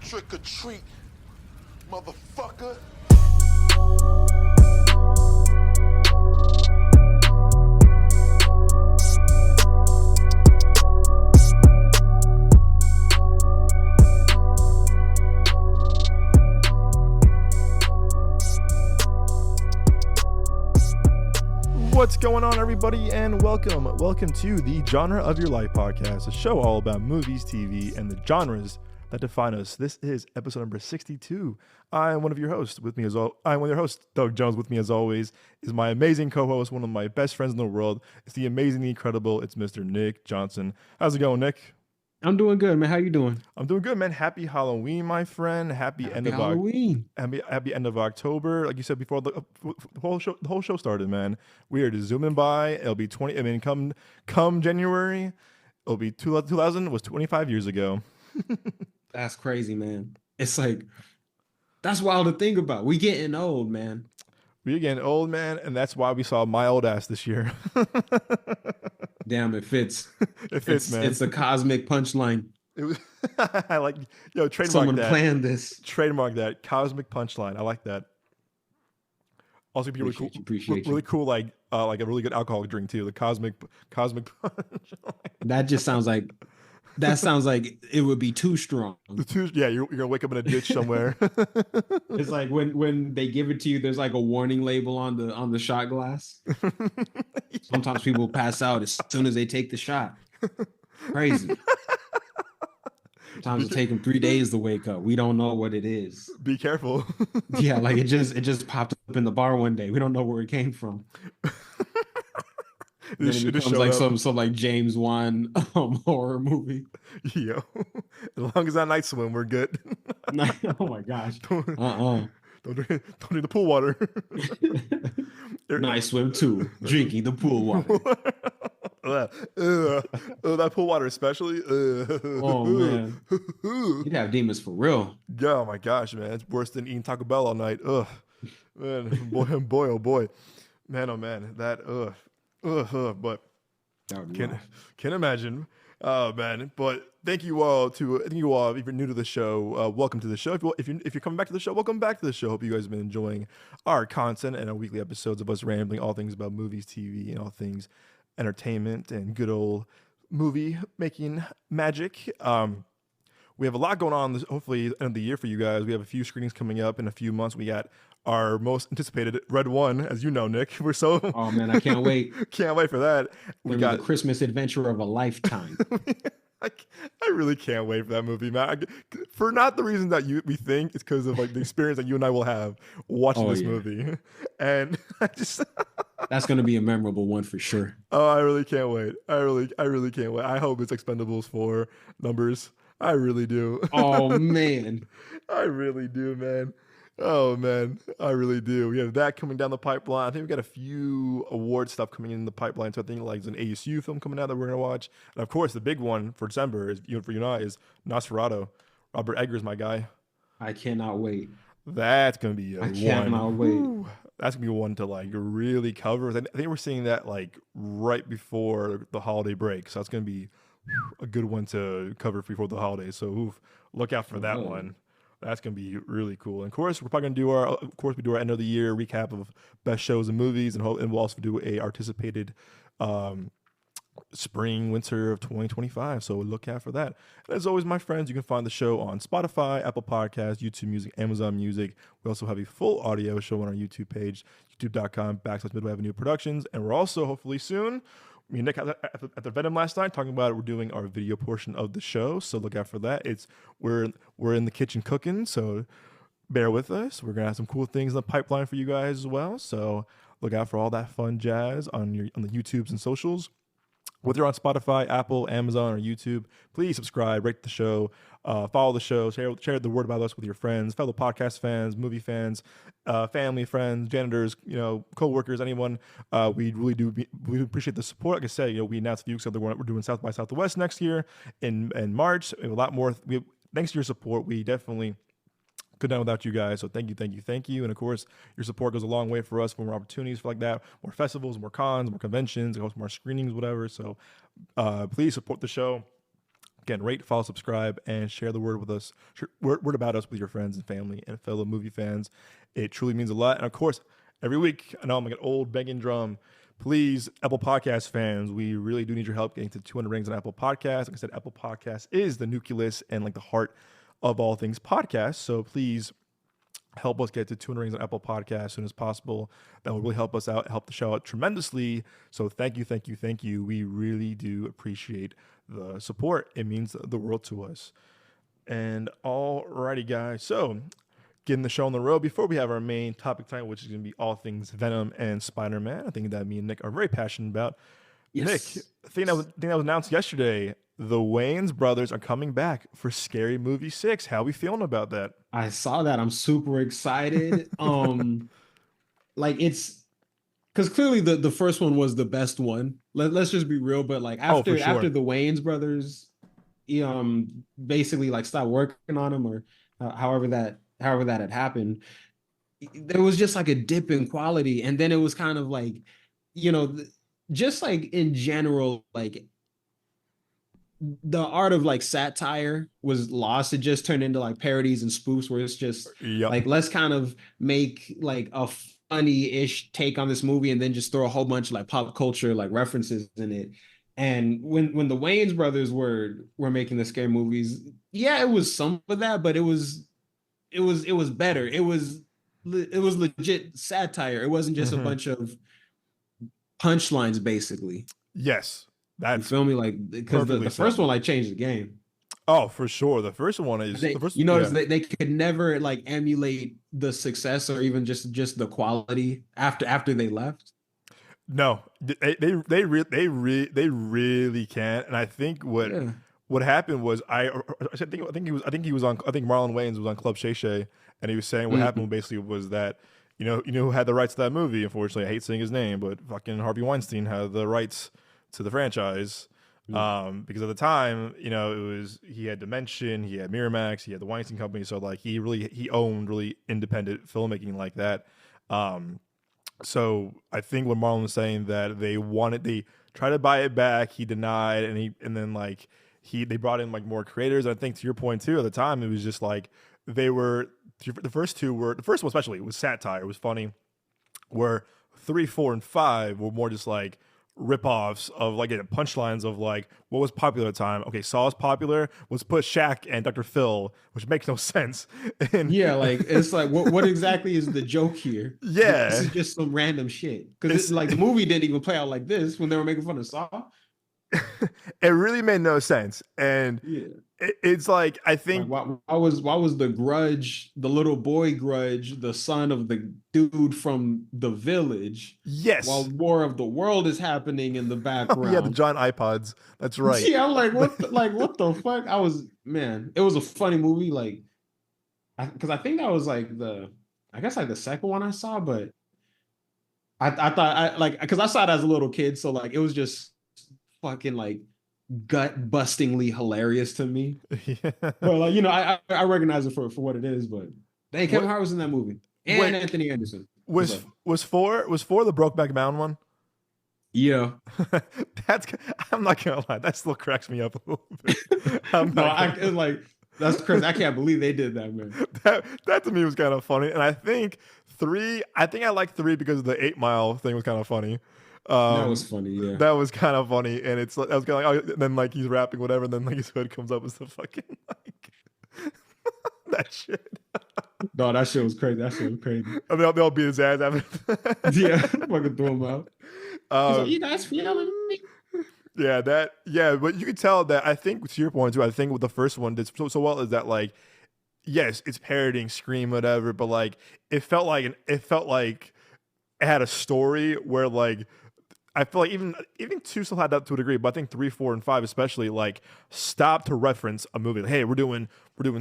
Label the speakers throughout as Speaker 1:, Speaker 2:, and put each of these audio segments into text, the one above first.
Speaker 1: Trick or treat, motherfucker.
Speaker 2: What's going on, everybody, and welcome to the Genre of Your Life podcast, a show all about movies, TV, and the genres that define us. This is episode number 62. I'm one of your hosts. I'm one of your hosts, Doug Jones. With me, as always, is my amazing co-host, one of my best friends in the world. It's the amazing, the incredible. It's Mr. Nick Johnson. How's it going, Nick?
Speaker 3: I'm doing good, man. How you doing?
Speaker 2: I'm doing good, man. Happy Halloween, my friend. Happy end of
Speaker 3: Halloween.
Speaker 2: Happy end of October. Like you said before, the whole show started, man. We are just zooming by. It'll be 20. I mean, come January, it'll be 2000 was 25 years ago.
Speaker 3: That's crazy, man. It's like that's wild to think about. We getting old, man.
Speaker 2: We're getting old, man, and that's why we saw my old ass this year.
Speaker 3: Damn, it fits.
Speaker 2: It fits, man.
Speaker 3: It's a cosmic punchline.
Speaker 2: It was. I like, trademark
Speaker 3: Someone
Speaker 2: that.
Speaker 3: planned this.
Speaker 2: Trademark that cosmic punchline. I like that. Also, be really cool. Really cool, like a really good alcoholic drink too. The cosmic punch.
Speaker 3: That sounds like it would be too strong.
Speaker 2: You're gonna wake up in a ditch somewhere.
Speaker 3: It's like when they give it to you, there's like a warning label on the shot glass. Yeah. Sometimes people pass out as soon as they take the shot. Crazy. Sometimes it takes them 3 days to wake up. We don't know what it is.
Speaker 2: Be careful.
Speaker 3: Yeah, like it just popped up in the bar one day. We don't know where it came from. Then it becomes like some like James Wan horror movie.
Speaker 2: Yo, as long as that night swim, we're good.
Speaker 3: Oh my gosh. Don't
Speaker 2: drink the pool water.
Speaker 3: Night swim too. Drinking the pool water.
Speaker 2: That pool water especially.
Speaker 3: Oh man, you'd have demons for real.
Speaker 2: Yeah, oh my gosh, man, it's worse than eating Taco Bell all night. Ugh, man, boy, oh boy, man, oh man, that but can't imagine. Oh man, but thank you all if you're new to the show, welcome to the show. If you're coming back to the show, welcome back to the show. Hope you guys have been enjoying our content and our weekly episodes of us rambling all things about movies, TV, and all things entertainment and good old movie making magic. We have a lot going on hopefully end of the year for you guys. We have a few screenings coming up in a few months. We got our most anticipated Red One, as you know, Nick. We're so
Speaker 3: oh man, I can't wait.
Speaker 2: Can't wait for that.
Speaker 3: We got the Christmas adventure of a lifetime.
Speaker 2: I really can't wait for that movie, man. For not the reason that we think, it's because of like the experience that you and I will have watching this movie, and I just
Speaker 3: that's gonna be a memorable one for sure.
Speaker 2: Oh, I really can't wait. I really can't wait. I hope it's Expendables 4 numbers. I really do.
Speaker 3: Oh man,
Speaker 2: I really do, man. Oh man, I really do. We have that coming down the pipeline. I think we got a few award stuff coming in the pipeline. So I think like there's an ASU film coming out that we're gonna watch, and of course the big one for December is for you and I is Nosferatu. Robert Eggers, my guy.
Speaker 3: I cannot wait.
Speaker 2: That's gonna be
Speaker 3: I cannot wait.
Speaker 2: That's gonna be one to like really cover. I think we're seeing that like right before the holiday break, so it's gonna be a good one to cover before the holidays. So look out for that one. That's gonna be really cool. And of course, we're probably gonna do our end of the year recap of best shows and movies, and we'll also do a anticipated spring winter of 2025. So look out for that. And as always, my friends, you can find the show on Spotify, Apple Podcasts, YouTube Music, Amazon Music. We also have a full audio show on our YouTube page, youtube.com/Midway Avenue Productions, and we're also hopefully soon. Me and Nick at the Venom last night talking about it. We're doing our video portion of the show, so look out for that. We're in the kitchen cooking, so bear with us. We're gonna have some cool things in the pipeline for you guys as well. So look out for all that fun jazz on the YouTubes and socials. Whether you're on Spotify, Apple, Amazon, or YouTube, please subscribe, rate the show, follow the show, share the word about us with your friends, fellow podcast fans, movie fans, family, friends, janitors, co-workers, anyone. We appreciate the support. Like I said, we announced a few weeks ago that we're doing South by Southwest next year in March. We have a lot more. Thanks to your support, we definitely could done without you guys. So thank you. And of course, your support goes a long way for us for more opportunities for like that, more festivals, more cons, more conventions, more screenings, whatever. So please support the show. Again, rate, follow, subscribe, and share the word with us. Word about us with your friends and family and fellow movie fans. It truly means a lot. And of course, every week, I know I'm like an old begging drum. Please, Apple Podcast fans, we really do need your help getting to 200 ratings on Apple Podcasts. Like I said, Apple Podcasts is the nucleus and like the heart of all things podcast. So please help us get to 200 ratings on Apple Podcasts as soon as possible. That will really help us out, help the show out tremendously. So thank you. We really do appreciate the support. It means the world to us. And alrighty, guys. So getting the show on the road before we have our main topic tonight, which is going to be all things Venom and Spider-Man. I think that me and Nick are very passionate about. Yes. Nick, the thing that was announced yesterday, the Wayans Brothers are coming back for Scary Movie 6. How are we feeling about that?
Speaker 3: I saw that. I'm super excited. Like it's because clearly the first one was the best one. Let's just be real. But like after the Wayans Brothers, basically like stopped working on them or however that had happened, there was just like a dip in quality, and then it was kind of like, just like in general, like the art of like satire was lost. It just turned into like parodies and spoofs where it's just like, let's kind of make like a funny-ish take on this movie and then just throw a whole bunch of like pop culture like references in it. And when the Wayans brothers were making the scary movies, it was some of that, but it was better. It was legit satire. It wasn't just a bunch of punchlines, basically.
Speaker 2: Yes.
Speaker 3: You feel me? Like, because the first one like changed the game.
Speaker 2: Oh, for sure. The first one is
Speaker 3: they could never like emulate the success or even just the quality after they left.
Speaker 2: No, they really can't. And I think what happened was I think Marlon Wayans was on Club Shay Shay, and he was saying what happened basically was that who had the rights to that movie. Unfortunately, I hate saying his name, but fucking Harvey Weinstein had the rights to the franchise. Because at the time, he had Dimension, he had Miramax, he had the Weinstein Company, so like he owned really independent filmmaking like that. So I think when Marlon was saying that they tried to buy it back, he denied, and then they brought in like more creators. And I think to your point too, at the time it was just like the first one especially was satire, it was funny, where 3, 4, and 5 were more just like rip-offs of like punchlines of like what was popular at the time. Okay, Saw was popular. Let's put Shaq and Dr. Phil, which makes no sense. And
Speaker 3: like it's like what exactly is the joke here?
Speaker 2: Yeah,
Speaker 3: this is just some random shit because it's like the movie didn't even play out like this when they were making fun of Saw.
Speaker 2: It really made no sense, and it's like I think
Speaker 3: why was the Grudge, the little boy Grudge, the son of the dude from The Village?
Speaker 2: Yes,
Speaker 3: while War of the World is happening in the background.
Speaker 2: Yeah, the John iPods. That's right.
Speaker 3: Yeah, I'm like, what the fuck? It was a funny movie, like, because I think that was like the second one I saw, but I thought because I saw it as a little kid, so like it was just fucking like gut bustingly hilarious to me. Yeah. But like, I recognize it for what it is, but Kevin Hart was in that movie. And Anthony Anderson.
Speaker 2: Was 4 the Brokeback Mountain one?
Speaker 3: Yeah.
Speaker 2: I'm not gonna lie, that still cracks me up a little bit.
Speaker 3: It's like, that's crazy. I can't believe they did that, man.
Speaker 2: That to me was kind of funny. And I think 3, I like 3 because the 8 Mile thing was kind of funny.
Speaker 3: That was funny, yeah.
Speaker 2: That was kind of funny, and that was kind of like, then like he's rapping whatever, and then like his hood comes up as the fucking like that shit.
Speaker 3: No, that shit was crazy.
Speaker 2: And they'll beat his ass after that.
Speaker 3: Yeah, fucking throw him out. Like, you guys feeling me?
Speaker 2: Yeah, but you could tell that I think to your point too. I think what the first one did so well is that like, yes, it's parodying Scream, whatever, but like it felt like it had a story where like. I feel like even 2 still had that to a degree, but I think 3, 4, and 5 especially like stopped to reference a movie. Like, hey, we're doing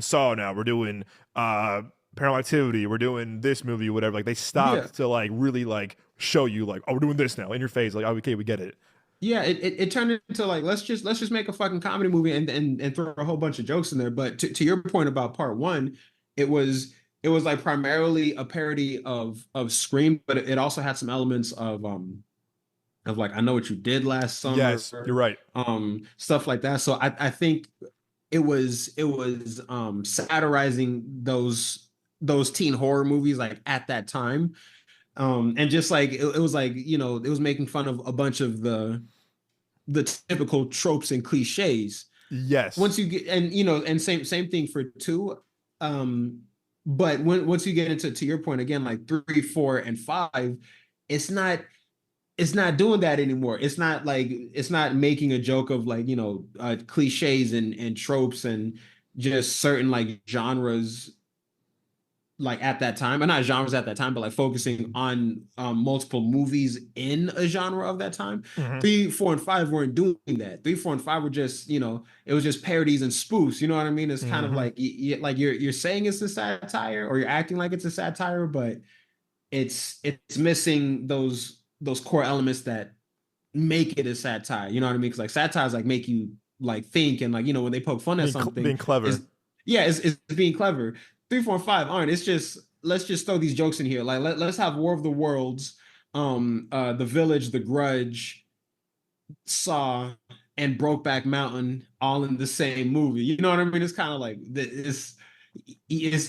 Speaker 2: Saw now. We're doing Paranormal Activity. We're doing this movie, whatever. Like they stopped to like really like show you like, oh, we're doing this now in your face. Like, oh, okay, we get it.
Speaker 3: Yeah, it turned into like let's just make a fucking comedy movie and throw a whole bunch of jokes in there. But to your point about part 1, it was like primarily a parody of Scream, but it also had some elements of like I Know What You Did Last Summer.
Speaker 2: Yes, you're right.
Speaker 3: Stuff like that. So I think it was satirizing those teen horror movies like at that time. And just like it was like, it was making fun of a bunch of the typical tropes and cliches.
Speaker 2: Yes.
Speaker 3: Once you get, and and same thing for two. But once you get into, to your point again, like 3, 4, and 5, it's not doing that anymore. It's not making a joke of like, cliches and tropes and just certain like genres like at that time, and not genres at that time, but like focusing on multiple movies in a genre of that time.
Speaker 2: Mm-hmm.
Speaker 3: 3, 4, and 5 weren't doing that. 3, 4, and 5 were just, it was just parodies and spoofs. You know what I mean? It's kind of like like you're saying it's a satire, or you're acting like it's a satire, but it's missing those core elements that make it a satire. You know what I mean? Because like satires like make you like think, and like, when they poke fun at something,
Speaker 2: being clever.
Speaker 3: It's being clever. 3, 4, and 5 aren't. It's just, let's just throw these jokes in here. Like let's have War of the Worlds, The Village, The Grudge, Saw, and Brokeback Mountain all in the same movie. You know what I mean? It's kind of like it's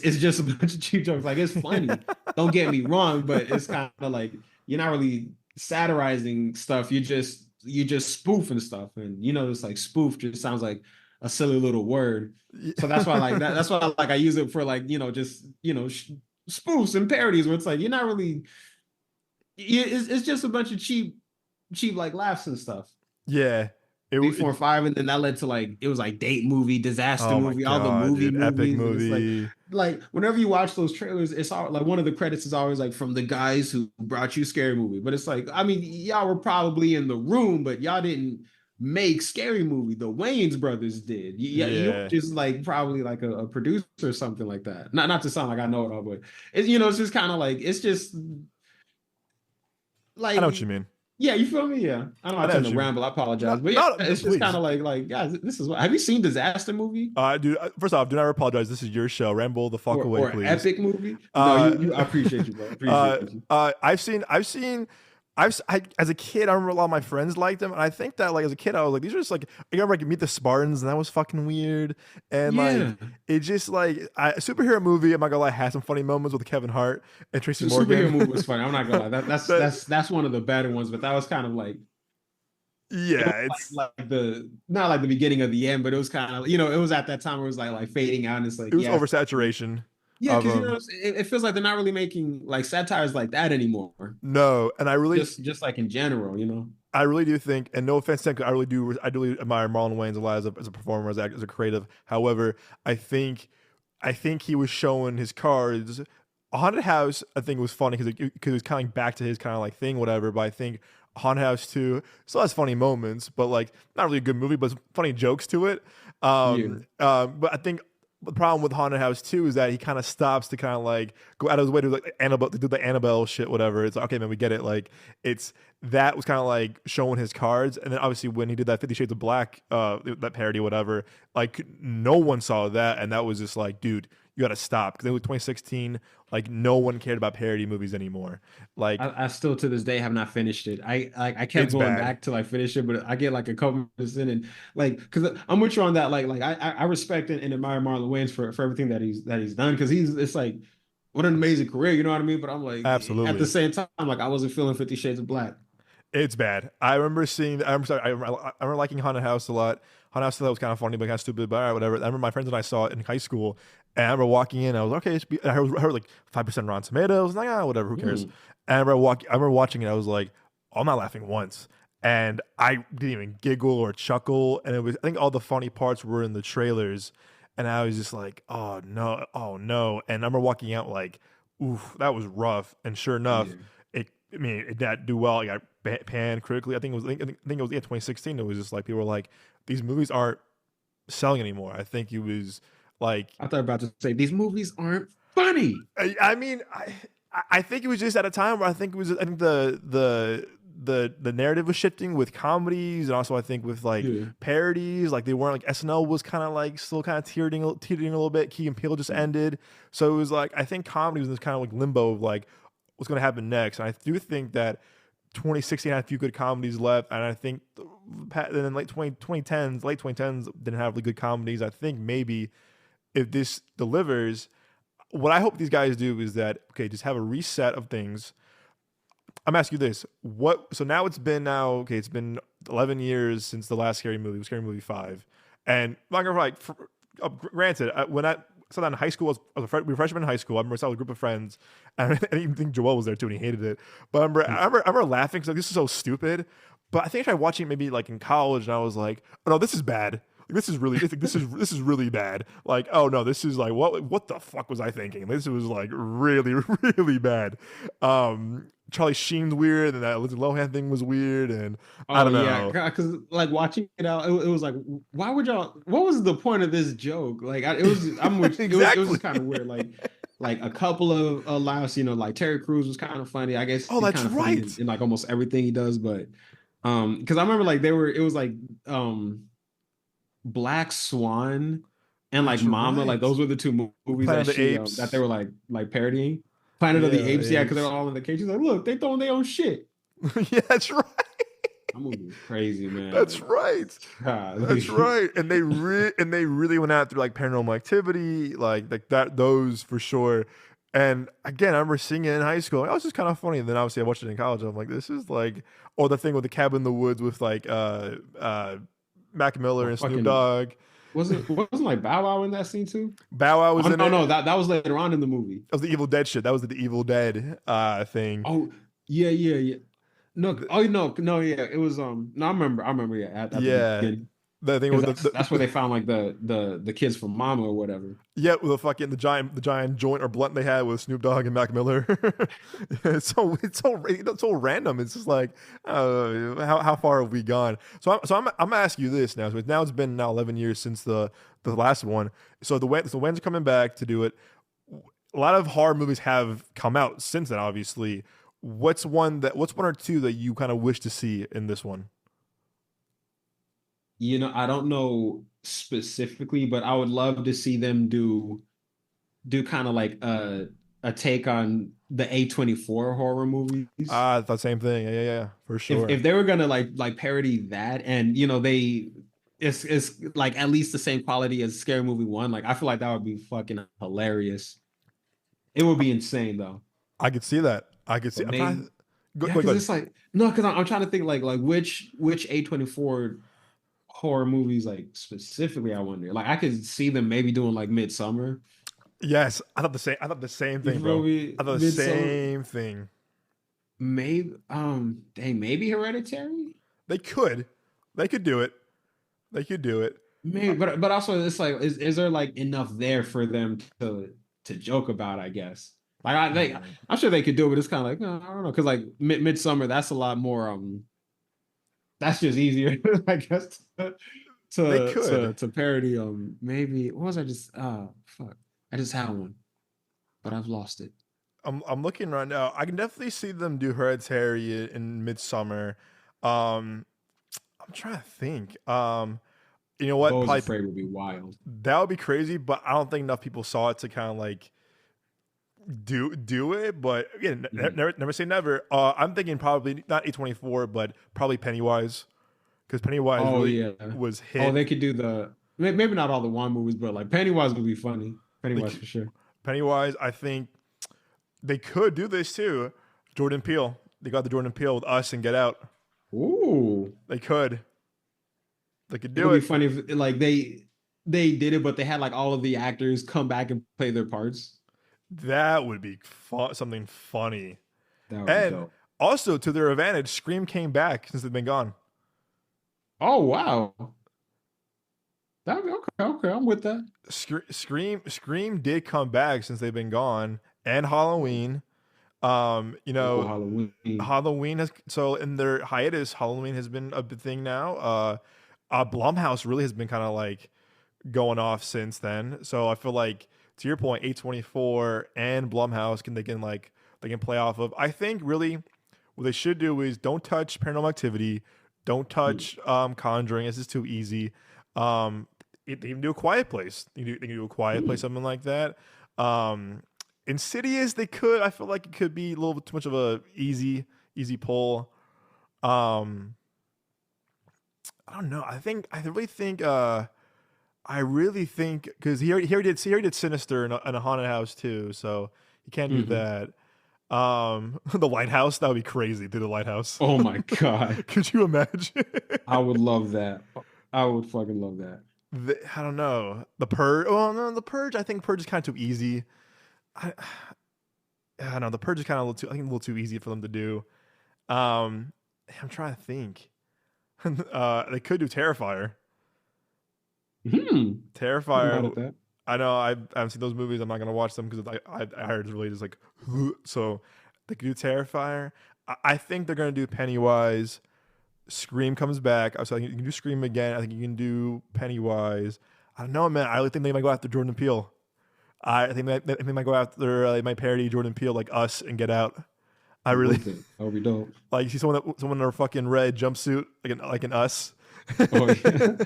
Speaker 3: just a bunch of cheap jokes. Like, it's funny. Don't get me wrong, but it's kind of like you're not really satirizing stuff. You just spoofing stuff, and it's like spoof just sounds like a silly little word. So that's why like that. That's why like I use it for like just spoofs and parodies, where it's like you're not really. It's just a bunch of cheap like laughs and stuff.
Speaker 2: Yeah.
Speaker 3: 3, 4, 5, and then that led to like, it was like date movie, disaster movie,
Speaker 2: God,
Speaker 3: all the movies,
Speaker 2: epic movie.
Speaker 3: Like whenever you watch those trailers, it's all like one of the credits is always like, from the guys who brought you Scary Movie. But it's like, I mean, y'all were probably in the room, but y'all didn't make Scary Movie. The Wayans Brothers did. You were just like probably like a producer or something like that. Not to sound like I know it all, but it's it's just kind of like, it's just like,
Speaker 2: I know what you mean.
Speaker 3: Yeah, you feel me? Yeah. I don't have to ramble. I apologize. But yeah, it's just kind of like, guys, this is what. Have you seen Disaster Movie?
Speaker 2: Dude, first off, do not apologize. This is your show. Ramble the fuck away, please.
Speaker 3: Epic Movie? No, I appreciate you, bro. Appreciate you.
Speaker 2: I've seen as a kid, I remember a lot of my friends liked them, and I think that like as a kid, I was like, these are just like, I remember like Meet the Spartans, and that was fucking weird, and like it just like a superhero movie. I'm not gonna lie, had some funny moments with Kevin Hart and Tracy Morgan.
Speaker 3: Superhero movie was funny. I'm not gonna lie, that's one of the better ones, but that was kind of like.
Speaker 2: Yeah,
Speaker 3: it's like the not like the beginning of the end, but it was kind of it was at that time where it was like fading out, and it's like
Speaker 2: it was oversaturation.
Speaker 3: Yeah, because it feels like they're not really making like satires like that anymore.
Speaker 2: No, and I really
Speaker 3: just like in general,
Speaker 2: I really do think, and no offense to him, I really admire Marlon Wayans a lot as a performer, as a creative. However, I think he was showing his cards. A Haunted House, I think, was funny because it was kind of back to his kind of like thing, whatever. But I think Haunted House 2 still has funny moments, but like not really a good movie, but funny jokes to it. But I think the problem with Haunted House 2 is that he kind of stops to kind of like go out of his way to like Annabelle, to do the Annabelle shit, whatever. It's like, okay, man, we get it. Like that was kind of like showing his cards, and then obviously when he did that 50 Shades of Black, that parody, whatever, like no one saw that, and that was just like, dude, you got to stop, because it was 2016. Like no one cared about parody movies anymore. Like
Speaker 3: I still to this day have not finished it. I kept going back till I finish it, but I get like a couple minutes in, and like, because I'm with you on that. Like I respect and admire Marlon Wayans for everything that he's done, because it's like, what an amazing career, you know what I mean? But I'm like,
Speaker 2: absolutely,
Speaker 3: at the same time, like I wasn't feeling 50 Shades of Black.
Speaker 2: It's bad. I remember I remember liking Haunted House a lot. Haunted House, that was kind of funny, but kind of stupid, but all right, whatever. I remember my friends and I saw it in high school, and I remember walking in, I was like, okay, I heard like 5% Rotten Tomatoes, and like, whatever, who cares? And I remember watching it, I was like, oh, I'm not laughing once. And I didn't even giggle or chuckle, and I think all the funny parts were in the trailers, and I was just like, oh no. And I remember walking out like, oof, that was rough. And sure enough, it didn't do well. It got panned critically. I think it was 2016. It was just like, people were like, these movies aren't selling anymore. I think it was like,
Speaker 3: I thought about to say, these movies aren't funny.
Speaker 2: I think it was just at a time where I think the narrative was shifting with comedies, and also I think with like parodies, like they weren't like, SNL was kind of like still kind of teetering a little bit. Key and Peele just ended, so it was like, I think comedy was in this kind of like limbo of like, what's going to happen next. And I do think that 2016 had a few good comedies left, and I think then in late 2010s didn't have really good comedies. I think maybe if this delivers, what I hope these guys do is that, okay, just have a reset of things. I'm asking you this: so now it's been it's been 11 years since the last Scary Movie 5, and I'm not gonna like. Granted, when I saw that in high school, we were freshmen in high school. I remember I saw a group of friends, and I didn't even think Joel was there too, and he hated it. But I remember laughing because like, this is so stupid. But I think I tried watching it maybe like in college, and I was like, oh no, this is bad. Like, this is really bad. Like, oh no, this is like what the fuck was I thinking? This was like really really bad. Charlie Sheen's weird, and that Lindsay Lohan thing was weird, and I don't know.
Speaker 3: Yeah, because like watching it out, it was like, why would y'all? What was the point of this joke? Like, it was just kind of weird. Like a couple of laughs, like Terry Crews was kind of funny. I guess.
Speaker 2: Oh, that's right.
Speaker 3: In like almost everything he does, but because I remember like it was like Black Swan and like Mama, like those were the two movies that they were like parodying. Planet of the Apes, yeah, because they're all in the cage. He's like, look, they throwing their own shit.
Speaker 2: Yeah, that's right.
Speaker 3: That movie was crazy, man.
Speaker 2: That's right.
Speaker 3: God,
Speaker 2: that's right. And they really went out through like Paranormal Activity, like that, those for sure. And again, I remember seeing it in high school. Like, oh, this is kind of funny. And then obviously I watched it in college. I'm like, this is like, or the thing with the cabin in the woods with like Mac Miller and Snoop Dogg.
Speaker 3: Wasn't like Bow Wow in that scene too?
Speaker 2: Bow Wow was in it.
Speaker 3: No, that was later on in the movie.
Speaker 2: That was the Evil Dead shit. That was the Evil Dead thing.
Speaker 3: Oh yeah. No, yeah. It was no, I remember yeah. At the
Speaker 2: the thing with
Speaker 3: that's where they found like the kids from Mama or whatever.
Speaker 2: Yeah, with the giant joint or blunt they had with Snoop Dogg and Mac Miller. it's so random. It's just like how far have we gone? So I'm gonna ask you this now. So now it's been 11 years since the last one. So the Wayans are coming back to do it. A lot of horror movies have come out since then. Obviously, what's one or two that you kind of wish to see in this one?
Speaker 3: I don't know specifically, but I would love to see them do kind of like a take on the A24 horror movies.
Speaker 2: The same thing. Yeah, for sure.
Speaker 3: If they were gonna like parody that, and it's like at least the same quality as Scary Movie 1, like I feel like that would be fucking hilarious. It would be insane though.
Speaker 2: I could see that. I could see.
Speaker 3: Because it's like no, because I'm trying to think like which A24 horror movies like specifically. I wonder. Like I could see them maybe doing like Midsummer.
Speaker 2: Yes, I thought the same thing, bro. I thought the same thing.
Speaker 3: Maybe maybe Hereditary.
Speaker 2: They could do it.
Speaker 3: Maybe, but also it's like is there like enough there for them to joke about? I guess. Like I'm sure they could do it, but it's kind of like no, I don't know, because like Midsummer, that's a lot more. That's just easier, I guess, to parody. Maybe what was I just? Fuck, I just had one, but I've lost it.
Speaker 2: I'm looking right now. I can definitely see them do Hereditary in Midsummer. I'm trying to think. You know what?
Speaker 3: I was afraid would be wild.
Speaker 2: That would be crazy, but I don't think enough people saw it to kind of like do it. But again, never say never. I'm thinking probably not A24, but probably Pennywise, because Pennywise was hit.
Speaker 3: Oh, they could do maybe not all the Wan movies, but like Pennywise would be funny. Pennywise for sure.
Speaker 2: Pennywise, I think they could do this too. Jordan Peele. They got the Jordan Peele with Us and Get Out.
Speaker 3: Ooh.
Speaker 2: They could do it.
Speaker 3: It would be funny if like they did it, but they had like all of the actors come back and play their parts.
Speaker 2: That would be something funny.
Speaker 3: That would be dope.
Speaker 2: Also, to their advantage, Scream came back since they've been gone.
Speaker 3: Oh wow. Okay, I'm with that.
Speaker 2: Scream did come back since they've been gone, and Halloween. Halloween has, so in their hiatus, Halloween has been a big thing now. Blumhouse really has been kind of like going off since then. So I feel like, to your point, A24 and Blumhouse they can play off of. I think really what they should do is don't touch Paranormal Activity, don't touch Conjuring. This is too easy. They can do A Quiet Place. They can do A Quiet Place, something like that. Insidious, they could. I feel like it could be a little bit too much of a easy pull. Um, I don't know. I really think because he already did Sinister in a haunted house too, so he can't do
Speaker 3: Mm-hmm.
Speaker 2: that. The lighthouse, that would be crazy. Do the lighthouse.
Speaker 3: Oh my God.
Speaker 2: Could you imagine?
Speaker 3: I would love that. I would fucking love that.
Speaker 2: I don't know. The Purge. Oh no, the Purge. I think Purge is kind of too easy. I, I don't know. The Purge is kind of a little too. I think a little too easy for them to do. Um, I'm trying to think. They could do Terrifier.
Speaker 3: I'm mad
Speaker 2: Terrifier.
Speaker 3: at that.
Speaker 2: I know I haven't seen those movies. I'm not gonna watch them because I heard it's really just like so. They could do Terrifier. I think they're gonna do Pennywise. Scream comes back. I was like, you can do Scream again. I think you can do Pennywise. I don't know, man. I really think they might go after Jordan Peele. I think they might go after they might parody Jordan Peele like Us and Get Out. I
Speaker 3: I'm
Speaker 2: really
Speaker 3: with it. Oh, we don't.
Speaker 2: like you see someone in a fucking red jumpsuit like an Us.
Speaker 3: Oh yeah.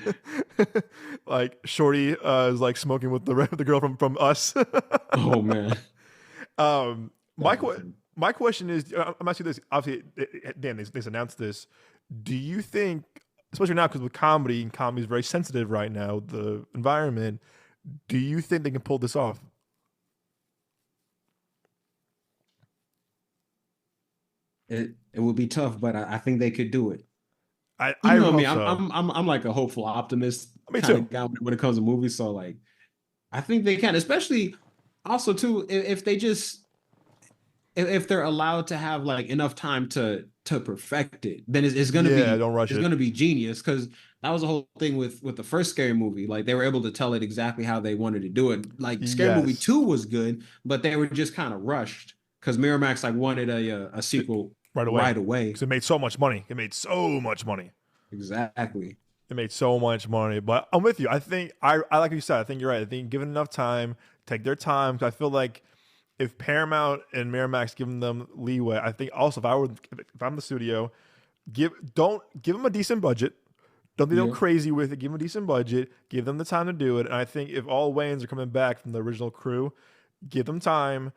Speaker 2: Like Shorty is like smoking with the girl from Us.
Speaker 3: Oh man.
Speaker 2: um, my
Speaker 3: That'd be fun.
Speaker 2: my question is, I'm asking this. Obviously, Dan, they announced this. Do you think, especially now because with comedy, and comedy is very sensitive right now, the environment, do you think they can pull this off?
Speaker 3: It would be tough, but I think they could do it.
Speaker 2: I
Speaker 3: You know
Speaker 2: hope
Speaker 3: me.
Speaker 2: so.
Speaker 3: I'm like a hopeful optimist
Speaker 2: Me
Speaker 3: kind
Speaker 2: too.
Speaker 3: of guy when it comes to movies. So like I think they can, especially also too if they just if they're allowed to have like enough time to perfect it, then
Speaker 2: Yeah, don't rush
Speaker 3: it's
Speaker 2: it.
Speaker 3: gonna be genius because that was the whole thing with the first scary movie. Like they were able to tell it exactly how they wanted to do it. Like Scary Movie
Speaker 2: Yes,
Speaker 3: 2 was good, but they were just kind of rushed because Miramax like wanted a sequel
Speaker 2: right away
Speaker 3: right away.
Speaker 2: because it made so much money. It made so much money.
Speaker 3: Exactly.
Speaker 2: It made so much money. But I'm with you. I think I like what you said. I think you're right. I think given enough time, take their time. 'Cause I feel like if Paramount and Miramax giving them leeway, I think also if I'm the studio, don't give them a decent budget. Don't be
Speaker 3: Yeah.
Speaker 2: crazy with it. Give them a decent budget. Give them the time to do it. And I think if all Wayans are coming back from the original crew, give them time.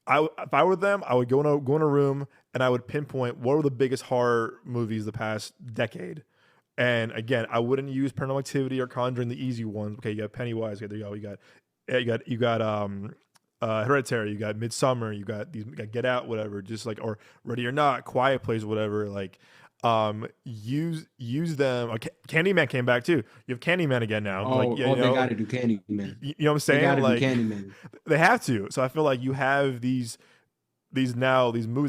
Speaker 2: If I were them, I would go in a room and I would pinpoint what are the biggest horror movies the past decade. And again, I wouldn't use Paranormal Activity or Conjuring, the easy ones. Okay, you got Pennywise. Okay, there you go. You got Hereditary. You got Midsummer. You got Get Out, whatever. Just like or Ready or Not, Quiet Place, whatever. Like, use them. Okay, Candyman came back too. You have Candyman again now. Like,
Speaker 3: Oh,
Speaker 2: yeah,
Speaker 3: oh, they got to do Candyman.
Speaker 2: you know what I'm
Speaker 3: They got
Speaker 2: saying?
Speaker 3: to do
Speaker 2: Like,
Speaker 3: Candyman.
Speaker 2: they have to. So I feel like you have these movies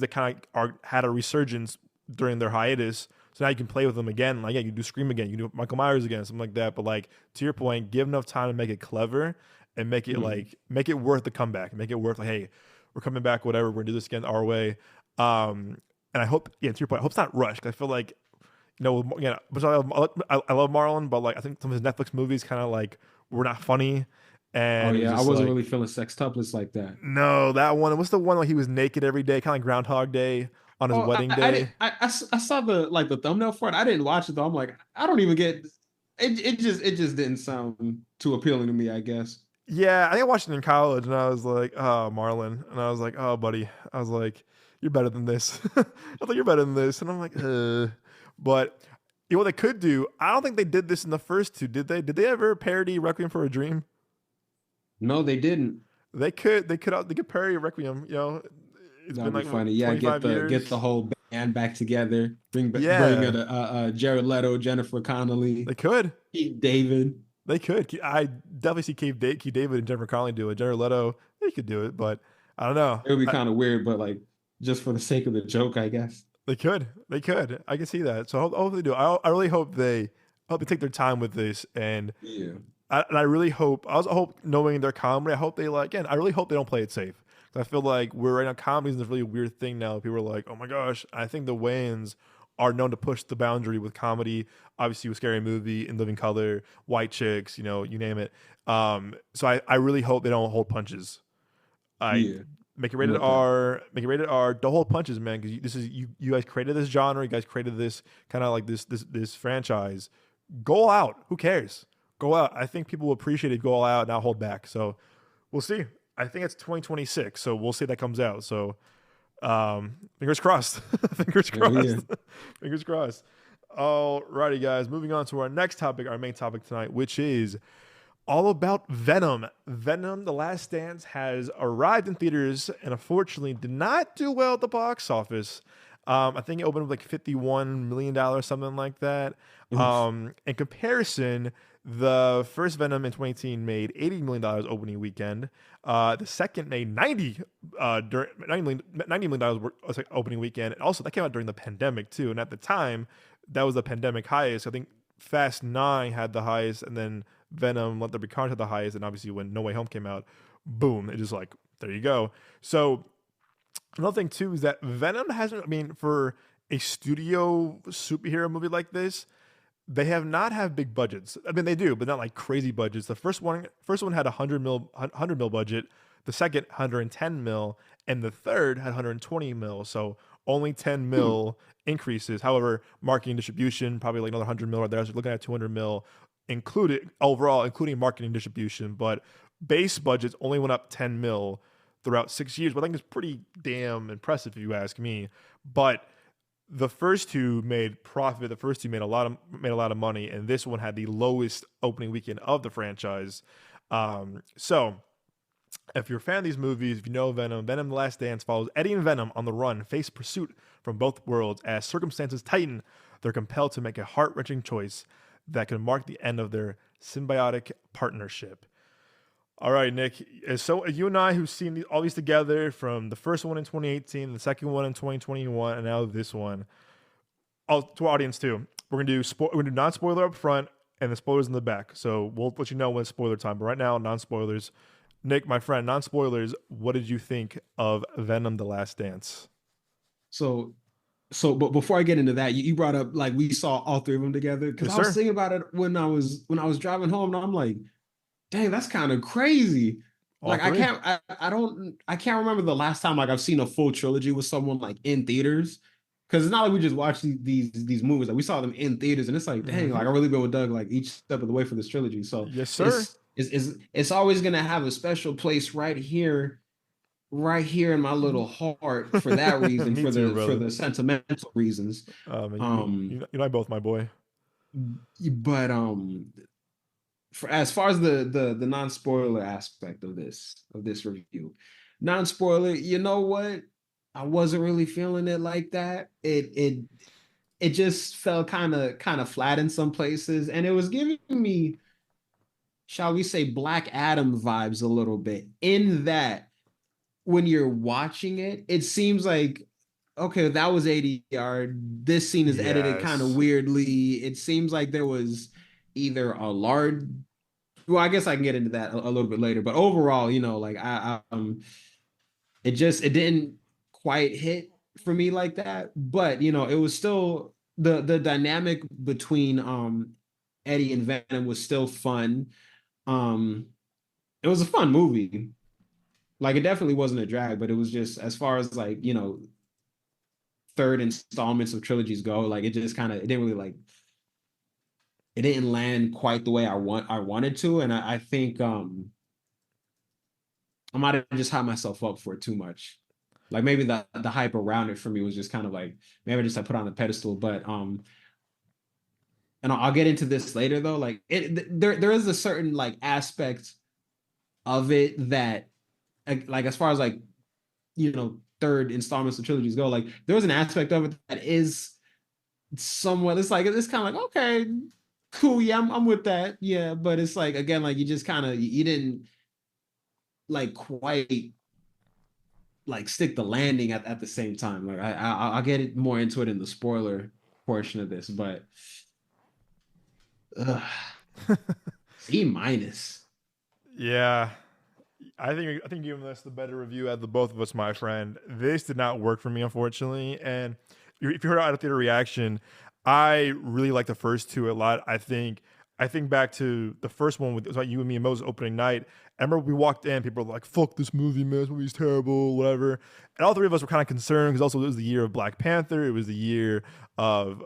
Speaker 2: that kind of had a resurgence during their hiatus. So now you can play with them again. Like, yeah, you do Scream again, you do Michael Myers again, something like that. But like to your point, give enough time to make it clever and make it
Speaker 3: Mhm.
Speaker 2: make it worth the comeback. Make it worth like, hey, we're coming back, whatever. We're gonna do this again our way. And I hope, yeah, to your point, I hope it's not rushed. 'Cause I feel like, which I love Marlon, but like I think some of his Netflix movies kind of like were not funny,
Speaker 3: Oh
Speaker 2: and it was
Speaker 3: yeah, I
Speaker 2: just
Speaker 3: wasn't
Speaker 2: like,
Speaker 3: really feeling sextuplets like that.
Speaker 2: no, that one. What's the one where he was naked every day, kind of like Groundhog Day on his
Speaker 3: Oh,
Speaker 2: wedding
Speaker 3: I didn't.
Speaker 2: day?
Speaker 3: I saw the thumbnail for it. I didn't watch it though. I'm like, I don't even get it. It just didn't sound too appealing to me. I guess.
Speaker 2: Yeah, I think I watched it in college, and I was like, oh, Marlon, and I was like, oh, buddy, I was like, you're better than this. I was like, you're better than this, and I'm like, but you know what they could do? I don't think they did this in the first two, did they? Did they ever parody Requiem for a Dream?
Speaker 3: No, they didn't.
Speaker 2: They could parody Requiem. It's been
Speaker 3: That'd be
Speaker 2: like
Speaker 3: funny. Yeah,
Speaker 2: 25
Speaker 3: get the
Speaker 2: years.
Speaker 3: whole band back together. Bring
Speaker 2: Yeah,
Speaker 3: it Jared Leto, Jennifer Connelly,
Speaker 2: they could.
Speaker 3: Keith David.
Speaker 2: They could. I definitely see Keith David and Jennifer Connelly do it. Jared Leto, they could do it, but I don't know.
Speaker 3: It would be kind of weird, but like just for the sake of the joke, I guess.
Speaker 2: They could. They could. I can see that. So hopefully they do. I really hope they take their time with this, and
Speaker 3: Yeah.
Speaker 2: I really hope. I also hope, knowing their comedy, I hope they like. Again, I really hope they don't play it safe. 'Cause I feel like we're right now. Comedy is a really weird thing now. People are like, oh my gosh. I think the Wayans are known to push the boundary with comedy. Obviously, with Scary Movie, In Living Color, White Chicks, you name it. So I really hope they don't hold punches. I
Speaker 3: Yeah.
Speaker 2: make it rated
Speaker 3: No doubt.
Speaker 2: R. Make it rated R. Don't hold punches, man. Because this is you guys created this genre. You guys created this kind of like this franchise. Go all out. Who cares? Go out. I think people will appreciate it. Go all out, not hold back. So we'll see. I think it's 2026. So we'll see if that comes out. So Fingers crossed. Fingers
Speaker 3: Oh yeah.
Speaker 2: crossed. Fingers crossed. Alrighty, guys. Moving on to our next topic, our main topic tonight, which is all about Venom. Venom: The Last Dance has arrived in theaters and unfortunately did not do well at the box office. I think it opened with like $51 million, something like that.
Speaker 3: Oof.
Speaker 2: In comparison, the first Venom in 2018 made $80 million opening weekend. The second made $90 million opening weekend. And also, that came out during the pandemic too. And at the time, that was the pandemic highest. I think Fast 9 had the highest, and then Venom, Let There Be Carnage had the highest. And obviously, when No Way Home came out, boom, it just like, there you go. So, another thing too is that Venom hasn't, I mean, for a studio superhero movie like this, they have not have big budgets. I mean, they do, but not like crazy budgets. The first one had a 100 mil budget. The second 110 mil, and the third had 120 mil. So only 10 mil increases. However, marketing distribution probably like another 100 mil right there. So looking at 200 mil included overall, including marketing distribution. But base budgets only went up 10 mil throughout 6 years. But I think it's pretty damn impressive if you ask me. But the first two made profit. The first two made a lot of money, and this one had the lowest opening weekend of the franchise. So, if you're a fan of these movies, if you know Venom, Venom: The Last Dance follows Eddie and Venom on the run, face pursuit from both worlds. As circumstances tighten, they're compelled to make a heart-wrenching choice that could mark the end of their symbiotic partnership. All right, Nick. So you and I, who've seen all these together, from the first one in 2018, the second one in 2021, and now this one. Oh, to our audience too. We're gonna do non-spoiler up front and the spoilers in the back. So we'll let you know when it's spoiler time. But right now, non-spoilers. Nick, my friend, non-spoilers. What did you think of Venom: The Last Dance?
Speaker 3: So but before I get into that, you brought up like we saw all three of them together, because
Speaker 2: Yes,
Speaker 3: I was
Speaker 2: sir.
Speaker 3: thinking about it when I was driving home, and I'm like, dang, that's kind of crazy.
Speaker 2: All
Speaker 3: Like I
Speaker 2: three.
Speaker 3: can't I can't remember the last time like I've seen a full trilogy with someone like in theaters. Because it's not like we just watched these movies. Like we saw them in theaters, and it's like, dang,
Speaker 2: Mm-hmm.
Speaker 3: like I really been with Doug like each step of the way for this trilogy. So
Speaker 2: Yes, sir.
Speaker 3: it's always gonna have a special place right here in my little heart for that reason,
Speaker 2: Me too,
Speaker 3: for
Speaker 2: brother.
Speaker 3: the sentimental reasons.
Speaker 2: You
Speaker 3: Um,
Speaker 2: and I both, my boy.
Speaker 3: but as far as the non-spoiler aspect of this review, non-spoiler, you know what? I wasn't really feeling it like that. It just felt kind of flat in some places, and it was giving me, shall we say, Black Adam vibes a little bit, in that when you're watching it, it seems like, okay, that was ADR. This scene is edited kind of
Speaker 2: Yes.
Speaker 3: weirdly. It seems like there was either a large, well, I guess I can get into that a little bit later, but overall, like it didn't quite hit for me like that. But it was still the dynamic between Eddie and Venom was still fun. Um, it was a fun movie. Like it definitely wasn't a drag, but it was just, as far as like, third installments of trilogies go, like it just kind of, it didn't really like, it didn't land quite the way I wanted to. And I think I might have just hyped myself up for it too much. Like maybe the hype around it for me was just kind of like, maybe I just put on a pedestal. But and I'll get into this later though. Like there is a certain like aspect of it that, like as far as like, third installments of trilogies go, like there was an aspect of it that is somewhat, it's like, it's kind of like, okay, cool, yeah, I'm with that, yeah. But it's like, again, like you just kind of, you didn't like quite like stick the landing at the same time. Like I'll get it more into it in the spoiler portion of this, but uh, C minus.
Speaker 2: Yeah. I think giving this the better review out of the both of us, my friend. This did not work for me, unfortunately. And if you heard out of theater reaction, I really like the first two a lot. I think back to the first one with, it was like you and me and Moses opening night. I remember we walked in, people were like, "Fuck this movie, man! This movie's terrible, whatever." And all three of us were kind of concerned because also it was the year of Black Panther, it was the year of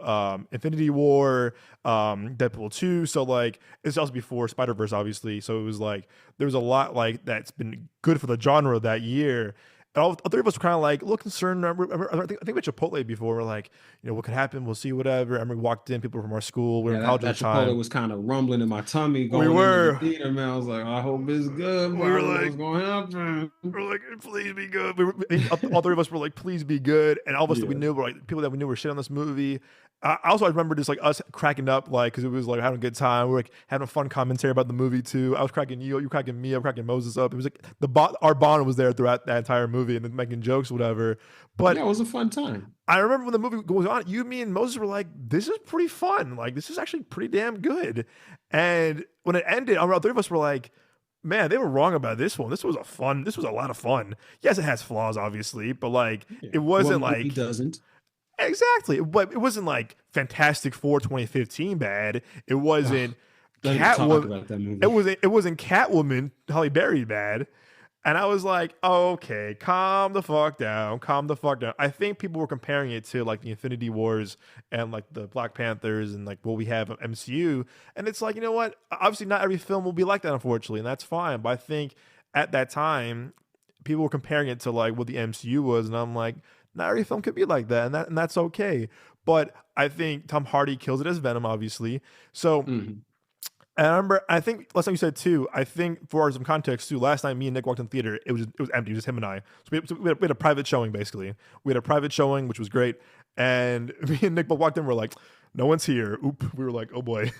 Speaker 2: Infinity War, Deadpool 2. So like it's also before Spider-Verse, obviously. So it was like there was a lot like that's been good for the genre that year. And all three of us were kind of like a little concerned. I think we had Chipotle before. We're like, what could happen? We'll see, whatever. And we walked in, people from our school. We were
Speaker 3: Yeah,
Speaker 2: in college
Speaker 3: that
Speaker 2: at the
Speaker 3: Chipotle
Speaker 2: time.
Speaker 3: was kind of rumbling in my tummy
Speaker 2: We
Speaker 3: going into the
Speaker 2: were.
Speaker 3: theater, man. I was like, I hope it's good, but
Speaker 2: We
Speaker 3: I
Speaker 2: were
Speaker 3: don't know
Speaker 2: like,
Speaker 3: what's going to happen.
Speaker 2: we're like, please be good. All three of us were like, please be good. And all of us that we
Speaker 3: Yeah.
Speaker 2: knew were like people that we knew were shit on this movie. I remember just like us cracking up, like, because it was like having a good time. We were like having a fun commentary about the movie too. I was cracking you were cracking me, I was cracking Moses up. It was like our bond was there throughout that entire movie and then making jokes, whatever. But
Speaker 3: Yeah, it was a fun time.
Speaker 2: I remember when the movie goes on, you, me, and Moses were like, this is pretty fun. Like, this is actually pretty damn good. And when it ended, all three of us were like, man, they were wrong about this one. This was a lot of fun. Yes, it has flaws, obviously, but like,
Speaker 3: Yeah.
Speaker 2: it wasn't
Speaker 3: He
Speaker 2: like,
Speaker 3: doesn't.
Speaker 2: exactly, but it wasn't like Fantastic Four 2015 bad. It wasn't
Speaker 3: Let me talk
Speaker 2: Catwoman.
Speaker 3: about that movie.
Speaker 2: It wasn't Catwoman, Halle Berry bad. And I was like, okay, calm the fuck down. I think people were comparing it to like the Infinity Wars and like the Black Panthers and like what we have of MCU. And it's like, you know what? Obviously, not every film will be like that, unfortunately, and that's fine. But I think at that time, people were comparing it to like what the MCU was, and I'm like, not every film could be like that, and that's okay. But I think Tom Hardy kills it as Venom, obviously. So.
Speaker 3: Mhm.
Speaker 2: And I remember, I think last time you said too. I think for some context too. Last night, me and Nick walked in the theater. It was empty. It was just him and I. So we had a private showing basically. We had a private showing, which was great. And me and Nick both walked in. We're like, no one's here. Oop. We were like, oh boy.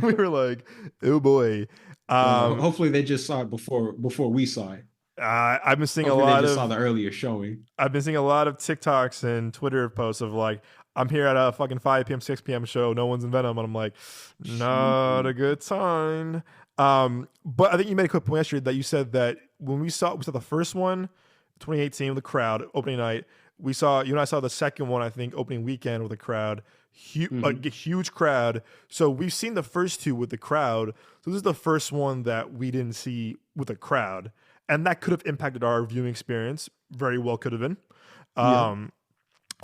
Speaker 2: We were like, oh boy.
Speaker 3: Hopefully they just saw it before we saw it.
Speaker 2: I've been seeing
Speaker 3: Hopefully
Speaker 2: a
Speaker 3: they
Speaker 2: lot
Speaker 3: just
Speaker 2: of
Speaker 3: saw the earlier showing.
Speaker 2: I've been seeing a lot of TikToks and Twitter posts of like, I'm here at a fucking 5 p.m., 6 p.m. show. No one's in Venom. And I'm like, not a good sign. But I think you made a quick point yesterday that you said that when we saw the first one, 2018, with the crowd, opening night, you and I saw the second one, I think, opening weekend with a crowd. A huge crowd. So we've seen the first two with the crowd. So this is the first one that we didn't see with a crowd. And that could have impacted our viewing experience. Very well could have been.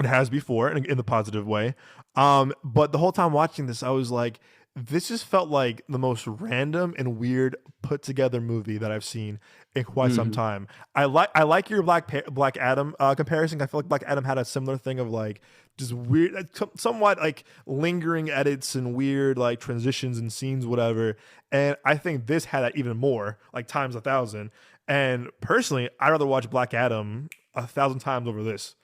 Speaker 2: It has before in the positive way. But the whole time watching this, I was like, this just felt like the most random and weird put together movie that I've seen in quite some time. I like your Black Adam comparison. I feel like Black Adam had a similar thing of like just weird, somewhat like lingering edits and weird like transitions and scenes, whatever. And I think this had that even more, like times 1,000. And personally, I'd rather watch Black Adam 1,000 times over this.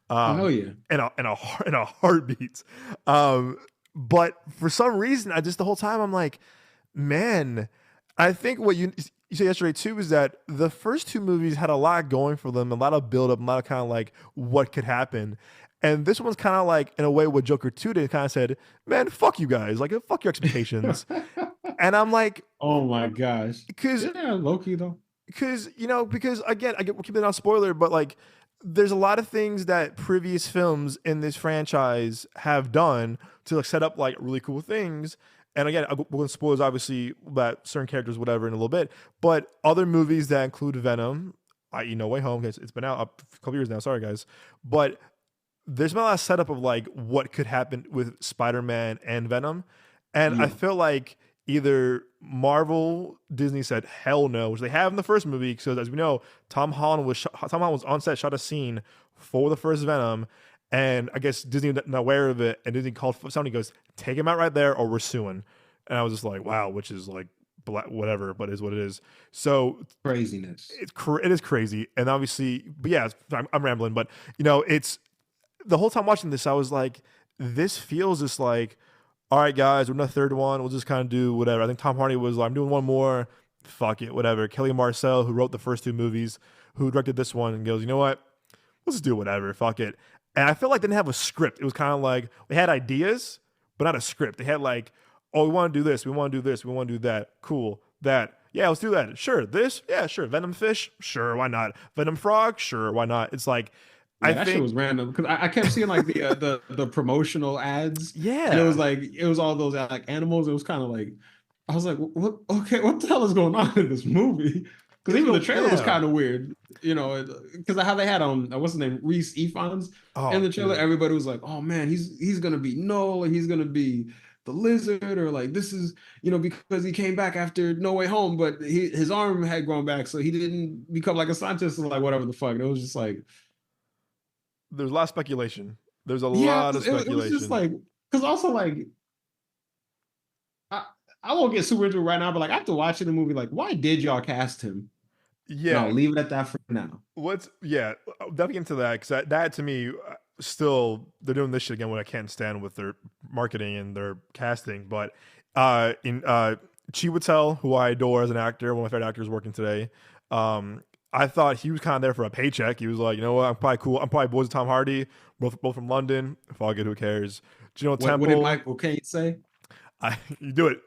Speaker 3: Oh yeah,
Speaker 2: in a heartbeat. But for some reason, the whole time I'm like, man, I think what you said yesterday too is that the first two movies had a lot going for them, a lot of build up, a lot of kind of like what could happen. And this one's kind of like, in a way, what Joker 2 did, kind of said, man, fuck you guys, like fuck your expectations. And I'm like,
Speaker 3: oh my gosh,
Speaker 2: because
Speaker 3: low-key though,
Speaker 2: because again, we're keeping it on spoiler, but like, there's a lot of things that previous films in this franchise have done to like set up like really cool things. And again, we're going to spoilers obviously about certain characters, whatever, in a little bit. But other movies that include Venom, i.e. No Way Home, because it's been out a couple years now. Sorry, guys. But there's been a lot of setup of like what could happen with Spider-Man and Venom. And I feel like either Marvel, Disney said hell no, which they have in the first movie, because as we know, Tom Holland was on set, shot a scene for the first Venom, and I guess Disney was not aware of it, and Disney called Sony, goes, take him out right there, or we're suing. And I was just like, wow, which is like whatever, but it is what it is. So
Speaker 3: craziness.
Speaker 2: It is crazy, and obviously, but yeah, I'm rambling, but it's the whole time watching this, I was like, this feels just like, all right, guys, we're in the third one. We'll just kind of do whatever. I think Tom Hardy was like, I'm doing one more. Fuck it, whatever. Kelly Marcel, who wrote the first two movies, who directed this one, and goes, you know what? Let's just do whatever. Fuck it. And I feel like they didn't have a script. It was kind of like they had ideas, but not a script. They had like, oh, we want to do this. We want to do this. We want to do that. Cool. That. Yeah, let's do that. Sure. This. Yeah, sure. Venom fish. Sure. Why not? Venom frog. Sure. Why not? It's like,
Speaker 3: yeah, that shit was random because I kept seeing like the promotional ads.
Speaker 2: Yeah,
Speaker 3: and it was all those like animals. It was kind of like, I was like, what? Okay, what the hell is going on in this movie? Because even the trailer was kind of weird, because how they had what's his name, Reese Ifans, in the trailer. Everybody was like, oh man, he's gonna be Noel, and he's gonna be the lizard, or like this is, because he came back after No Way Home, but his arm had grown back, so he didn't become like a scientist, or like whatever the fuck. And it was just like,
Speaker 2: there's a lot of speculation. There's a
Speaker 3: yeah,
Speaker 2: lot of speculation.
Speaker 3: It was just like, because also like, I won't get super into it right now, but like after watching the movie, like, why did y'all cast him?
Speaker 2: Yeah,
Speaker 3: no, leave it at that for now.
Speaker 2: I'll definitely get into that, because that to me, still they're doing this shit again, what I can't stand with their marketing and their casting. But in Chiwetel, who I adore as an actor, one of my favorite actors working today, I thought he was kind of there for a paycheck. He was like, you know what, I'm probably cool. I'm probably boys with Tom Hardy, both from London. If I get, who cares? Temple.
Speaker 3: What did Michael Caine say?
Speaker 2: You do it.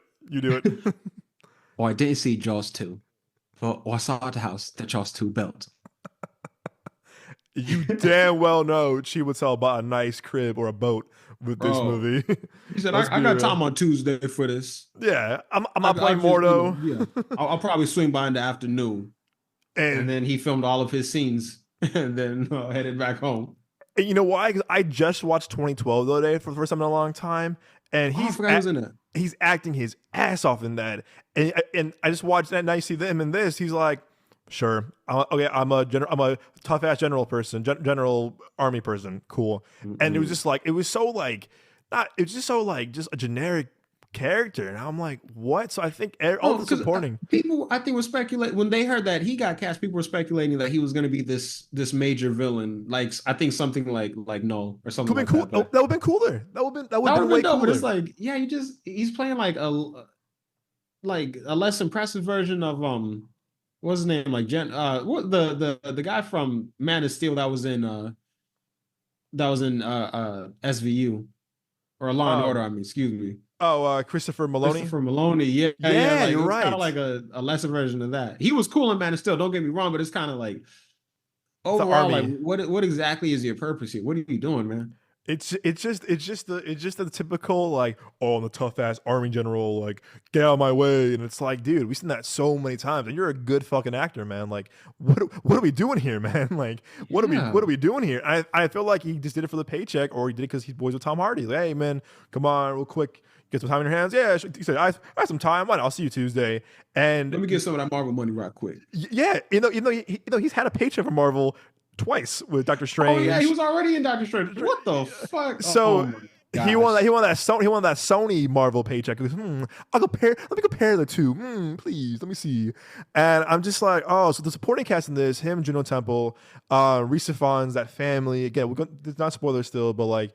Speaker 3: Oh, I didn't see Jaws 2. But I saw at the house that Jaws 2 built.
Speaker 2: You damn well know Chiwetel bought a nice crib or a boat with this movie.
Speaker 3: He said, I got time on Tuesday for this.
Speaker 2: Yeah, I'm not playing Mordo.
Speaker 3: Yeah, I'll probably swing by in the afternoon. And then he filmed all of his scenes and then headed back home.
Speaker 2: And you know why? Because I just watched 2012 the other day for the first time in a long time. And
Speaker 3: I forgot he was in it.
Speaker 2: He's acting his ass off in that. And I just watched that, and I see them in this. He's like, sure, okay, I'm a tough ass general person, general army person, cool. Mm-hmm. And it was just like, just a generic character, and I'm like, what? So I think all the supporting
Speaker 3: people, I think, were speculating when they heard that he got cast. People were speculating that he was going to be this major villain, like I think something like Null or something. Like
Speaker 2: cool. That would have been cooler. That would have been way cooler.
Speaker 3: But it's like, yeah, he's playing like a less impressive version of what's his name, like what the guy from Man of Steel that was in SVU or Law and Order. I mean, excuse me.
Speaker 2: Oh, Christopher Maloney.
Speaker 3: Yeah, like,
Speaker 2: you're right.
Speaker 3: Kind of like a lesser version of that. He was cool in Man of Steel. Don't get me wrong, but it's kind of like overall, like what exactly is your purpose here? What are you doing, man?
Speaker 2: It's just the typical like, oh, I'm the tough ass army general, like, get out of my way. And it's like, dude, we've seen that so many times, and you're a good fucking actor, man. Like, what are we doing here, man? Like, what are we doing here? I feel like he just did it for the paycheck, or he did it because he's boys with Tom Hardy. Like, hey man, come on, real quick, get some time in your hands. Yeah, he said, I have some time. I'll see you Tuesday. And
Speaker 3: let me get some of that Marvel money right quick.
Speaker 2: Yeah, he's had a paycheck from Marvel twice with Doctor Strange.
Speaker 3: Oh yeah, he was already in Doctor Strange. What the fuck?
Speaker 2: So he won that Sony Marvel paycheck. He goes, let me compare the two. Please, let me see. And I'm just like, oh, so the supporting cast in this, him, Juno Temple, Risa Fons, that family. Again, it's not spoilers still, but like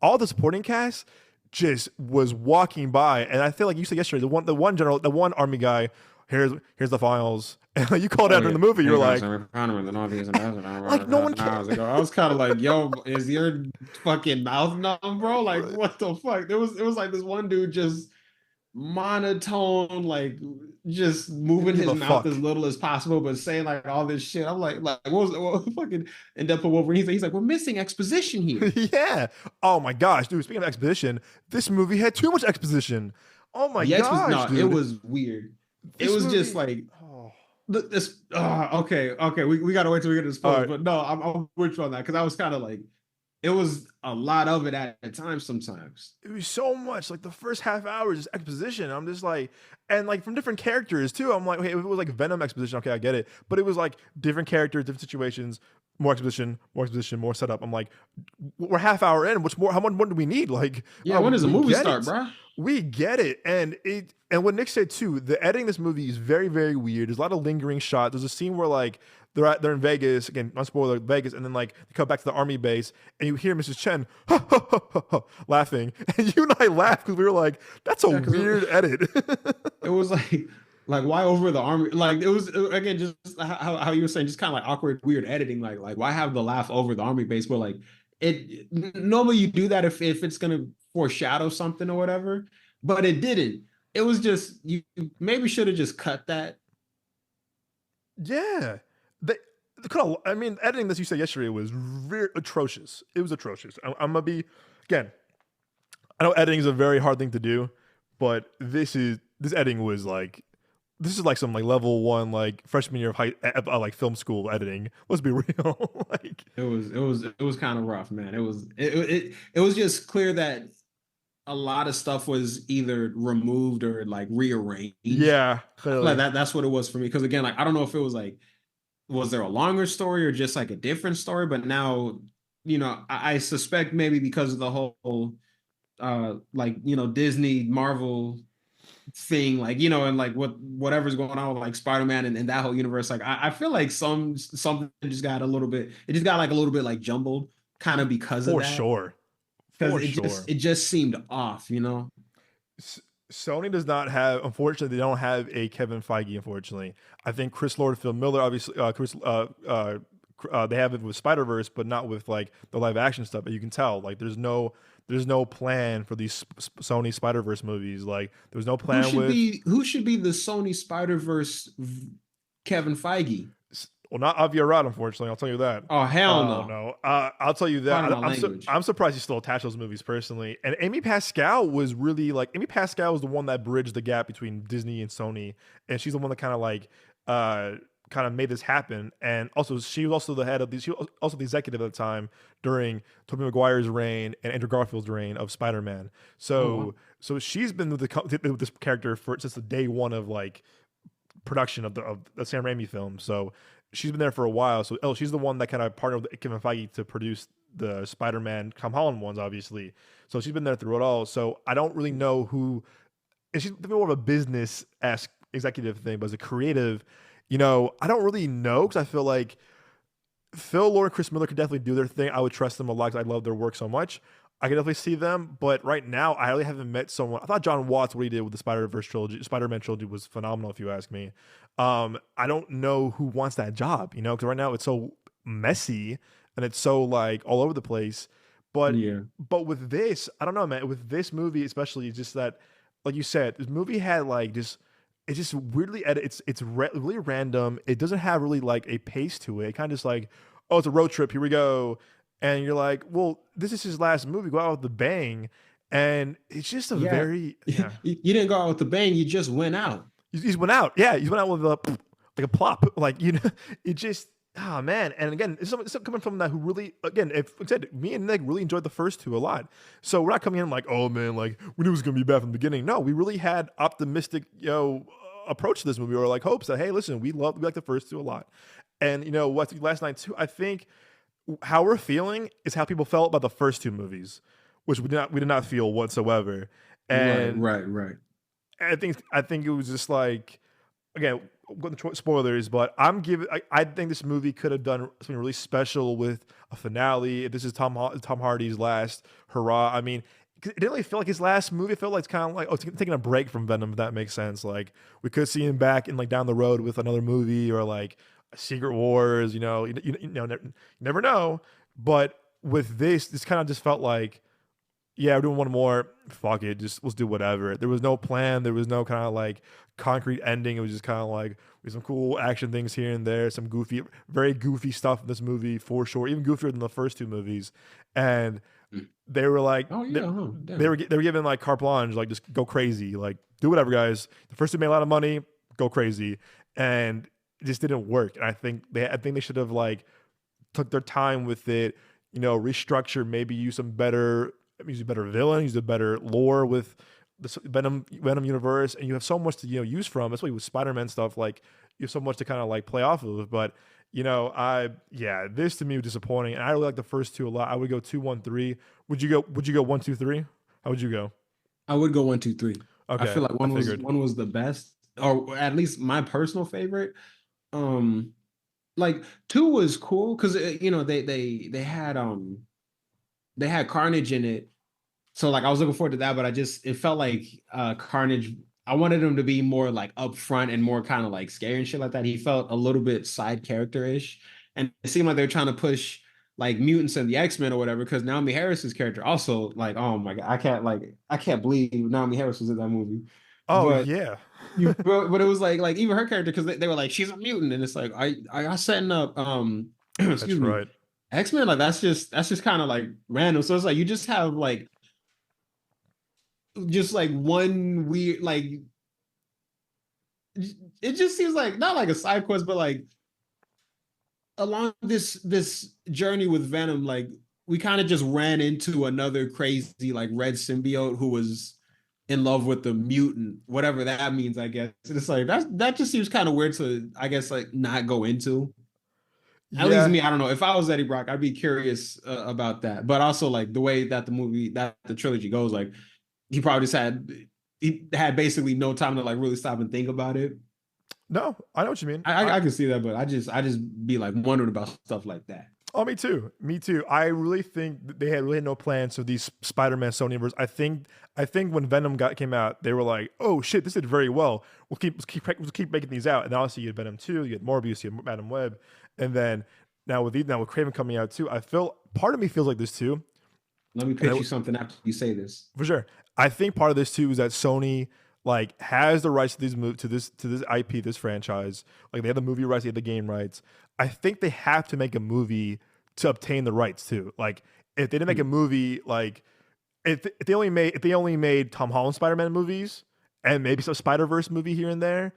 Speaker 2: all the supporting cast just was walking by, and I feel like you said yesterday, the one army guy. Here's the files. And you called out in the movie. You were like,
Speaker 3: like no one cares. I was kind of like, yo, is your fucking mouth numb, bro? Like, what the fuck? It was like this one dude just monotone, like just moving his mouth as little as possible, but saying like all this shit. I'm like what was fucking in depth of Wolverine? He's like, we're missing exposition here.
Speaker 2: Yeah. Oh my gosh, dude. Speaking of exposition, this movie had too much exposition. Oh my gosh, dude.
Speaker 3: It was weird. It was just like, this. Okay. We gotta wait till we get to spoilers. Right. But no, I'm with you on that, because I was kind of like, it was a lot of it at times. Sometimes
Speaker 2: it was so much. Like the first half hour is just exposition. I'm just like, and like from different characters too. I'm like, okay, if it was like Venom exposition, okay, I get it. But it was like different characters, different situations, more exposition, more setup. I'm like, we're half hour in. What's more? How much more do we need? Like,
Speaker 3: yeah, when does the movie start, bro?
Speaker 2: We get it, and what Nick said too. The editing in this movie is very, very weird. There's a lot of lingering shots. There's a scene where like they're in Vegas again, not spoiler, Vegas, and then like they come back to the army base, and you hear Mrs. Chen laughing, and you and I laughed because we were like, that's a weird edit.
Speaker 3: It was like why over the army? Like it was again just how you were saying, just kind of like awkward, weird editing. Like why have the laugh over the army base? But like it normally you do that if it's gonna foreshadow something or whatever, but it didn't. It was just, you maybe should have just cut that.
Speaker 2: Yeah. Editing this, you said yesterday, was atrocious. It was atrocious. I'm going to be, again, I know editing is a very hard thing to do, but this editing was like, this is like some like level 1, like freshman year of like film school editing. Let's be real. Like
Speaker 3: it was kind of rough, man. It was just clear that a lot of stuff was either removed or like rearranged.
Speaker 2: Yeah,
Speaker 3: I feel like
Speaker 2: clearly.
Speaker 3: that's what it was for me. Because again, like I don't know if it was like was there a longer story or just like a different story, but now I suspect maybe because of the whole like Disney Marvel thing, like and like whatever's going on with like Spider-Man and that whole universe, like I feel like something just got a little bit, it just got like a little bit like jumbled kind of because of
Speaker 2: For
Speaker 3: that,
Speaker 2: sure.
Speaker 3: because
Speaker 2: For sure.
Speaker 3: it just seemed off.
Speaker 2: Sony does not have, unfortunately, they don't have a Kevin Feige, unfortunately. I think Chris Lord, Phil Miller, obviously, they have it with Spider-Verse, but not with like the live action stuff. But you can tell, like, there's no plan for these Sony Spider-Verse movies. Like, there's no plan with,
Speaker 3: Who should be the Sony Spider-Verse Kevin Feige?
Speaker 2: well, not Avi Arad, unfortunately. I'll tell you that.
Speaker 3: Oh hell
Speaker 2: Oh
Speaker 3: no.
Speaker 2: no, I'll tell you
Speaker 3: Pardon
Speaker 2: that.
Speaker 3: my language.
Speaker 2: I'm surprised he still attached those movies personally. And Amy Pascal was really like, Amy Pascal was the one that bridged the gap between Disney and Sony, and she's the one that kind of like kind of made this happen. And also, she was also the head of these. She was also the executive at the time during Tobey Maguire's reign and Andrew Garfield's reign of Spider-Man. So so she's been with with this character for since the day one of like production of the Sam Raimi film. So she's been there for a while. So she's the one that kind of partnered with Kevin Feige to produce the Spider-Man Tom Holland ones, obviously. So she's been there through it all. So I don't really know who. And she's more of a business-esque executive thing, but as a creative, I don't really know because I feel like Phil Lord and Chris Miller could definitely do their thing. I would trust them a lot because I love their work so much. I can definitely see them, but right now I really haven't met someone. I thought John Watts, what he did with the Spider-Man trilogy was phenomenal. If you ask me, I don't know who wants that job. Because right now it's so messy and it's so like all over the place. But
Speaker 3: Yeah.
Speaker 2: but with this, I don't know, man. With this movie, especially, it's just that, like you said, this movie had like just it's just weirdly really random. It doesn't have really like a pace to it. It kind of just like, oh, it's a road trip. Here we go. And you're like, well, this is his last movie. Go out with the bang. And it's just a
Speaker 3: Yeah.
Speaker 2: very, yeah.
Speaker 3: You didn't go out with the bang, you just went out.
Speaker 2: He's went out. Yeah. He went out with like a plop. Like, it just, oh, man. And again, it's coming from that who really, again, if like I said, me and Nick really enjoyed the first two a lot. So we're not coming in like, oh, man, like we knew it was going to be bad from the beginning. No, we really had optimistic, approach to this movie, or like hopes that, hey, listen, we like the first two a lot. And, what last night too, I think, how we're feeling is how people felt about the first two movies, which we did not feel whatsoever. And
Speaker 3: Right.
Speaker 2: I think it was just like, again, spoilers, but I think this movie could have done something really special with a finale. If this is Tom Hardy's last hurrah, I mean, it didn't really feel like his last movie. It felt like it's kind of like, taking a break from Venom, if that makes sense. Like, we could see him back in like down the road with another movie, or like Secret Wars, you never know. But with this kind of just felt like, yeah, we're doing one more. Fuck it, just let's do whatever. There was no plan. There was no kind of like concrete ending. It was just kind of like, with some cool action things here and there, some very goofy stuff in this movie for sure, even goofier than the first two movies. And they were like,
Speaker 3: Oh yeah,
Speaker 2: they were given like carte blanche, like just go crazy, like do whatever, guys. The first two made a lot of money, go crazy, and it just didn't work. And I think they should have like took their time with it, restructure, maybe use a better villain, use a better lore with the Venom universe, and you have so much to use from. That's why with Spider-Man stuff, like you have so much to kind of like play off of. But this to me was disappointing, and I really like the first two a lot. I would go 2, 1, 3. Would you go 1, 2, 3? How would you go?
Speaker 3: I would go 1, 2, 3.
Speaker 2: Okay,
Speaker 3: I feel like one was the best, or at least my personal favorite. Like 2 was cool because they had Carnage in it, so like I was looking forward to that. But it felt like Carnage. I wanted him to be more like upfront and more kind of like scary and shit like that. He felt a little bit side character-ish, and it seemed like they were trying to push like mutants and the X-Men or whatever. Because Naomi Harris's character also, like, oh my god, I can't believe Naomi Harris was in that movie.
Speaker 2: Oh
Speaker 3: But
Speaker 2: yeah,
Speaker 3: but it was like even her character, because they were like, she's a mutant, and it's like I setting up
Speaker 2: that's
Speaker 3: excuse me,
Speaker 2: right.
Speaker 3: X-Men, like that's just kind of like random. So it's like you just have like one weird, like it just seems like not like a side quest, but like along this journey with Venom, like we kind of just ran into another crazy like red symbiote who was in love with the mutant, whatever that means, I guess. And it's like that just seems kind of weird to, I guess, like not go into. At least
Speaker 2: Yeah.
Speaker 3: me, I don't know. If I was Eddie Brock, I'd be curious about that. But also like the way that the trilogy goes, like he had basically no time to like really stop and think about it.
Speaker 2: No, I know what you mean.
Speaker 3: I can see that, but I just be like wondering about stuff like that.
Speaker 2: Oh, me too. Me too. I really think they had really no plans for these Spider-Man Sony universe. I think when Venom came out, they were like, "Oh shit, this did very well. We'll keep making these out." And obviously, you had Venom 2, you had Morbius, you had Madam Web, and then now with Craven coming out too, I feel part of me feels like this too.
Speaker 3: Let me pitch you something after you say this.
Speaker 2: For sure. I think part of this too is that Sony like has the rights to this IP, this franchise. Like they have the movie rights, they have the game rights. I think they have to make a movie to obtain the rights too. Like if they didn't make a movie, like if they only made Tom Holland Spider-Man movies and maybe some Spider-Verse movie here and there,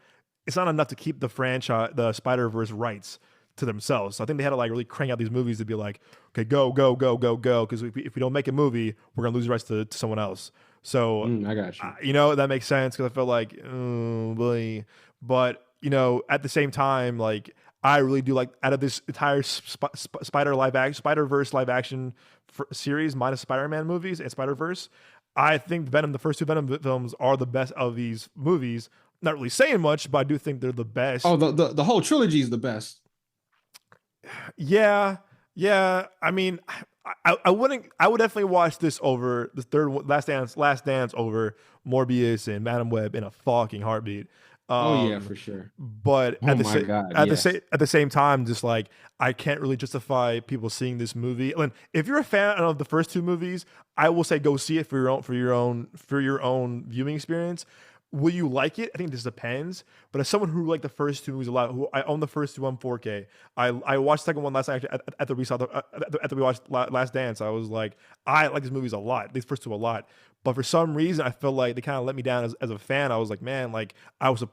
Speaker 2: it's not enough to keep the Spider-Verse rights to themselves. So I think they had to like really crank out these movies to be like, okay, go, because if we don't make a movie, we're gonna lose the rights to someone else. So
Speaker 3: I got you.
Speaker 2: That makes sense because I felt like, oh boy. But at the same time, like I really do like out of this entire Spider-Verse live action series minus Spider-Man movies and Spider-Verse, I think the first two Venom films are the best of these movies. Not really saying much, but I do think they're the best.
Speaker 3: Oh, the whole trilogy is the best.
Speaker 2: Yeah. I mean, I would definitely watch this over the third Last Dance over Morbius and Madam Web in a fucking heartbeat.
Speaker 3: Oh yeah, for sure.
Speaker 2: But at the same time, just like I can't really justify people seeing this movie. I mean, if you're a fan of the first two movies, I will say go see it for your own viewing experience. Will you like it? I think this depends. But as someone who liked the first two movies a lot, who I own the first two on 4K, I watched the second one last night after we watched Last Dance. I was like, I like these movies a lot, these first two a lot. But for some reason, I feel like they kind of let me down as a fan. I was like, man, like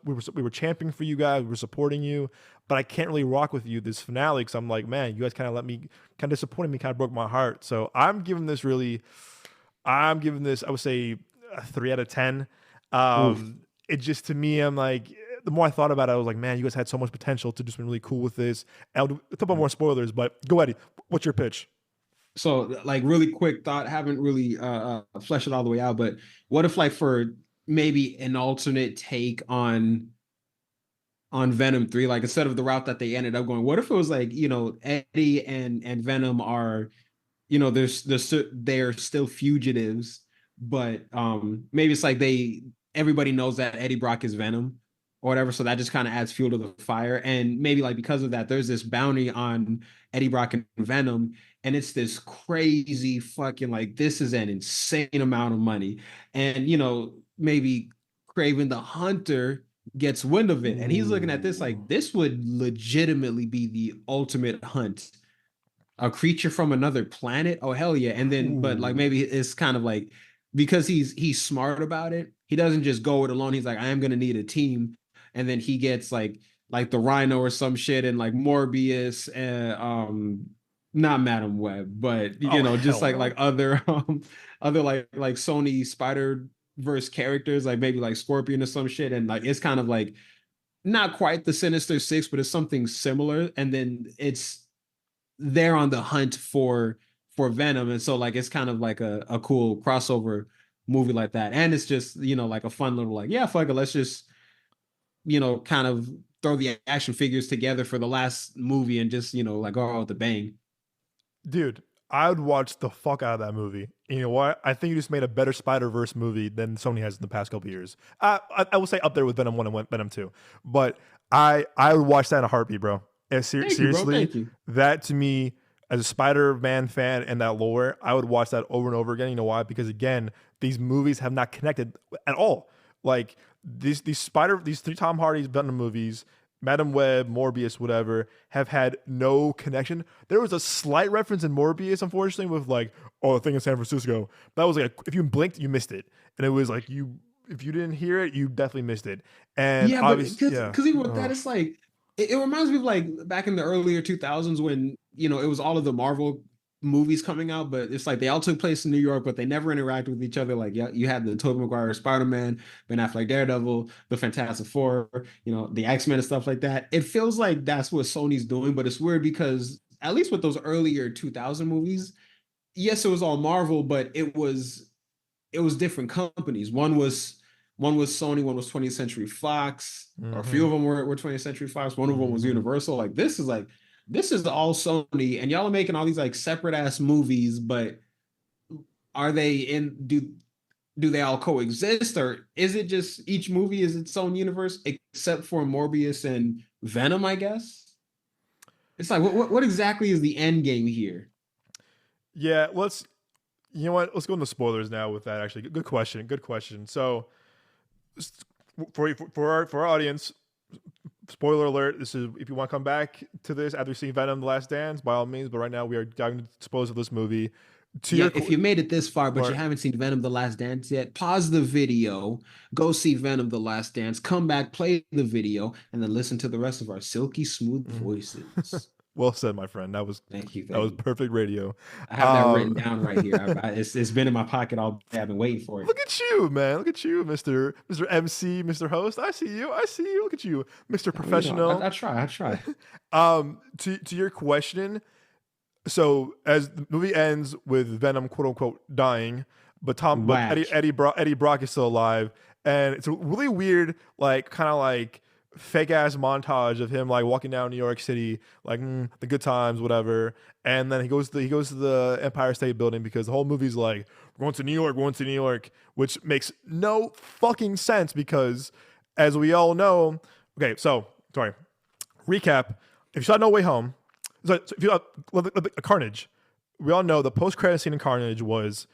Speaker 2: we were championing for you guys, we were supporting you, but I can't really rock with you this finale because I'm like, man, you guys kind of disappointed me, kind of broke my heart. So I'm giving this, I would say a 3 out of 10. It just, to me, I'm like, the more I thought about it, I was like, man, you guys had so much potential to just been really cool with this. I'll do a couple more spoilers, but go ahead. What's your pitch?
Speaker 3: So like really quick thought, haven't really fleshed it all the way out, but what if like for maybe an alternate take on Venom 3, like instead of the route that they ended up going, what if it was like, Eddie and Venom are, they're still fugitives, but maybe it's like everybody knows that Eddie Brock is Venom or whatever, so that just kind of adds fuel to the fire. And maybe like because of that, there's this bounty on Eddie Brock and Venom, and it's this crazy fucking like this is an insane amount of money, and maybe Craven the Hunter gets wind of it, and he's looking at this like this would legitimately be the ultimate hunt. A creature from another planet? Oh hell yeah. And then but like maybe it's kind of like because he's smart about it, he doesn't just go it alone. He's like, I am gonna need a team. And then he gets like the Rhino or some shit and like Morbius and not Madam Web, but just like other other like Sony Spider-Verse characters, like maybe like Scorpion or some shit. And like it's kind of like not quite the Sinister Six, but it's something similar. And then they're on the hunt for Venom, and so like it's kind of like a cool crossover movie like that, and it's just like a fun little like fuck it, let's just kind of throw the action figures together for the last movie and just like go out with the bang.
Speaker 2: Dude, I would watch the fuck out of that movie. You know what? I think you just made a better Spider-Verse movie than Sony has in the past couple of years. I will say up there with Venom 1 and Venom 2, but I would watch that in a heartbeat, bro. And seriously, that to me, as a Spider-Man fan and that lore, I would watch that over and over again. You know why? Because again, these movies have not connected at all. Like these three Tom Hardy's Venom movies, Madam Web, Morbius, whatever, have had no connection. There was a slight reference in Morbius, unfortunately, with like, the thing in San Francisco. That was like, if you blinked, you missed it, and it was like if you didn't hear it, you definitely missed it. And
Speaker 3: because even with that, it's like. It reminds me of like back in the earlier 2000s when it was all of the Marvel movies coming out, but it's like they all took place in New York, but they never interacted with each other. Like, yeah, you had the Tobey Maguire Spider-Man, Ben Affleck Daredevil, the Fantastic Four, the X-Men and stuff like that. It feels like that's what Sony's doing, but it's weird because at least with those earlier 2000 movies, yes, it was all Marvel, but it was different companies. One was Sony, one was 20th Century Fox, or a few of them were 20th Century Fox. One of them was Universal. This is all Sony, and y'all are making all these like separate ass movies, but are they do they all coexist, or is it just each movie is its own universe except for Morbius and Venom, I guess? It's like what exactly is the end game here?
Speaker 2: Yeah, you know what? Let's go into spoilers now with that. Actually, good question. Good question. So, for our audience, spoiler alert. This is if you want to come back to this after seeing Venom: The Last Dance, by all means. But right now, we are going to dispose of this movie.
Speaker 3: If you made it this far, but you haven't seen Venom: The Last Dance yet, pause the video, go see Venom: The Last Dance, come back, play the video, and then listen to the rest of our silky smooth voices.
Speaker 2: Well said, my friend.
Speaker 3: Thank you.
Speaker 2: That was perfect radio.
Speaker 3: I have that written down right here. It's been in my pocket all day. I've been waiting for it.
Speaker 2: Look at you, man. Look at you, Mr. MC, Mr. Host. I see you. Look at you, Mr. Professional.
Speaker 3: I try.
Speaker 2: To your question, so as the movie ends with Venom, quote unquote, dying, but Eddie Brock is still alive, and it's a really weird, like kind of like fake ass montage of him like walking down New York City, like the good times, whatever. And then he goes to the Empire State Building because the whole movie's like we're going to New York, which makes no fucking sense because as we all know, okay, so sorry, recap. If you saw No Way Home, so if you Carnage, we all know the post-credit scene in Carnage was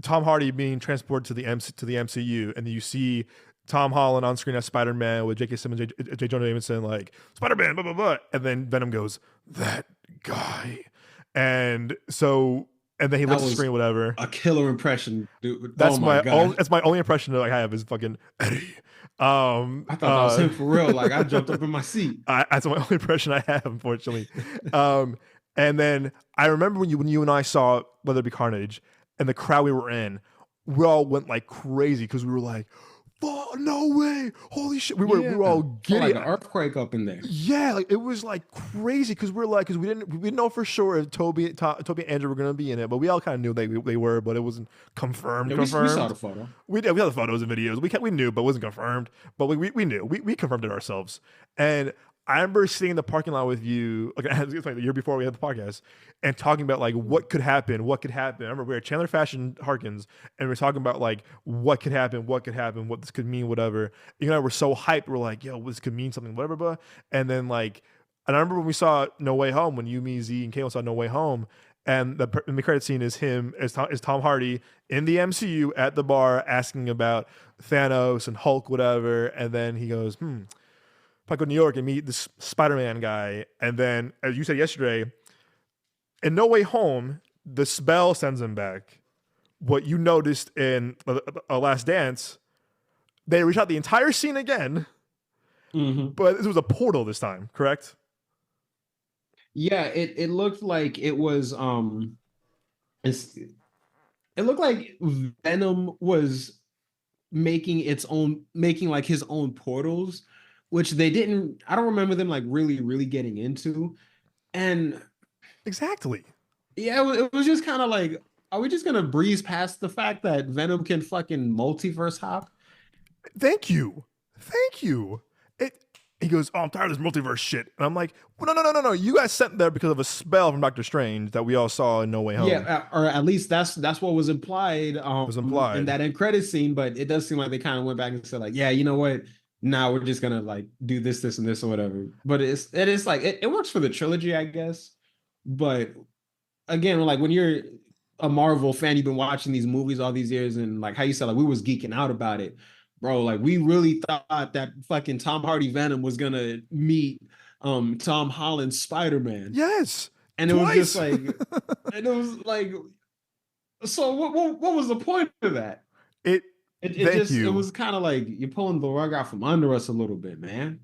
Speaker 2: Tom Hardy being transported to the MCU, and then you see Tom Holland on screen as Spider-Man with J.K. Simmons, J. Jonah Jameson, like Spider-Man, blah blah blah, and then Venom goes, "That guy," and then he looks at the screen, whatever.
Speaker 3: A killer impression, dude.
Speaker 2: That's that's my only impression that I have is fucking Eddie.
Speaker 3: I thought that was him for real. Like I jumped up in my seat.
Speaker 2: That's my only impression I have, unfortunately. And then I remember when you and I saw Let There Be Carnage, and the crowd we were in, we all went like crazy because we were like, "Oh, no way! Holy shit!" We were all giddy.
Speaker 3: Like an earthquake up in there.
Speaker 2: Yeah, like it was like crazy because we didn't know for sure if Toby and Andrew were gonna be in it, but we all kind of knew they were, but it wasn't confirmed.
Speaker 3: Yeah, we saw the photo.
Speaker 2: We saw the photos and videos. We knew, but it wasn't confirmed. But we knew. We confirmed it ourselves. And I remember sitting in the parking lot with you, like the year before we had the podcast, and talking about like what could happen. I remember we were at Chandler Fashion Harkins, and we were talking about like what could happen, what this could mean, whatever. You know, we're so hyped. We're like, yo, this could mean something, whatever, blah. And then like, and I remember when we saw No Way Home, when you, me, Z, and Kayla saw No Way Home, and the credit scene is him as Tom Hardy in the MCU at the bar asking about Thanos and Hulk, whatever. And then he goes, if I go to New York and meet this Spider-Man guy, and then, as you said yesterday, in No Way Home, the spell sends him back. What you noticed in A Last Dance, they reshot the entire scene again, but it was a portal this time, correct?
Speaker 3: Yeah, it looked like it was it looked like Venom was making like his own portals, which they didn't. I don't remember them like really getting into, and
Speaker 2: exactly.
Speaker 3: Yeah, it was just kind of like, are we just gonna breeze past the fact that Venom can fucking multiverse hop?
Speaker 2: Thank you. He goes, "Oh, I'm tired of this multiverse shit," and I'm like, well, "No! You guys sent there because of a spell from Doctor Strange that we all saw in No Way Home."
Speaker 3: Yeah, or at least that's what was implied. In that end credit scene. But it does seem like they kind of went back and said like, "Yeah, you know what? Now we're just gonna like do this, and this, or whatever." But it is like it works for the trilogy, I guess. But again, like when you're a Marvel fan, you've been watching these movies all these years, and like how you said, like we was geeking out about it. Bro, like we really thought that fucking Tom Hardy Venom was gonna meet Tom Holland's Spider-Man.
Speaker 2: Yes.
Speaker 3: And
Speaker 2: twice.
Speaker 3: It was just like and it was like, so what was the point of that? It was kind of like you're pulling the rug out from under us a little bit, man.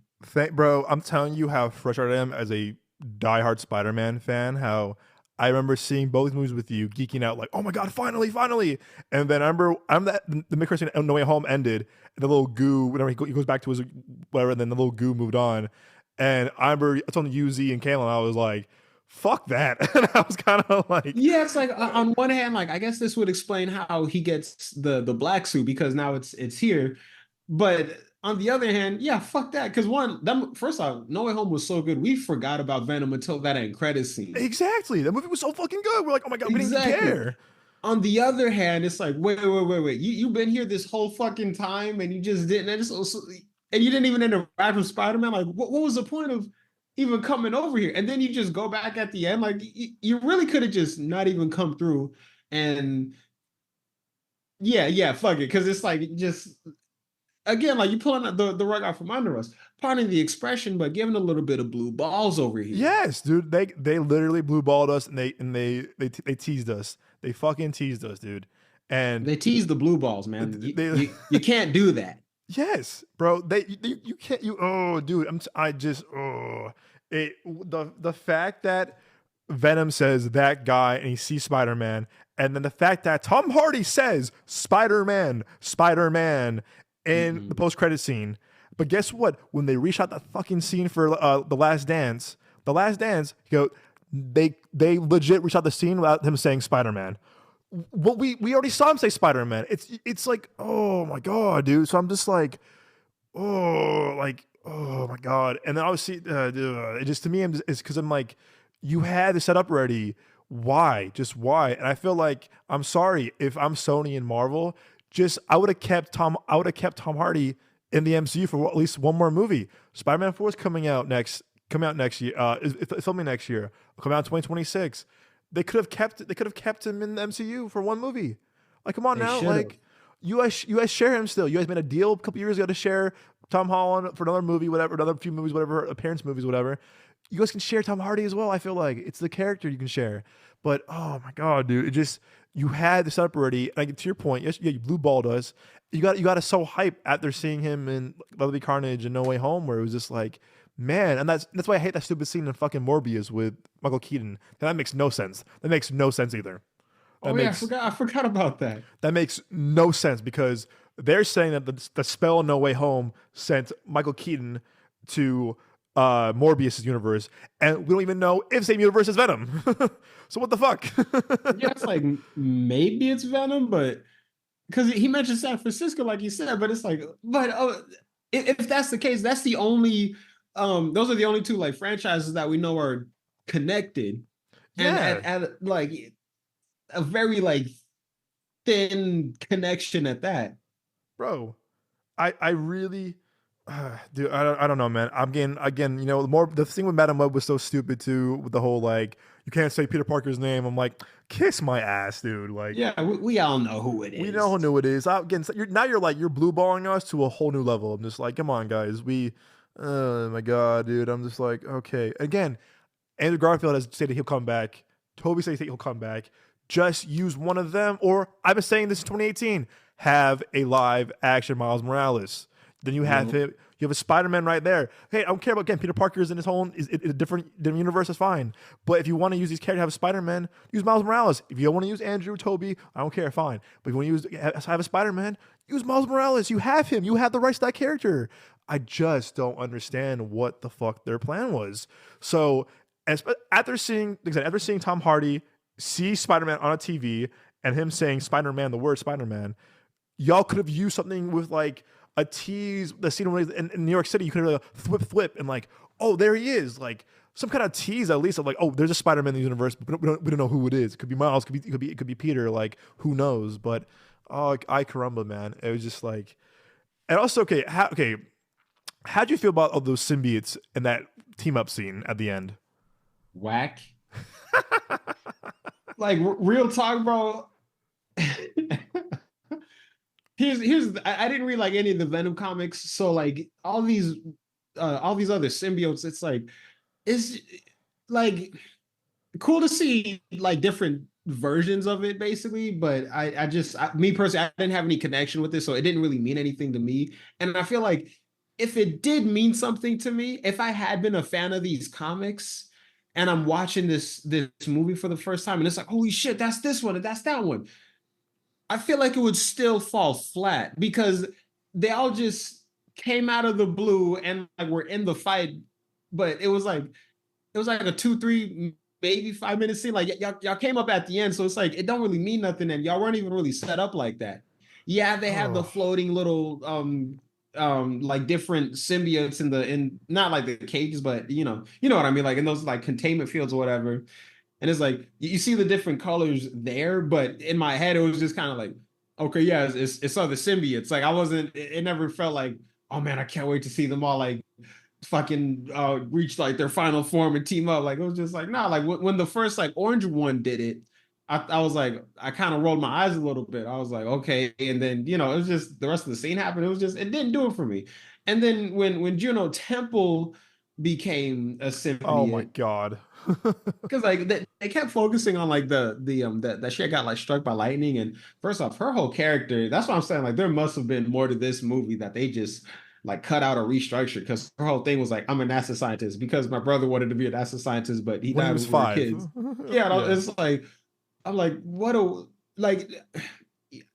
Speaker 2: Bro, I'm telling you how frustrated I am as a diehard Spider-Man fan, how I remember seeing both movies with you, geeking out like, "Oh my god, finally, finally!" And then I remember the mid-credit scene, No Way Home ended, and the little goo, whenever he goes back to his whatever, and then the little goo moved on. And I remember I told UZ and Kalen, I was like, "Fuck that!" And I was kind of like,
Speaker 3: yeah, it's like on one hand, like I guess this would explain how he gets the black suit because now it's here, but on the other hand, yeah, fuck that. Because first off, No Way Home was so good, we forgot about Venom until that end credit scene.
Speaker 2: exactly, that movie was so fucking good. We're like, "Oh my god, we didn't even
Speaker 3: Exactly.
Speaker 2: care."
Speaker 3: On the other hand, it's like, wait. You've been here this whole fucking time and you just didn't. And you didn't even interact with Spider-Man. Like, what was the point of even coming over here? And then you just go back at the end. Like, you really could have just not even come through. And yeah, fuck it. Because it's like, just, again, like you pulling the rug out from under us. Pardon the expression, but giving a little bit of blue balls over here.
Speaker 2: Yes, dude. They literally blue balled us and they teased us. They fucking teased us, dude. And
Speaker 3: they teased the blue balls, man. You can't do that.
Speaker 2: Yes, bro. You can't oh dude, the fact that Venom says that guy and he sees Spider-Man, and then the fact that Tom Hardy says Spider-Man in the post-credit scene. But guess what? When they reshot that fucking scene for the Last Dance, they legit reshot the scene without him saying Spider-Man. What we already saw him say Spider-Man. It's like, oh my god, dude. So I'm just like, oh my god. And then obviously, it just to me, it's because I'm like, you had the setup ready. Why? Just why? And I feel like I'm sorry if I'm Sony and Marvel. I would have kept Tom Hardy in the MCU for at least one more movie. Spider-Man 4 is coming out next year. It's filming next year. It'll come out in 2026. They could have kept him in the MCU for one movie. Like, come on now. Like, you guys share him still. You guys made a deal a couple years ago to share Tom Holland for another movie, whatever, another few movies, whatever, appearance movies, whatever. You guys can share Tom Hardy as well. I feel like it's the character you can share. But oh my god, dude, you had this up already. Like, to your point, yes, yeah, you blue balled us. You got us so hyped after seeing him in Let There Be Carnage and No Way Home, where it was just like, man, and that's why I hate that stupid scene in fucking Morbius with Michael Keaton. That makes no sense. That makes no sense either.
Speaker 3: I forgot about that.
Speaker 2: That makes no sense because they're saying that the spell in No Way Home sent Michael Keaton to Morbius' universe, and we don't even know if same universe as Venom. So what the fuck?
Speaker 3: Yeah, it's like maybe it's Venom, but because he mentioned San Francisco, like you said, but it's like, if that's the case, that's the only. Those are the only two like franchises that we know are connected, and at like a very like thin connection at that.
Speaker 2: Bro, I really. Dude, I don't know, man. I'm getting again, the thing with Madam Web was so stupid too, with the whole like you can't say Peter Parker's name. I'm like, kiss my ass, dude. Like,
Speaker 3: yeah, we all know who it is.
Speaker 2: We know who it is. Again, you're blue balling us to a whole new level. I'm just like, come on, guys. Oh my god, dude. I'm just like, okay. Again, Andrew Garfield has stated he'll come back. Toby says he'll come back. Just use one of them, or I've been saying this in 2018. Have a live action Miles Morales. Then you have him. You have a Spider-Man right there. Hey, I don't care about, again, Peter Parker is in his own is a different universe. That's fine. But if you want to use these characters, have a Spider-Man, use Miles Morales. If you don't want to use Andrew, Toby, I don't care. Fine. But if you want to have a Spider-Man, use Miles Morales. You have him. You have the rights to that character. I just don't understand what the fuck their plan was. So after seeing Tom Hardy see Spider-Man on a TV and him saying Spider-Man, the word Spider-Man, y'all could have used something with like a tease, the scene when in New York City, you could have like flip and like, oh, there he is, like some kind of tease at least of like, oh, there's a Spider-Man in the universe, but we don't know who it is. It could be Miles, it could be Peter, like who knows? But I caramba, man, it was just like, and also how'd you feel about all those symbiotes and that team up scene at the end?
Speaker 3: Whack. Like real talk, bro. Here's I didn't read like any of the Venom comics, so like all these other symbiotes, it's like cool to see like different versions of it basically, but me personally, I didn't have any connection with this, so it didn't really mean anything to me. And I feel like if it did mean something to me, if I had been a fan of these comics and I'm watching this movie for the first time, and it's like, holy shit, that's this one and that's that one. I feel like it would still fall flat because they all just came out of the blue and like were in the fight, but it was like a 2, 3, maybe 5 minute scene. Like y'all came up at the end, so it's like it don't really mean nothing, and y'all weren't even really set up like that. Yeah, they have the floating little like different symbiotes in not like the cages, but you know what I mean, like in those like containment fields or whatever. And it's like you see the different colors there, but in my head it was just kind of like, okay, yeah, it's all the symbiotes. Like I wasn't, it never felt like, oh man, I can't wait to see them all like fucking reach like their final form and team up. Like it was just like, nah, like when the first like orange one did it, I was like, I kind of rolled my eyes a little bit. I was like, okay. And then, it was just the rest of the scene happened. It was just, it didn't do it for me. And then when Juno Temple became a
Speaker 2: Oh my
Speaker 3: symbiote,
Speaker 2: God.
Speaker 3: because like they kept focusing on like that she got like struck by lightning. And first off, her whole character, that's what I'm saying. Like there must have been more to this movie that they just like cut out or restructured, because her whole thing was like, I'm a NASA scientist because my brother wanted to be a NASA scientist, but he
Speaker 2: When he
Speaker 3: died
Speaker 2: was
Speaker 3: when we were
Speaker 2: 5.
Speaker 3: kids. Yeah, it's like, I'm like, what a, like,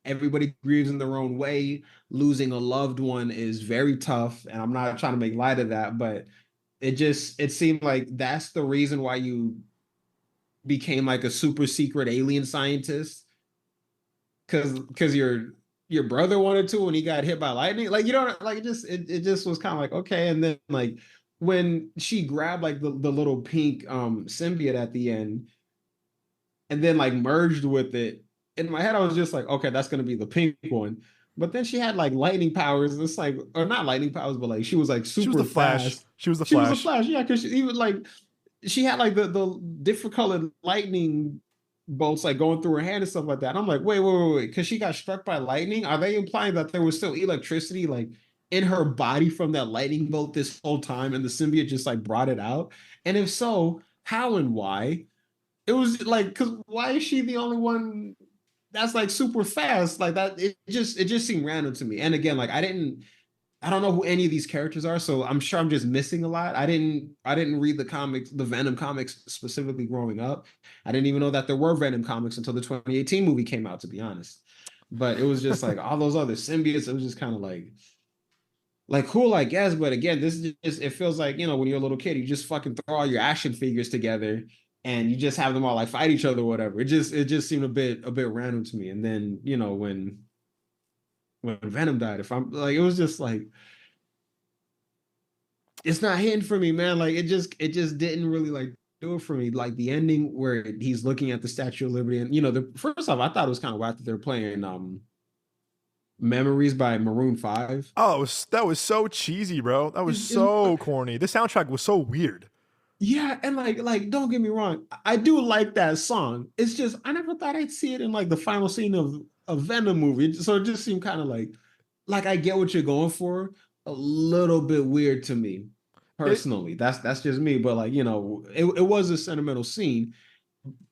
Speaker 3: everybody grieves in their own way. Losing a loved one is very tough, and I'm not trying to make light of that, but it seemed like that's the reason why you became like a super secret alien scientist, because your brother wanted to when he got hit by lightning. Like like it just was kind of like, okay. And then like when she grabbed like the little pink symbiote at the end and then like merged with it, in my head I was just like, okay, that's gonna be the pink one. But then she had like lightning powers. It's like, or not lightning powers, but like she was like
Speaker 2: She was
Speaker 3: super
Speaker 2: the Flash.
Speaker 3: fast.
Speaker 2: She was the
Speaker 3: She was a
Speaker 2: Flash.
Speaker 3: Flash, yeah, because she even like she had like the different colored lightning bolts like going through her hand and stuff like that. I'm like, wait, because she got struck by lightning. Are they implying that there was still electricity like in her body from that lightning bolt this whole time, and the symbiote just like brought it out? And if so, how and why? It was like, because why is she the only one that's like super fast like that? It just seemed random to me. And again, like I don't know who any of these characters are, so I'm sure I'm just missing a lot. I didn't read the comics, the Venom comics specifically growing up. I didn't even know that there were Venom comics until the 2018 movie came out, to be honest. But it was just like all those other symbiotes, it was just kind of like cool, I guess. But again, this is just, it feels like, when you're a little kid, you just fucking throw all your action figures together and you just have them all like fight each other or whatever. It just seemed a bit random to me. And then, when Venom died, if I'm like, it was just like, it's not hitting for me, man. Like it just didn't really like do it for me. Like the ending where he's looking at the Statue of Liberty, and the first off, I thought it was kind of wild that they're playing Memories by Maroon 5.
Speaker 2: Oh, that was so cheesy, bro. That was so corny. The soundtrack was so weird.
Speaker 3: Yeah, and like don't get me wrong, I do like that song. It's just I never thought I'd see it in like the final scene of a Venom movie. So it just seemed kind of like I get what you're going for. A little bit weird to me personally. That's just me. But like, it was a sentimental scene.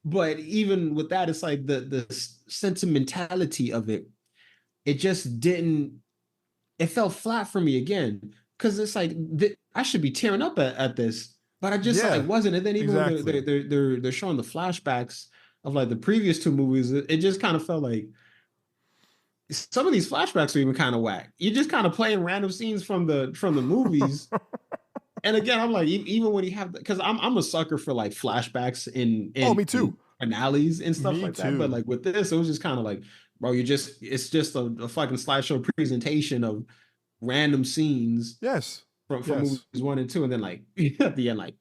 Speaker 3: But even with that, it's like the sentimentality of it. It just didn't. It fell flat for me again, because it's like I should be tearing up at this, but I just like wasn't. And then even when they're showing the flashbacks of like the previous two movies, it just kind of felt like some of these flashbacks are even kind of whack. You're just kind of playing random scenes from the movies. And again, I'm like, even when you have, because I'm a sucker for like flashbacks in
Speaker 2: me too,
Speaker 3: finales and stuff
Speaker 2: me
Speaker 3: like
Speaker 2: too.
Speaker 3: that. But like with this, it was just kind of like, bro, it's just a fucking slideshow presentation of random scenes.
Speaker 2: Yes.
Speaker 3: From movies 1 and 2, and then like at the end, like,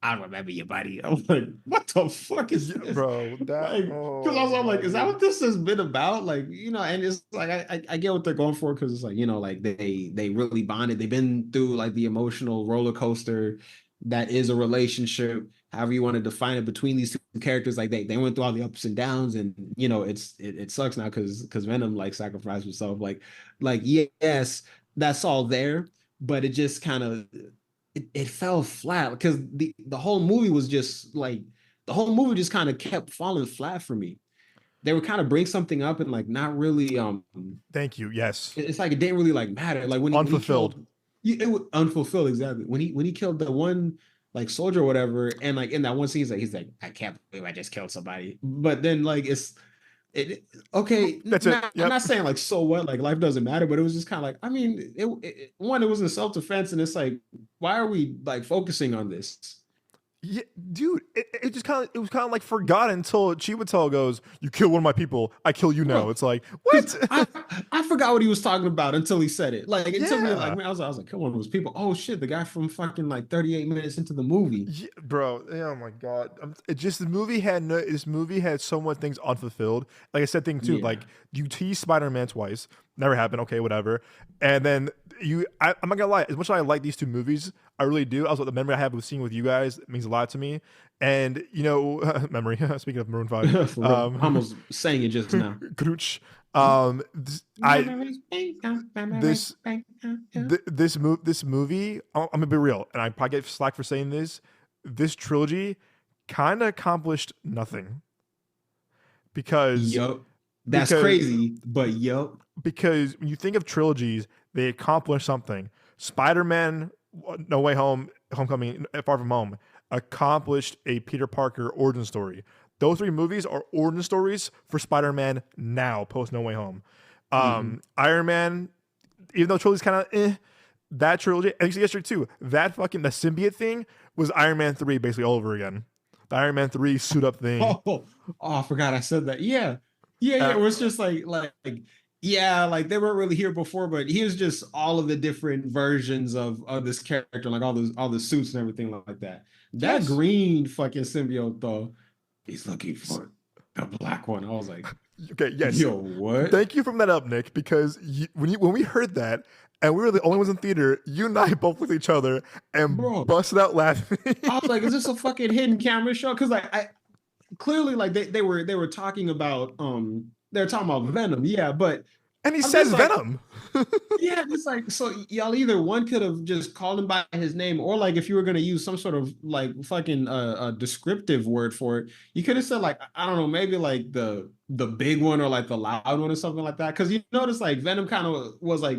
Speaker 3: I remember your buddy. I'm like, what the fuck is this,
Speaker 2: bro? That
Speaker 3: because I was like, is that what this has been about? Like, and it's like I get what they're going for, because it's like, like they really bonded. They've been through like the emotional roller coaster that is a relationship, however you want to define it, between these two characters. Like they went through all the ups and downs, and it sucks now because Venom like sacrificed himself. Like yes, that's all there, but it just kind of it fell flat, because the whole movie was just like, the whole movie just kind of kept falling flat for me. They would kind of bring something up and like not really
Speaker 2: thank you. Yes.
Speaker 3: It's like it didn't really like matter. Like when
Speaker 2: unfulfilled.
Speaker 3: It was unfulfilled, exactly. When he killed the one like soldier or whatever, and like in that one scene he's like I can't believe I just killed somebody, but then like it okay,
Speaker 2: That's it.
Speaker 3: I'm
Speaker 2: Yep.
Speaker 3: not saying like so what, like life doesn't matter, but it was just kind of like, I mean, it was in self-defense, and it's like, why are we like focusing on this?
Speaker 2: Yeah, dude, it just kind of, it was kind of like forgotten until Chiwetel goes, "You kill one of my people, I kill you now."
Speaker 3: Bro,
Speaker 2: It's like,
Speaker 3: because
Speaker 2: what?
Speaker 3: I forgot what he was talking about until he said it. Like it took me like,
Speaker 2: Yeah.
Speaker 3: man, I was like, come on, those people. Oh shit, the guy from fucking like 38 minutes into the movie.
Speaker 2: Yeah, bro. Oh my god. It just the movie had no. This movie had so many things unfulfilled. Like I said, thing too.
Speaker 3: Yeah.
Speaker 2: Like you tease Spider-Man twice, never happened. Okay, whatever. And then I'm not gonna lie. As much as I like these two movies, I really do. Also, the memory I have of seeing with you guys means a lot to me. And you know, memory. Speaking of Maroon Five,
Speaker 3: For real. I almost saying it just now.
Speaker 2: Grooch. I this this movie, I'm gonna be real, and I probably get slack for saying this. This trilogy kind of accomplished nothing because
Speaker 3: Yup. That's
Speaker 2: because
Speaker 3: crazy, but yup.
Speaker 2: because when you think of trilogies, they accomplish something. Spider-Man, No Way Home, Homecoming, Far From Home accomplished a Peter Parker origin story. Those three movies are origin stories for Spider-Man now, post No Way Home. Iron Man, even though trilogy's kind of that trilogy, and yesterday too, that fucking the symbiote thing was Iron Man 3 basically all over again. The Iron Man 3 suit up thing.
Speaker 3: Oh, I forgot I said that. Yeah. Yeah. It was just like, yeah, like they weren't really here before, but he was just all of the different versions of this character, like all the suits and everything like that. That
Speaker 2: Yes.
Speaker 3: green fucking symbiote though, he's looking for a black one. I was like,
Speaker 2: okay, yes.
Speaker 3: yo, what?
Speaker 2: Thank you for that up, Nick, because when we heard that, and we were the only ones in theater, you and I both looked at each other and
Speaker 3: Bro,
Speaker 2: busted out laughing.
Speaker 3: I was like, is this a fucking hidden camera show? Because like I clearly like they were talking about they're talking about Venom, yeah, but
Speaker 2: and he
Speaker 3: I'm
Speaker 2: says
Speaker 3: just like,
Speaker 2: Venom.
Speaker 3: yeah, it's like, so y'all either one could have just called him by his name, or like if you were gonna use some sort of like fucking descriptive word for it, you could have said like, I don't know, maybe like the big one or like the loud one or something like that. Because you notice like Venom kind of was like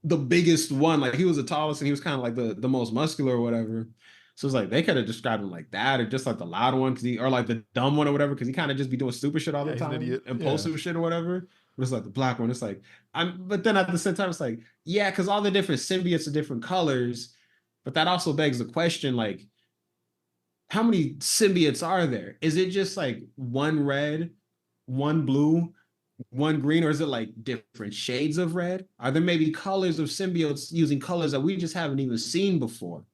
Speaker 3: the biggest one, like he was the tallest and he was kind of like the most muscular or whatever. So it's like they could have described him like that, or just like the loud one, because he, or like the dumb one or whatever, because he kind of just be doing stupid shit all
Speaker 2: Yeah,
Speaker 3: the
Speaker 2: he's an
Speaker 3: time,
Speaker 2: idiot.
Speaker 3: impulsive
Speaker 2: Yeah.
Speaker 3: shit or whatever. But it's like the black one. It's like but then at the same time, it's like, yeah, because all the different symbiotes are different colors. But that also begs the question, like, how many symbiotes are there? Is it just like one red, one blue, one green, or is it like different shades of red? Are there maybe colors of symbiotes using colors that we just haven't even seen before?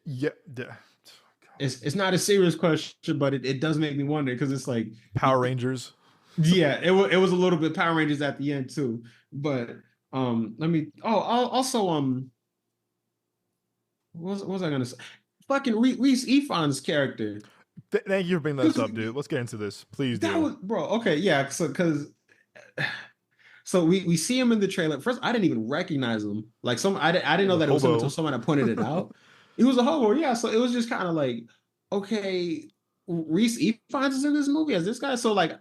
Speaker 2: Yeah.
Speaker 3: It's not a serious question, but it does make me wonder, because it's like
Speaker 2: Power Rangers.
Speaker 3: yeah, it was a little bit Power Rangers at the end too. But let me also what was I gonna say? Fucking Reese Ifan's character.
Speaker 2: Thank you for bringing this up, dude. Let's get into this. Please
Speaker 3: That
Speaker 2: do.
Speaker 3: was, bro, okay, yeah, so because so we see him in the trailer. First, I didn't even recognize him. Like I didn't know that it was him until someone had pointed it out. He was a hobo, yeah. So it was just kind of like, okay, Reese Ifans is in this movie as this guy. So like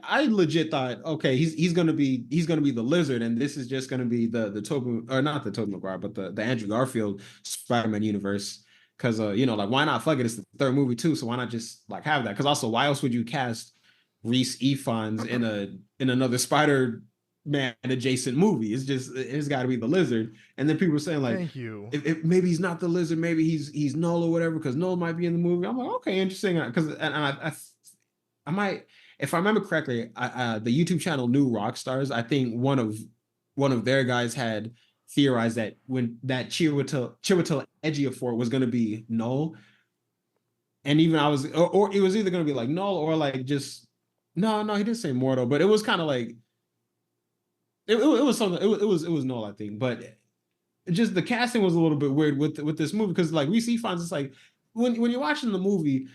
Speaker 3: I legit thought, okay, he's gonna be the Lizard, and this is just gonna be the Tobey, or not the Tobey Maguire, but the Andrew Garfield Spider-Man universe. Because you know, like, why not? Fuck it, it's the third movie too, so why not just like have that? Because also, why else would you cast Reese Ifans in another Spider-Man adjacent movie? It's got to be the Lizard. And then people were saying like,
Speaker 2: Thank you.
Speaker 3: if maybe he's not the Lizard, maybe he's Null or whatever, because Null might be in the movie. I'm like, okay, interesting. Because I might, if I remember correctly, the YouTube channel New Rockstars, I think one of their guys had theorized that when that Chiwetel Ejiofor was going to be Null, and even I was, or it was either going to be like Null or like just no, he didn't say Mortal, but it was kind of like it was something. It was Null, I think, but just the casting was a little bit weird with this movie, because like we see Fonz, it's like when you're watching the movie,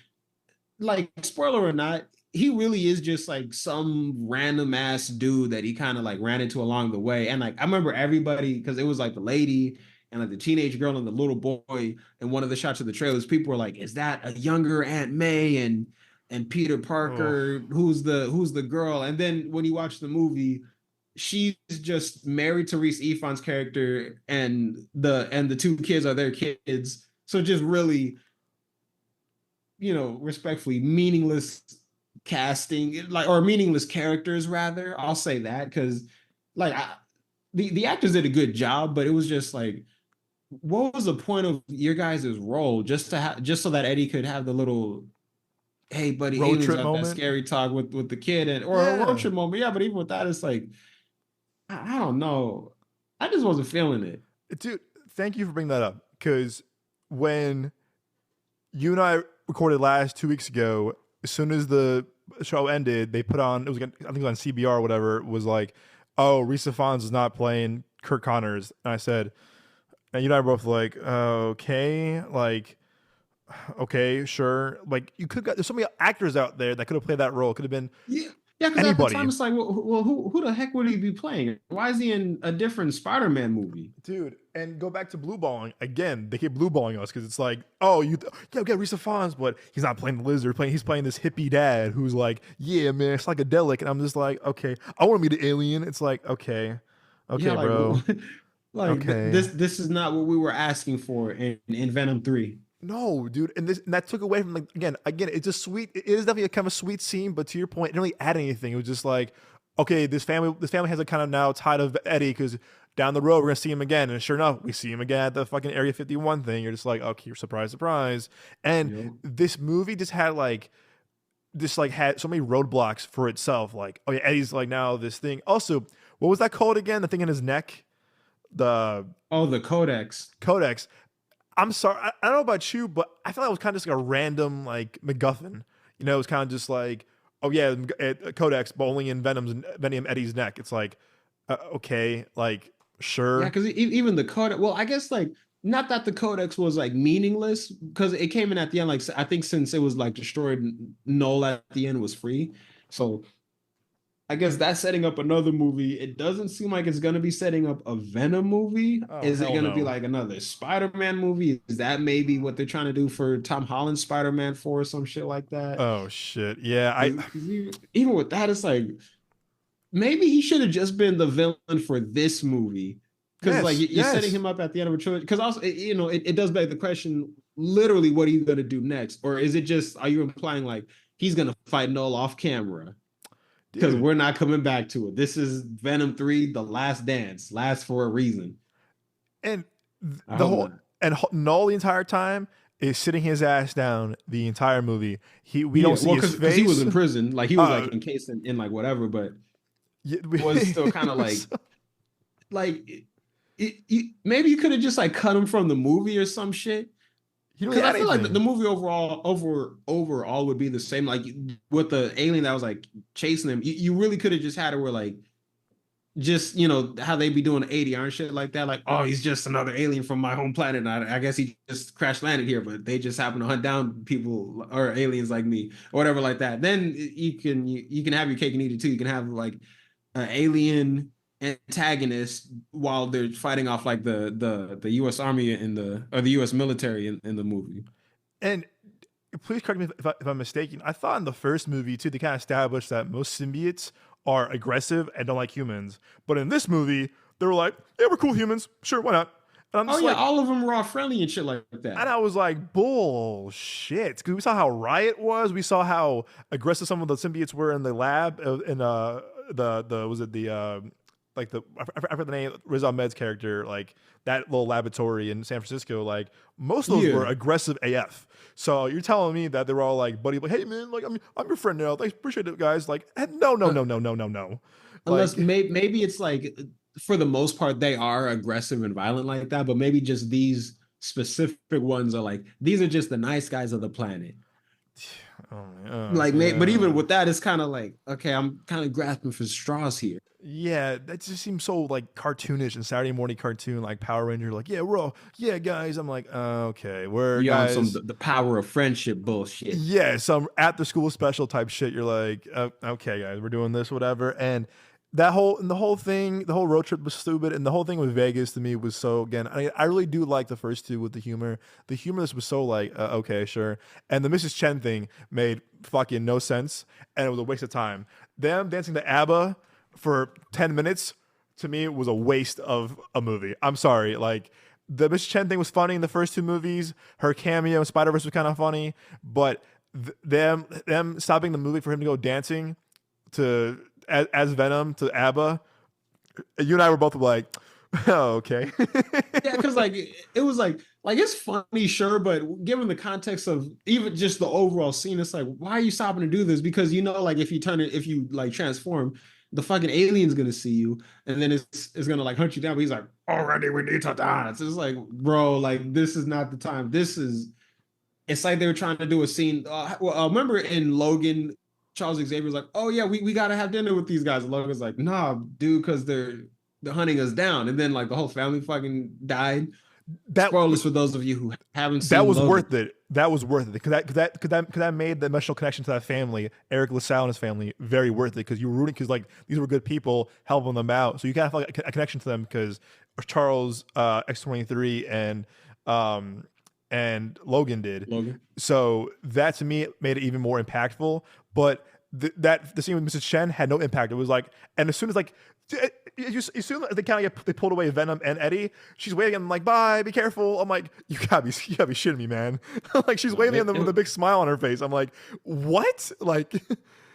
Speaker 3: like, spoiler or not, he really is just like some random ass dude that he kind of like ran into along the way. And like I remember everybody, because it was like the lady and like the teenage girl and the little boy in one of the shots of the trailers, people were like, is that a younger Aunt May and Peter Parker? Who's the girl? And then when you watch the movie, she's just married to Reese Ifan's character, and the two kids are their kids. So just really respectfully, meaningless casting, like, or meaningless characters rather. I'll say that because like the actors did a good job, but it was just like, what was the point of your guys' role just to have just so that Eddie could have the little, hey buddy,
Speaker 2: Road
Speaker 3: aliens
Speaker 2: trip
Speaker 3: out, that
Speaker 2: moment.
Speaker 3: scary talk with the kid, and or a road
Speaker 2: Yeah.
Speaker 3: trip moment. Yeah, but even with that, it's like, I don't know. I just wasn't feeling it.
Speaker 2: Dude, thank you for bringing that up. Because when you and I recorded last 2 weeks ago, as soon as the show ended, they put on, I think it was on CBR or whatever, was like, oh, Risa Fons is not playing Kirk Connors. And I said, and you and I were both like, okay, like, okay, sure. Like, you could got, there's so many actors out there that could have played that role. It could have been
Speaker 3: Yeah. Yeah, because at the time
Speaker 2: anybody.
Speaker 3: it's like, well, who the heck would he be playing? Why is he in a different Spider-Man movie?
Speaker 2: Dude, and go back to blue balling again. They keep blue balling us because it's like, oh, yeah, we got Risa Fons, but he's not playing the lizard. He's playing this hippie dad who's like, yeah, man, it's psychedelic, and I'm just like, okay, I want to be the alien. It's like, okay,
Speaker 3: Yeah, like,
Speaker 2: bro,
Speaker 3: like
Speaker 2: okay.
Speaker 3: this is not what we were asking for in Venom 3.
Speaker 2: No, dude, and that took away from, like, again, it's a sweet. It is definitely a kind of sweet scene, but to your point, it didn't really add anything. It was just like, okay, this family has a kind of now tied of Eddie because down the road we're gonna see him again, and sure enough, we see him again at the fucking Area 51 thing. You're just like, okay, surprise, surprise. And
Speaker 3: Yep.
Speaker 2: this movie just had like had so many roadblocks for itself. Like, oh yeah, Eddie's like now this thing. Also, what was that called again? The thing in his neck, the
Speaker 3: Oh, the Codex.
Speaker 2: codex. I'm sorry. I don't know about you, but I feel like it was kind of just like a random like MacGuffin. It was kind of just like, oh yeah, Codex, but only in Venom Eddie's neck. It's like, okay, like
Speaker 3: Yeah,
Speaker 2: sure.
Speaker 3: because even the Codex. Well, I guess like not that the Codex was like meaningless because it came in at the end. Like I think since it was like destroyed, Null at the end was free. So I guess that's setting up another movie. It doesn't seem like it's gonna be setting up a Venom movie.
Speaker 2: Oh
Speaker 3: Is it
Speaker 2: hell
Speaker 3: gonna be
Speaker 2: no.
Speaker 3: like another Spider-Man movie? Is that maybe what they're trying to do for Tom Holland's Spider-Man 4 or some shit like that?
Speaker 2: Oh shit. Yeah.
Speaker 3: Because even with that, it's like maybe he should have just been the villain for this movie. Because like
Speaker 2: Yes.
Speaker 3: you're setting
Speaker 2: Yes.
Speaker 3: him up at the end of a trilogy. Because also, it does beg the question: literally, what are you gonna do next? Or is it just are you implying like he's gonna fight Null off camera? Because
Speaker 2: Dude.
Speaker 3: we're not coming back to it. This is Venom 3, The Last Dance. Last for a reason.
Speaker 2: And
Speaker 3: I
Speaker 2: the
Speaker 3: hope
Speaker 2: whole
Speaker 3: not.
Speaker 2: and Null the entire time is sitting his ass down the entire movie. We
Speaker 3: Yeah,
Speaker 2: don't see
Speaker 3: well,
Speaker 2: his
Speaker 3: because he was
Speaker 2: face.
Speaker 3: in prison, like he was
Speaker 2: Uh,
Speaker 3: like encased in like whatever, but
Speaker 2: yeah,
Speaker 3: was still kind of like maybe you could have just like cut him from the movie or some shit.
Speaker 2: he didn't really
Speaker 3: Because I
Speaker 2: add
Speaker 3: feel like the
Speaker 2: anything.
Speaker 3: movie overall would be the same. Like with the alien that was like chasing him, you really could have just had it where like just how they be doing ADR and shit like that. Like, oh, he's just another alien from my home planet. And I guess he just crash landed here, but they just happen to hunt down people or aliens like me or whatever like that. Then you can have your cake and eat it too. You can have like an alien antagonist while they're fighting off like the U.S. Army or the U.S. military in the movie.
Speaker 2: And please correct me if I'm mistaken. I thought in the first movie too, they kind of established that most symbiotes are aggressive and don't like humans. But in this movie, they were like, "Yeah, we're cool humans. Sure, why not?" And I'm
Speaker 3: Oh
Speaker 2: just
Speaker 3: yeah,
Speaker 2: like,
Speaker 3: all of them were all friendly and shit like
Speaker 2: and
Speaker 3: that.
Speaker 2: I was like, bullshit. Because we saw how Riot was. We saw how aggressive some of the symbiotes were in the lab. In the was it the like the I forgot the name, Riz Ahmed's character, like that little laboratory in San Francisco. Like most of those
Speaker 3: Yeah.
Speaker 2: were aggressive AF. So you're telling me that they were all like, buddy, like, hey man, like I'm your friend now. Thanks, appreciate it, guys. Like, no, no,
Speaker 3: Uh,
Speaker 2: no, no, no, no, no.
Speaker 3: Unless
Speaker 2: Like,
Speaker 3: maybe it's like for the most part they are aggressive and violent like that, but maybe just these specific ones are like these are just the nice guys of the planet. Like, but even
Speaker 2: yeah.
Speaker 3: with that, it's kind of like okay, I'm kind of grasping for straws here.
Speaker 2: Yeah, that just seems so like cartoonish and Saturday morning cartoon, like Power Ranger. Like, yeah, we're all, yeah, guys. I'm like, okay, we're
Speaker 3: You on some
Speaker 2: guys.
Speaker 3: the power of friendship bullshit.
Speaker 2: Yeah, some after school special type shit. You're like, okay, guys, we're doing this, whatever. And the whole thing, the whole road trip was stupid, and the whole thing with Vegas to me was so. Again, I really do like the first two with the humor. The humor this was so like, okay, sure. And the Mrs. Chen thing made fucking no sense, and it was a waste of time. Them dancing to ABBA for 10 minutes to me was a waste of a movie. I'm sorry, like. the Miss Chen thing was funny in the first two movies. Her cameo in Spider-Verse was kind of funny, but them stopping the movie for him to go dancing to as Venom to ABBA, you and I were both like, oh, okay.
Speaker 3: Yeah, because like it was like it's funny, sure, but given the context of even just the overall scene, it's like, why are you stopping to do this? Because like if you like transform, the fucking alien's gonna see you, and then it's gonna like hunt you down. But he's like, already we need to dance. It's like, bro, like this is not the time. It's like they were trying to do a scene. Remember in Logan, Charles Xavier was like, oh yeah, we gotta have dinner with these guys. And Logan's like, nah, dude, because they're hunting us down. And then like the whole family fucking died. Spoilers for those of you who haven't seen.
Speaker 2: That was
Speaker 3: Logan.
Speaker 2: worth it. That was worth it because that made the emotional connection to that family, Eric LaSalle and his family, very worth it because you were rooting because like these were good people helping them out, so you kind of feel like a connection to them because Charles X-23 and Logan did. So that to me made it even more impactful. But the scene with Mrs. Chen had no impact. It was like, and as soon as like. As soon as they pulled away Venom and Eddie, she's waving and I'm like, bye, be careful. I'm like, you gotta be shitting me, man. Like she's waving at them with a big smile on her face. I'm like, what? Like,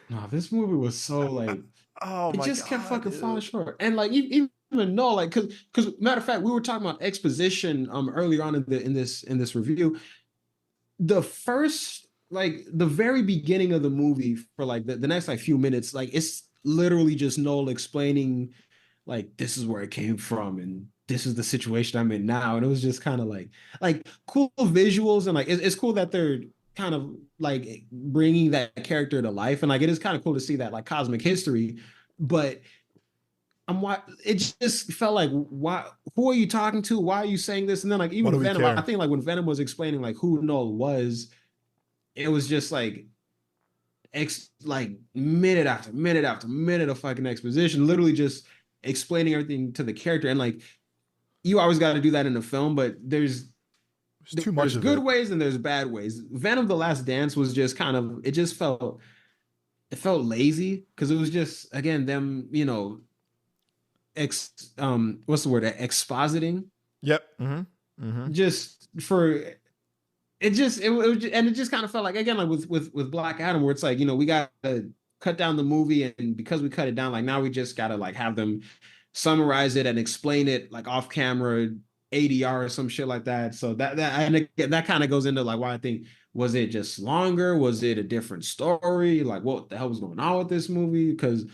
Speaker 3: no, this movie was so like,
Speaker 2: oh my
Speaker 3: it just
Speaker 2: God,
Speaker 3: kept fucking
Speaker 2: dude.
Speaker 3: falling short. And like even though like because matter of fact, we were talking about exposition earlier on in this review. The first like the very beginning of the movie for like the next like few minutes, like it's literally just Noel explaining like this is where it came from and this is the situation I'm in now. And it was just kind of like cool visuals and like it's cool that they're kind of like bringing that character to life and like it is kind of cool to see that like cosmic history, but it just felt like, why? Who are you talking to? Why are you saying this? And then like even Venom, I think like when Venom was explaining like who Noel was, it was just like like minute after minute after minute of fucking exposition, literally just explaining everything to the character. And like you always got to do that in a film, but there's
Speaker 2: too much.
Speaker 3: There's good ways and there's bad ways. Venom: The Last Dance was just kind of, it felt lazy because it was just again them, what's the word? Expositing.
Speaker 2: Yep. Mm-hmm.
Speaker 3: Just for it just kind of felt like again like with Black Adam where it's like we got to cut down the movie and because we cut it down like now we just got to like have them summarize it and explain it like off camera ADR or some shit like that. So that kind of goes into like why I think, was it just longer? Was it a different story? Like what the hell was going on with this movie? Because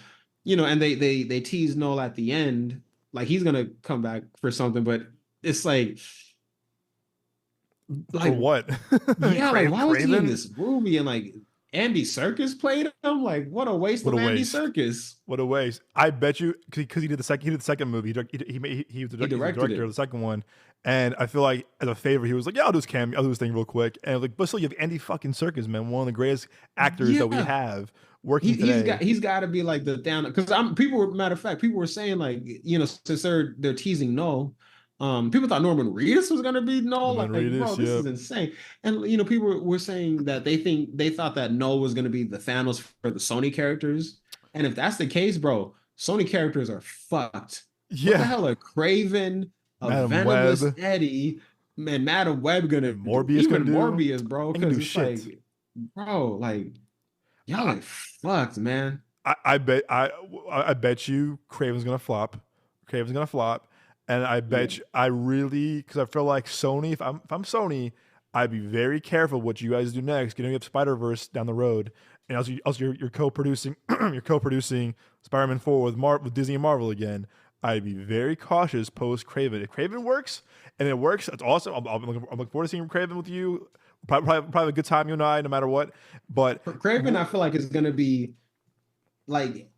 Speaker 3: and they tease Noel at the end like he's gonna come back for something, but it's like
Speaker 2: for what?
Speaker 3: Yeah, like why was he in this movie? And like Andy Serkis played him. Like what a waste of Andy Serkis.
Speaker 2: What a waste! I bet you because he did the second movie. He was the director of the second one, and I feel like as a favor he was like, yeah, I'll do this cameo, I'll do this thing real quick, and like, but still you have Andy fucking Serkis, man, one of the greatest actors that we have working today.
Speaker 3: He's got to be like the down because matter of fact people were saying like since they're teasing Noel. People thought Norman Reedus was gonna be Noel. Like, bro, this is insane. And people were saying that they thought that Noel was gonna be the Thanos for the Sony characters. And if that's the case, bro, Sony characters are fucked. Yeah. What the hell are Craven, a Venomous Eddie, and Madam Web gonna Morbius, bro? Because it's shit. Like, bro, like y'all are fucked, man.
Speaker 2: I bet you Craven's gonna flop. And I bet you, because I feel like Sony, if I'm Sony, I'd be very careful what you guys do next, getting up Spider-Verse down the road. And also you're co-producing Spider-Man 4 with Disney and Marvel again. I'd be very cautious post Craven. If Craven works, and it works, that's awesome. I'm looking forward to seeing Craven with you. Probably a good time, you and I, no matter what. But
Speaker 3: for Craven, I feel like it's gonna be like,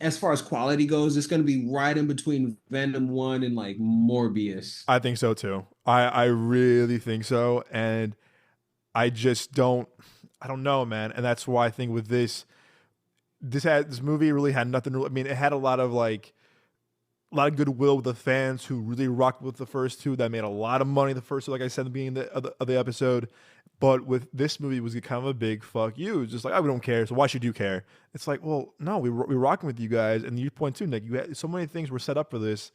Speaker 3: as far as quality goes, it's going to be right in between Venom 1 and like Morbius.
Speaker 2: I think so too. I really think so. And I just don't know, man. And that's why I think with this movie really had nothing. I mean, it had a lot of goodwill with the fans who really rocked with the first two, that made a lot of money the first two, like I said at the beginning of the episode. But with this movie, it was kind of a big fuck you. It's just like, we don't care, so why should you care? It's like, well, no, we're rocking with you guys. And you point too, Nick, you had so many things were set up for this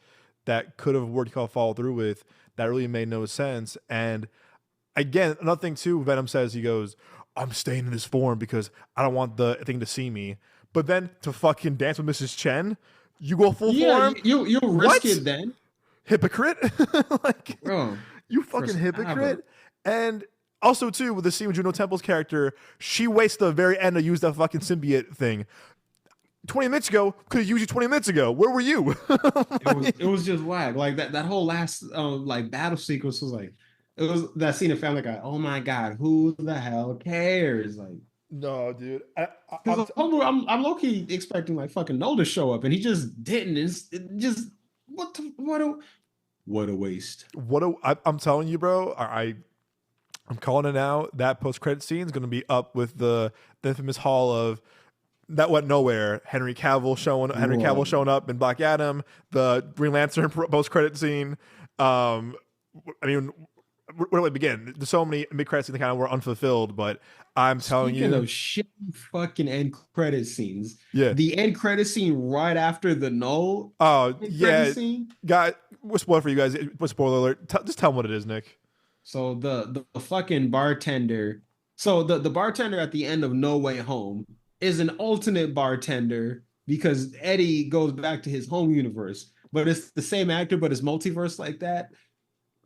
Speaker 2: that could have worked, called follow through with, that really made no sense. And again, another thing too, Venom says, he goes, I'm staying in this form because I don't want the thing to see me. But then to fucking dance with Mrs. Chen, you go full form?
Speaker 3: You'll risk it then.
Speaker 2: Hypocrite? Like,
Speaker 3: bro,
Speaker 2: you fucking hypocrite. And also too, with the scene with Juno Temple's character, she waits the very end to use that fucking symbiote thing. 20 minutes ago, could have used you 20 minutes ago. Where were you?
Speaker 3: It was just whack. Like that whole last like battle sequence was like, it was that scene of Family Guy. Oh my god, who the hell cares? Like,
Speaker 2: no, dude.
Speaker 3: I'm low key expecting like fucking Noel to show up, and he just didn't. It just what a waste.
Speaker 2: I'm telling you, bro. I'm calling it now. That post credit scene is going to be up with the infamous haul of that went nowhere. Henry Cavill showing up in Black Adam, the Green Lantern post credit scene. I mean, where do I begin? There's so many mid credit scenes that kind of were unfulfilled, but I'm telling you,
Speaker 3: of shit fucking end credit scenes.
Speaker 2: Yeah,
Speaker 3: the end credit scene right after the Noel.
Speaker 2: Oh yeah, guy. What's spoiler for you guys? What's spoiler alert? Just tell them what it is, Nick.
Speaker 3: So the fucking bartender. So the bartender at the end of No Way Home is an alternate bartender because Eddie goes back to his home universe, but it's the same actor, but it's multiverse like that.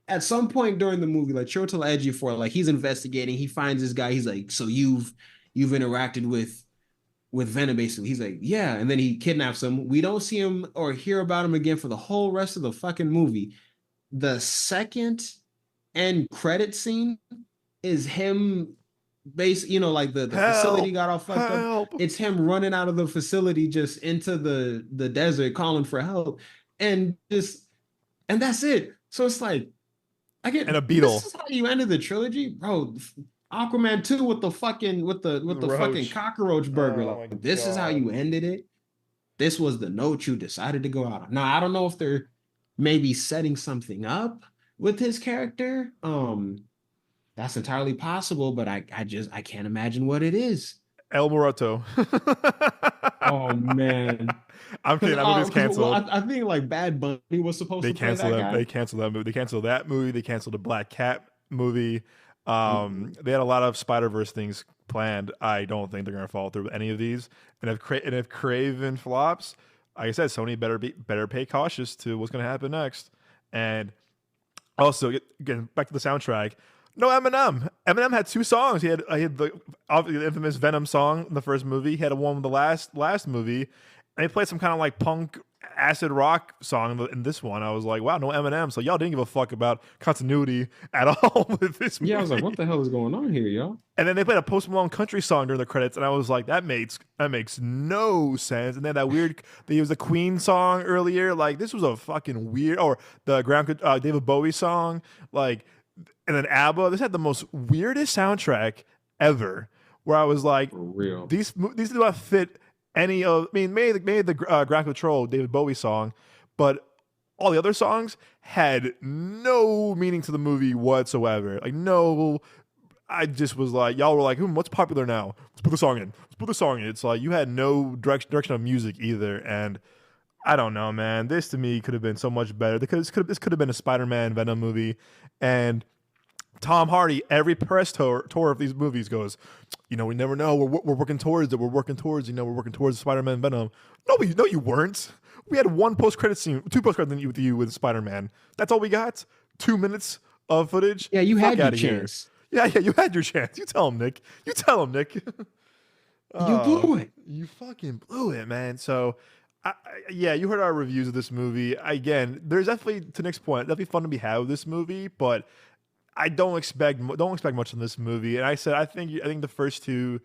Speaker 3: At some point during the movie, like Chiwetel Ejiofor, like he's investigating, he finds this guy. He's like, so you've interacted with Venom, basically. He's like, yeah, and then he kidnaps him. We don't see him or hear about him again for the whole rest of the fucking movie. The second end credit scene is him like the facility got all fucked up. It's him running out of the facility just into the desert calling for help. And that's it. So it's like,
Speaker 2: and a beetle.
Speaker 3: This is how you ended the trilogy, bro. Aquaman 2 with the fucking fucking cockroach burger. Like, this is how you ended it. This was the note you decided to go out on. Now I don't know if they're maybe setting something up with his character. That's entirely possible, but I can't imagine what it is.
Speaker 2: El Moroto.
Speaker 3: Oh man.
Speaker 2: I'm kidding. That movie's canceled.
Speaker 3: Well, I think like Bad Bunny was supposed to play that guy.
Speaker 2: They canceled that movie. They canceled that movie. They canceled the Black Cat movie. They had a lot of Spider-Verse things planned. I don't think they're going to follow through with any of these. And if Craven flops, like I said, Sony better pay cautious to what's going to happen next. And also, again, back to the soundtrack. No Eminem. Eminem had 2 songs. He had the infamous Venom song in the first movie. He had one in the last movie. And he played some kind of like punk acid rock song in this one. I was like, wow, no Eminem. So y'all didn't give a fuck about continuity at all with this movie.
Speaker 3: Yeah, I was like, what the hell is going on here, y'all?
Speaker 2: And then they played a Post Malone country song during the credits, and I was like, that makes no sense. And then that weird, they used the Queen song earlier. Like, this was a fucking weird, or the David Bowie song. Like, and then ABBA. This had the most weirdest soundtrack ever. Where I was like,
Speaker 3: for real,
Speaker 2: these do not fit any of. I mean, maybe the Ground Control David Bowie song, but all the other songs had no meaning to the movie whatsoever. Like, no. I just was like, y'all were like, what's popular now? Let's put the song in. It's like you had no direction of music either, and I don't know, man. This to me could have been so much better. This could have been a Spider-Man Venom movie, and Tom Hardy, every press tour of these movies goes, we never know. We're working towards it. We're working towards Spider-Man Venom. No, you weren't. We had 2 post-credit scene with you with Spider-Man. That's all we got. 2 minutes of footage.
Speaker 3: Yeah, you had your chance.
Speaker 2: Yeah, you had your chance. You tell him, Nick. You
Speaker 3: blew it.
Speaker 2: You fucking blew it, man. So, you heard our reviews of this movie. Again, there's definitely, to Nick's point, definitely fun to be had with this movie, but I don't expect much from this movie. And I said, I think the first 2.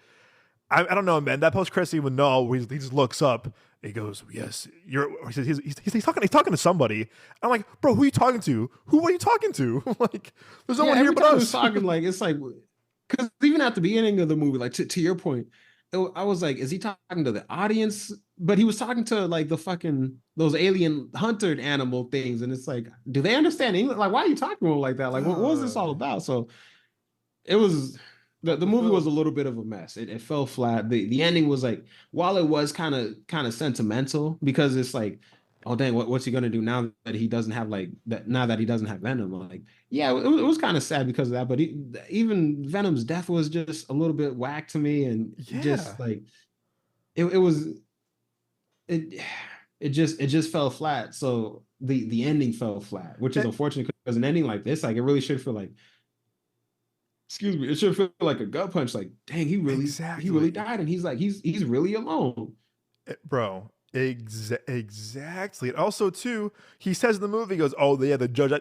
Speaker 2: I don't know, man. That post credit scene with Noel, where he just looks up, he goes, "Yes, you're." He's talking to somebody. I'm like, bro, who are you talking to? Who are you talking to? Like, there's no one here but us.
Speaker 3: He's talking like, it's like, because even at the beginning of the movie, like to your point, I was like, is he talking to the audience? But he was talking to like the fucking those alien hunter animal things, and it's like, do they understand English? Like, why are you talking to him like that? Like, what was this all about? So it was. The movie was a little bit of a mess. It fell flat. The ending was like, while it was kind of sentimental, because it's like, oh dang, what's he gonna do now that he doesn't have like that? Now that he doesn't have Venom, like yeah, it was kind of sad because of that. But even Venom's death was just a little bit whack to me, and
Speaker 2: Yeah.
Speaker 3: just like it was it it just fell flat. So the ending fell flat, which is
Speaker 2: Eh,
Speaker 3: unfortunate because an ending like this, like it really should feel like, excuse me, it should feel like a gut punch. Like dang, he really
Speaker 2: exactly.
Speaker 3: died, and he's really alone.
Speaker 2: Bro, exactly. And also, too, he says in the movie, he goes, "Oh, yeah, the judge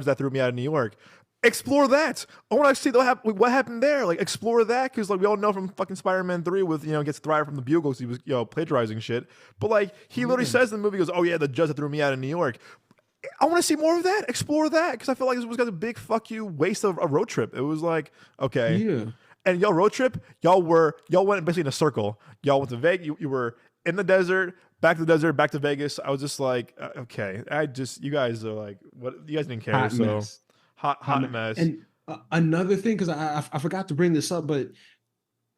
Speaker 2: that threw me out of New York." Explore that. I want to see what happened there. Like, explore that because, like, we all know from fucking Spider-Man 3 with gets thrive from the bugles. He was plagiarizing shit. But like, he
Speaker 3: Oh
Speaker 2: literally
Speaker 3: yeah,
Speaker 2: says in the movie, he goes, "Oh yeah, the judge that threw me out of New York." I want to see more of that. Explore that because I feel like this was a big fuck you waste of a road trip. It was like, okay,
Speaker 3: yeah.
Speaker 2: and y'all road trip, y'all went basically in a circle. Y'all went to Vegas. You were in the desert, back to Vegas. I was just like, okay, you guys are like, what? You guys didn't care.
Speaker 3: Hot
Speaker 2: So
Speaker 3: mess. Hot
Speaker 2: hot
Speaker 3: mess.
Speaker 2: mess.
Speaker 3: And another thing, because I forgot to bring this up, but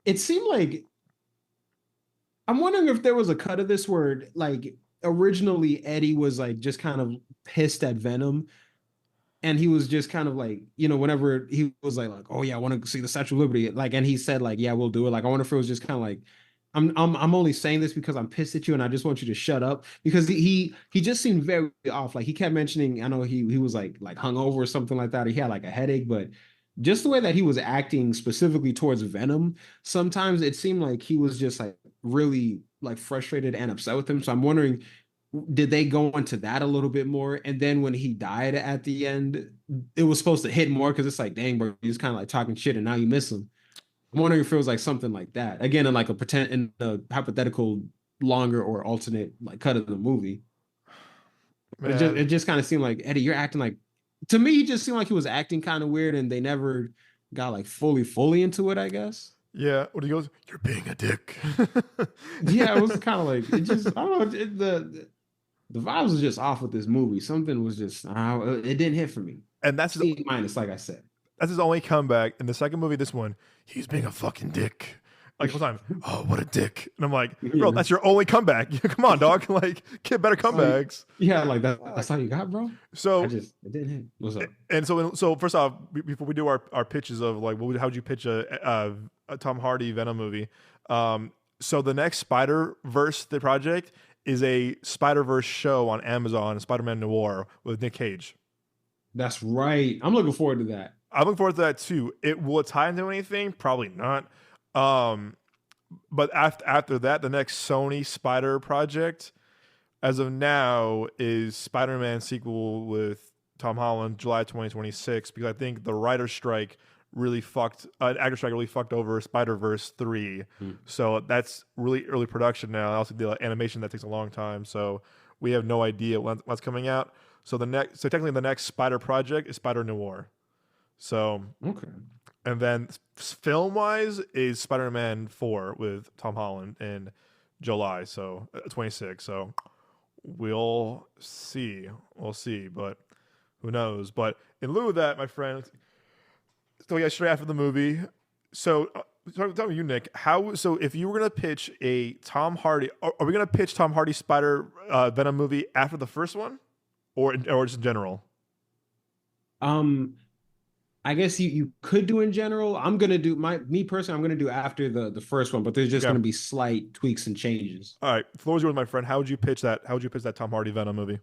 Speaker 3: it seemed like I'm wondering if there was a cut of this where like originally Eddie was like just kind of pissed at Venom, and he was just kind of like, whenever he was like, oh yeah, I want to see the Statue of Liberty, like, and he said like, yeah, we'll do it. Like, I wonder if it was just kind of like, I'm only saying this because I'm pissed at you and I just want you to shut up, because he just seemed very off. Like he kept mentioning, I know he was like hungover or something like that. Or he had like a headache, but just the way that he was acting specifically towards Venom, sometimes it seemed like he was just like really like frustrated and upset with him. So I'm wondering, did they go into that a little bit more? And then when he died at the end, it was supposed to hit more because it's like, dang, bro, he's kind of like talking shit and now you miss him. I'm wondering if it was like something like that. Again, in like in a hypothetical longer or alternate like cut of the movie. But it
Speaker 2: Man,
Speaker 3: just kind of seemed like, Eddie, you're acting like, to me, he just seemed like he was acting kind of weird and they never got like fully into it, I guess.
Speaker 2: yeah. When he goes, "You're being a dick."
Speaker 3: Yeah, it was kind of like, it just, I don't know, the vibes was just off with this movie. Something was just, it didn't hit for me.
Speaker 2: and
Speaker 3: C minus, like I said.
Speaker 2: that's his only comeback. In the second movie, this one, he's being a fucking dick. Like all the time, oh what a dick, and I'm like, bro,
Speaker 3: Yeah.
Speaker 2: that's your only comeback. Come on, dog. Like, get better
Speaker 3: That's all you,
Speaker 2: comebacks.
Speaker 3: yeah, like that's all you got, bro.
Speaker 2: So
Speaker 3: It didn't hit. What's up?
Speaker 2: and so first off, before we do our pitches of like how would you pitch a Tom Hardy Venom movie? So the next Spider Verse the project is a Spider Verse show on Amazon, Spider Man Noir with Nick Cage.
Speaker 3: That's right. I'm looking forward to that.
Speaker 2: I'm looking forward to that too. Will it tie into anything? Probably not. Um, but after that, the next Sony Spider project, as of now, is Spider Man sequel with Tom Holland, July 2026. Because I think the writer strike really fucked, actor strike really fucked over Spider Verse 3.
Speaker 3: Hmm.
Speaker 2: So that's really early production now. Also, the animation that takes a long time. So we have no idea what's coming out. So technically, the next Spider project is Spider Noir. So
Speaker 3: Okay.
Speaker 2: and then film wise is Spider Man 4 with Tom Holland in July, so 26. So we'll see. We'll see, but who knows? But in lieu of that, my friend, so yeah, straight after the movie. So tell me, you Nick, how? So if you were gonna pitch a Tom Hardy, are we gonna pitch Tom Hardy Spider Venom movie after the first one, or just in general?
Speaker 3: Um, I guess you could do in general. I'm gonna do me personally. I'm gonna do after the first one, but there's just
Speaker 2: Okay.
Speaker 3: gonna be slight tweaks and changes.
Speaker 2: All right. Floor's yours, my friend. How would you pitch that? How would you pitch that Tom Hardy Venom movie?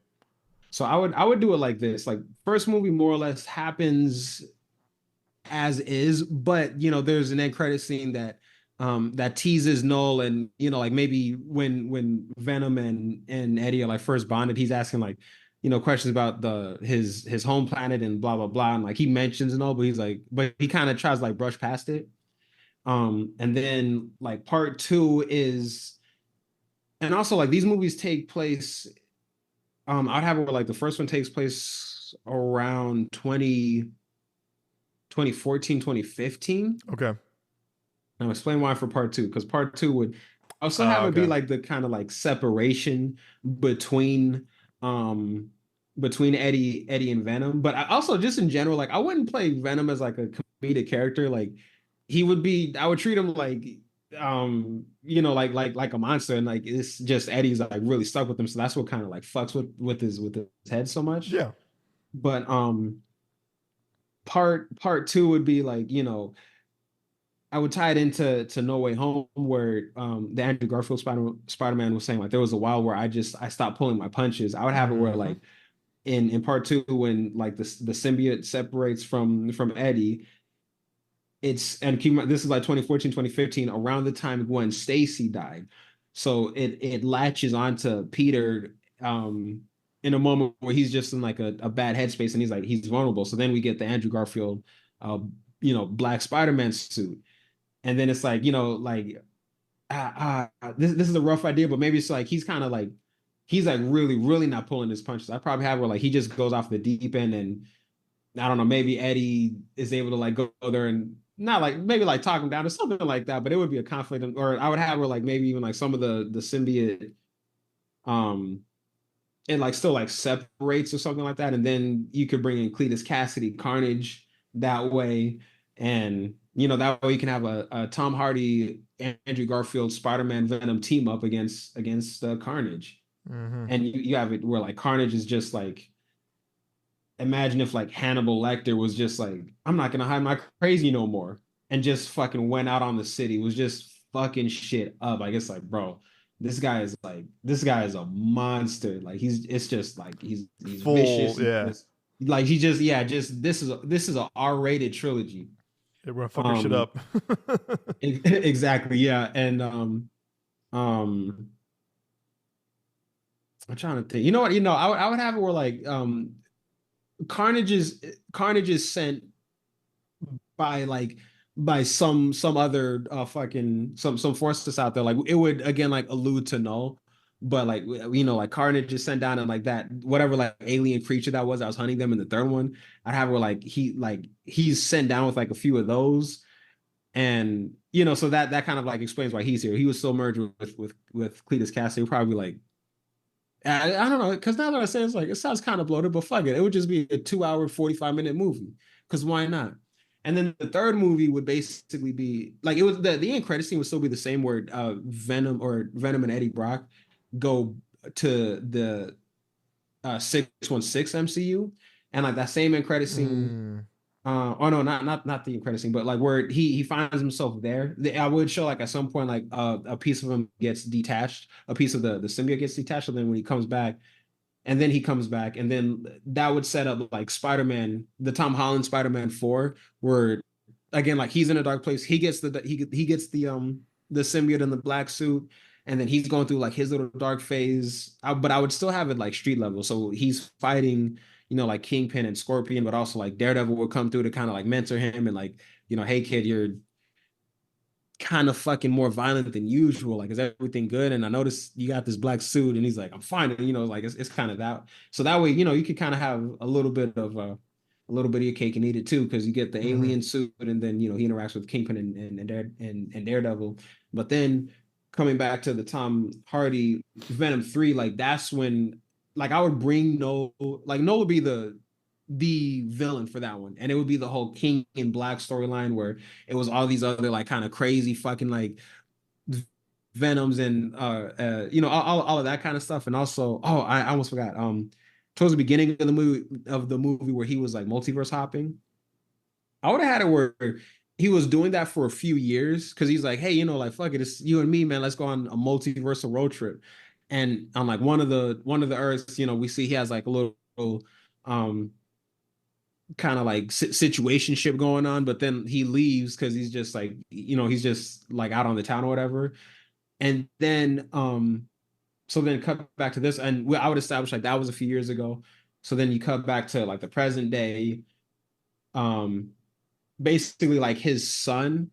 Speaker 3: So I would do it like this. Like first movie more or less happens as is, but there's an end credit scene that teases Null, and like maybe when Venom and Eddie are like first bonded, he's asking like questions about his home planet and blah blah blah, and like he mentions Null, but he's like, but he kind of tries to like brush past it. And then like part two is, and also like these movies take place, I'd have it where like the first one takes place around 2014, 2015.
Speaker 2: Okay.
Speaker 3: Now explain why for part two, because part two would also have it be
Speaker 2: Okay.
Speaker 3: like the kind of like separation between Eddie and Venom. But I also just in general, like I wouldn't play Venom as like a comedic character. Like I would treat him like like a monster, and like it's just Eddie's like really stuck with him, so that's what kind of like fucks with his head so much.
Speaker 2: Yeah.
Speaker 3: But part two would be like, I would tie it into No Way Home, where the Andrew Garfield Spider-Man was saying like there was a while where I stopped pulling my punches. I would have it where
Speaker 2: Mm-hmm.
Speaker 3: like in part two, when like the symbiote separates from Eddie, and keep in mind, this is like 2014, 2015, around the time Gwen Stacy died. So it latches onto Peter in a moment where he's just in like a bad headspace, and he's vulnerable. So then we get the Andrew Garfield uh black Spider-Man suit. And then it's like, this is a rough idea, but maybe it's like he's like really, really not pulling his punches. I probably have where like he just goes off the deep end, and I don't know, maybe Eddie is able to like go there and not like maybe like talk him down or something like that, but it would be a conflict. Or I would have where like maybe even like some of the symbiote um it like still like separates or something like that. And then you could bring in Cletus Cassidy, Carnage that way. And that way you can have a Tom Hardy, Andrew Garfield, Spider-Man Venom team up against Carnage.
Speaker 2: Mm-hmm.
Speaker 3: And you have it where like Carnage is just like, imagine if like Hannibal Lecter was just like, I'm not gonna hide my crazy no more, and just fucking went out on the city, was just fucking shit up. Like it's like, bro, this guy is a monster. Like it's just like he's
Speaker 2: Full,
Speaker 3: vicious.
Speaker 2: yeah.
Speaker 3: Like he just yeah, just this is a R-rated trilogy.
Speaker 2: We're gonna fuck your shit up.
Speaker 3: Exactly, yeah. And um I'm trying to think. You know what? I would have it where like Carnage is sent by like by some other fucking some forces out there. Like it would again like allude to Null, but like like Carnage is sent down, and like that whatever like alien creature that was hunting them in the third one. I'd have where like he's sent down with like a few of those, and so that kind of like explains why he's here. He was still merged with Cletus Cassidy. Probably like I don't know, because now that I say it's like it sounds kind of bloated, but fuck it, it would just be a 2 hour 45 minute movie. Because why not? And then the third movie would basically be like it was the end credit scene would still be the same where Venom and Eddie Brock go to the 616 MCU, and like that same end credit scene.
Speaker 2: Mm.
Speaker 3: Oh no, not the credit scene, but like where he finds himself there. I would show like at some point like a piece of him gets detached, a piece of the symbiote gets detached, and then when he comes back, and then that would set up like Spider-Man, the Tom Holland Spider-Man 4, where again like he's in a dark place. He gets he gets the symbiote in the black suit, and then he's going through like his little dark phase. But I would still have it like street level, so he's fighting like Kingpin and Scorpion, but also like Daredevil would come through to kind of like mentor him and like, hey kid, you're kind of fucking more violent than usual. Like, is everything good? And I noticed you got this black suit, and he's like, I'm fine. And, like it's kind of that. So that way, you could kind of have a little bit of your cake and eat it too, because you get the
Speaker 2: Mm-hmm.
Speaker 3: alien suit, and then he interacts with Kingpin and Daredevil. But then coming back to the Tom Hardy Venom 3, like that's when like I would bring No would be the villain for that one, and it would be the whole King in Black storyline where it was all these other like kind of crazy fucking like Venoms and all of that kind of stuff. And also, oh, I almost forgot. Towards the beginning of the movie where he was like multiverse hopping, I would have had it where he was doing that for a few years, because he's like, hey, like fuck it, it's you and me, man. Let's go on a multiversal road trip. And on like one of the Earths, we see he has like a little um kind of like situationship going on, but then he leaves because he's just like he's just like out on the town or whatever. And then so then cut back to this, and I would establish like that was a few years ago. So then you cut back to like the present day. um Basically like his son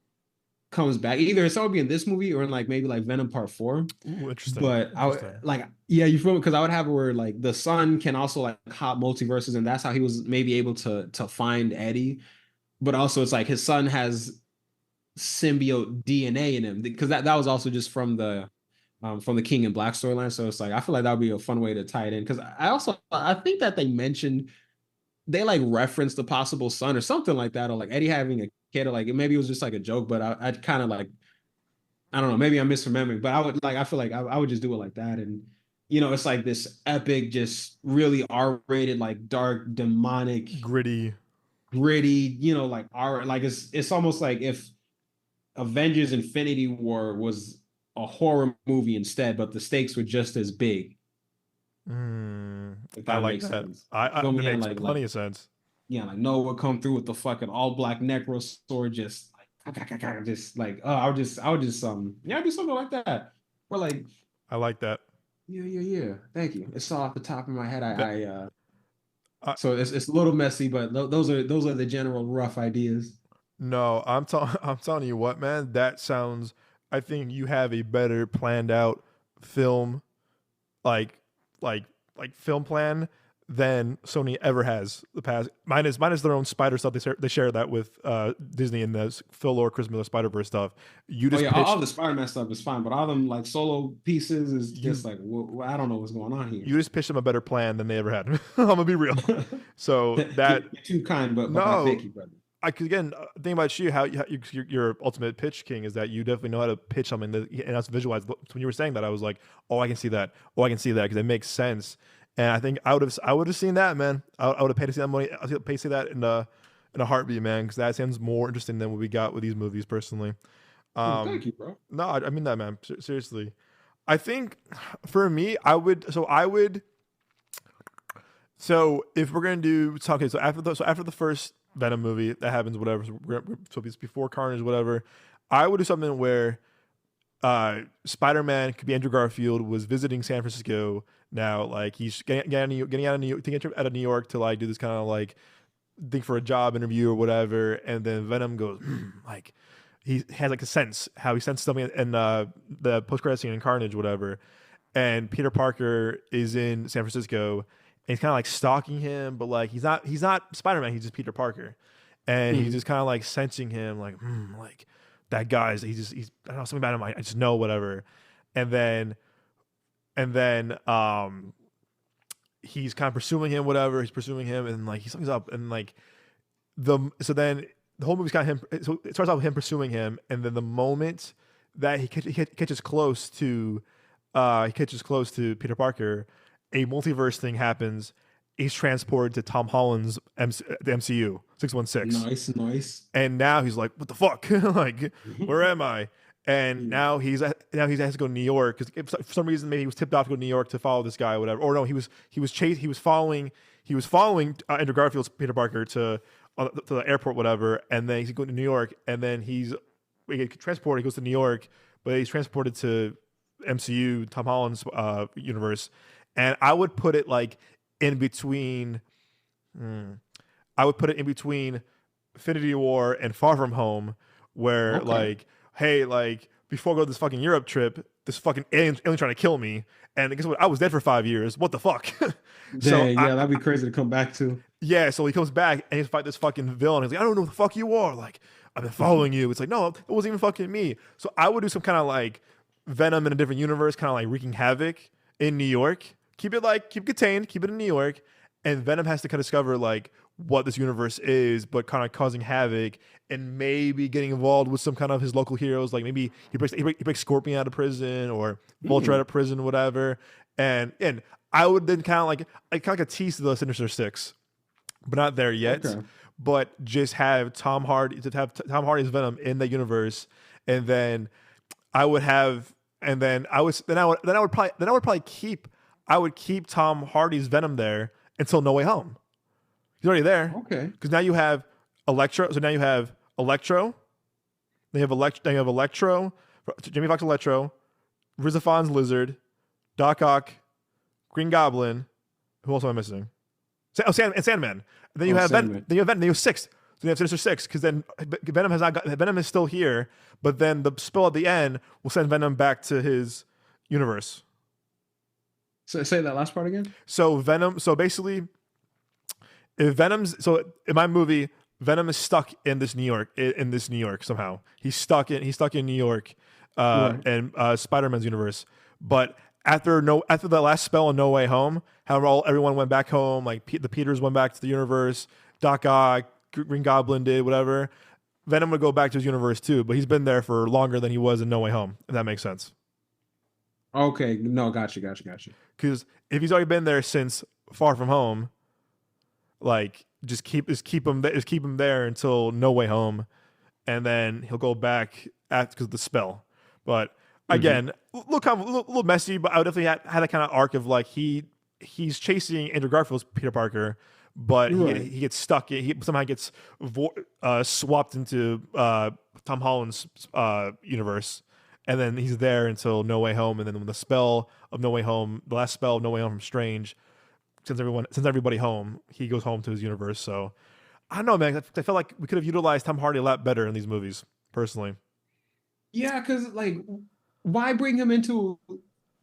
Speaker 3: comes back. Either it's all be in this movie or in like maybe like Venom Part 4.
Speaker 2: Ooh, interesting.
Speaker 3: But I would like, yeah, you feel me? Because I would have it where like the son can also like hop multiverses, and that's how he was maybe able to find Eddie. But also it's like his son has symbiote DNA in him, because that was also just from the King in Black storyline. So it's like I feel like that would be a fun way to tie it in. Because I think that they mentioned, they like referenced the possible son or something like that, or like Eddie having a kid, or like maybe it was just like a joke, but I kind of like I don't know, maybe I'm misremembering, but I feel like I would just do it like that. And, it's like this epic, just really R-rated, like dark, demonic,
Speaker 2: Gritty.
Speaker 3: gritty, like R, like it's almost like if Avengers Infinity War was a horror movie instead, but the stakes were just as big. If
Speaker 2: I
Speaker 3: that
Speaker 2: like
Speaker 3: makes
Speaker 2: that.
Speaker 3: sense.
Speaker 2: That
Speaker 3: Yeah,
Speaker 2: makes plenty of sense.
Speaker 3: yeah, like Noah come through with the fucking all black necro sword, just like just like I would just yeah, I'd do something like that. Or like
Speaker 2: I like that.
Speaker 3: yeah. Thank you. It's all off the top of my head.
Speaker 2: That I,
Speaker 3: So it's a little messy, but those are the general rough ideas.
Speaker 2: no, I'm telling you what, man. That sounds. I think you have a better planned out film, like like film plan than Sony ever has the past. Minus their own Spider stuff. They share that with Disney and the Phil Lord Chris Miller Spider Verse stuff. You
Speaker 3: Oh
Speaker 2: just
Speaker 3: yeah,
Speaker 2: pitched.
Speaker 3: all the Spider-Man stuff is fine, but all them like solo pieces is
Speaker 2: You
Speaker 3: just like I don't know what's going on here.
Speaker 2: you just pitched them a better plan than they ever had. I'm gonna be real. So that
Speaker 3: You're too kind, but I
Speaker 2: no,
Speaker 3: beg you, brother.
Speaker 2: I could again think about you how your ultimate pitch king is that you definitely know how to pitch something that and that's visualized. When you were saying that, I was like, oh, I can see that. Oh, I can see that because it makes sense. And I think I would have seen that, man. I would have paid to see that money. I would pay to see that in a heartbeat, man, because that sounds more interesting than what we got with these movies, personally.
Speaker 3: Thank you, bro.
Speaker 2: No, I mean that, man. Seriously, I think for me, I would. So I would. So if we're gonna do okay, so after the first Venom movie that happens, whatever. So it's before Carnage, whatever. I would do something where Spider-Man could be Andrew Garfield was visiting San Francisco now, like he's getting out of New York, taking a trip out of New York to like do this kind of like thing for a job interview or whatever, and then Venom goes like he has like a sense how he senses something in the post-credit scene in Carnage, whatever, and Peter Parker is in San Francisco. And he's kind of like stalking him, but like he's not Spider-Man. He's just Peter Parker, and he's just kind of like sensing him, like that guy's. He's I don't know, something about him. I just know whatever, and then he's kind of pursuing him, whatever. He's pursuing him, and like something's up, and like so then the whole movie's kind of him. So it starts out with him pursuing him, and then the moment that he catches close to Peter Parker, a multiverse thing happens. He's transported to Tom Holland's the MCU 616.
Speaker 3: Nice.
Speaker 2: And now he's like, "What the fuck? Like, where am I?" And now he has to go to New York because for some reason maybe he was tipped off to go to New York to follow this guy or whatever. Or no, he was following Andrew Garfield's Peter Parker to the airport, whatever. And then he's going to New York, and then he gets transported. He goes to New York, but he's transported to MCU Tom Holland's universe. And I would put it like in between. I would put it in between Infinity War and Far From Home, where like, hey, like before I go to this fucking Europe trip, this fucking alien trying to kill me, and guess what? I was dead for 5 years. What the fuck?
Speaker 3: Dang, that'd be crazy to come back to.
Speaker 2: Yeah, so he comes back and he's fight this fucking villain. He's like, I don't know who the fuck you are. Like, I've been following you. It's like, no, it wasn't even fucking me. So I would do some kind of like Venom in a different universe, kind of like wreaking havoc in New York. Keep it contained, keep it in New York, and Venom has to kind of discover like what this universe is, but kind of causing havoc and maybe getting involved with some kind of his local heroes. Like maybe he breaks Scorpion out of prison or Vulture out of prison, whatever. And I would then kind of like a tease to the Sinister Six, but not there yet. Okay. But just have Tom Hardy's Venom in the universe, and then I would probably keep Tom Hardy's Venom there until No Way Home. He's already there.
Speaker 3: Okay.
Speaker 2: Because now you have Electro. So now you have Electro. They have Electro. Jamie Foxx Electro. Rizafon's Lizard. Doc Ock. Green Goblin. Who else am I missing? Sandman. And then you have Venom. Then you have 6. So you have Sinister 6 because then Venom is still here, but then the spell at the end will send Venom back to his universe.
Speaker 3: So say that last part again.
Speaker 2: So basically, in my movie, Venom is stuck in this New York somehow. He's stuck in New York, and Spider-Man's universe. But after the last spell in No Way Home, how everyone went back home, like the Peters went back to the universe, Doc Ock, Green Goblin did whatever. Venom would go back to his universe too, but he's been there for longer than he was in No Way Home, if that makes sense.
Speaker 3: Okay, no, gotcha.
Speaker 2: Because if he's already been there since Far From Home, like just keep him there until No Way Home, and then he'll go back at because of the spell. But again, look how a little messy, but I would definitely had that kind of arc of like he's chasing Andrew Garfield's Peter Parker, but he gets stuck. He somehow gets swapped into Tom Holland's universe, and then he's there until No Way Home. And then when the spell of No Way Home, the last spell of No Way Home from Strange, sends everybody home, he goes home to his universe. So I don't know, man. I felt like we could have utilized Tom Hardy a lot better in these movies, personally.
Speaker 3: Yeah, because like, why bring him into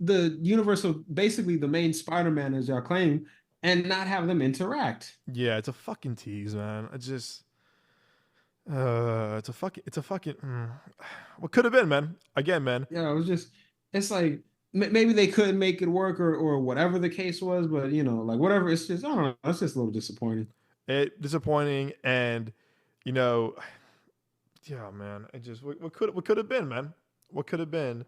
Speaker 3: the universe of basically the main Spider-Man, as y'all claim, and not have them interact?
Speaker 2: Yeah, it's a fucking tease, man. It's just, it's a fucking. What could have been, man? Again, man.
Speaker 3: Yeah, it's like maybe they couldn't make it work or whatever the case was, but like whatever, it's just I don't know, it's just a little disappointing.
Speaker 2: Disappointing, and you know, yeah, man. It just what could have been, man. What could have been,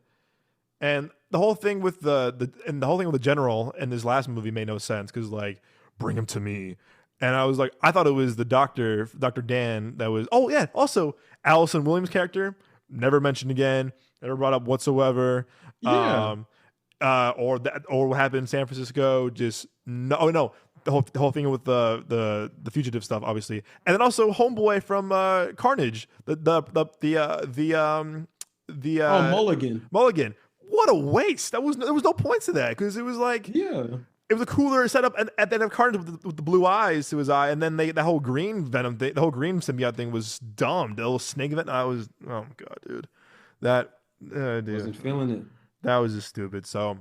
Speaker 2: and the whole thing with the whole thing with the general in this last movie made no sense because like bring him to me, and I was like I thought it was the Dr. Dan that was. Oh yeah, also Allison Williams' character never mentioned again, never brought up whatsoever.
Speaker 3: Yeah.
Speaker 2: Or what happened in San Francisco. Just no. Oh no. The whole thing with the fugitive stuff, obviously, and then also Homeboy from Carnage,
Speaker 3: Mulligan.
Speaker 2: Mulligan. What a waste! There was no point to that because it was like it was a cooler setup, and then have Carnage with the blue eyes to his eye, and then the whole green Venom, the whole green symbiote thing was dumb. The little snake event, I was oh my god, dude, dude,
Speaker 3: Wasn't feeling it.
Speaker 2: that was just stupid. So.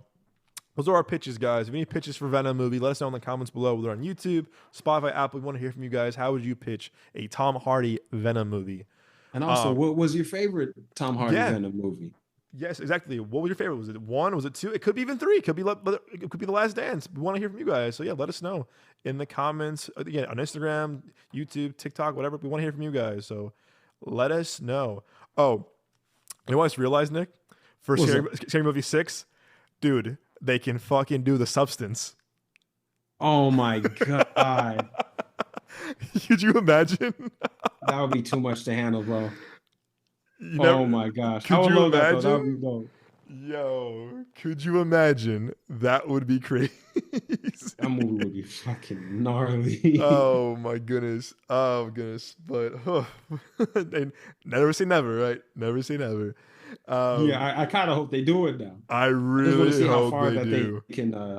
Speaker 2: Those are our pitches, guys. If you have any pitches for Venom movie, let us know in the comments below. Whether on YouTube, Spotify, Apple, we want to hear from you guys. How would you pitch a Tom Hardy Venom movie?
Speaker 3: And also, what was your favorite Tom Hardy Venom movie?
Speaker 2: Yes, exactly. What was your favorite? Was it 1? Was it 2? It could be even 3. It could be The Last Dance. We want to hear from you guys. So yeah, let us know in the comments. Again, on Instagram, YouTube, TikTok, whatever. We want to hear from you guys. So let us know. Oh, you know what I just realized, Nick? For Scary Movie 6, dude. They can fucking do The Substance.
Speaker 3: Oh my god!
Speaker 2: Could you imagine?
Speaker 3: That would be too much to handle, bro. Oh my gosh!
Speaker 2: Could you imagine? That would be dope. Yo, could you imagine? That would be crazy.
Speaker 3: That movie would be fucking gnarly.
Speaker 2: Oh my goodness. Oh goodness. But never say never, right? Never say never.
Speaker 3: I kind of hope they do it now.
Speaker 2: I really hope they do.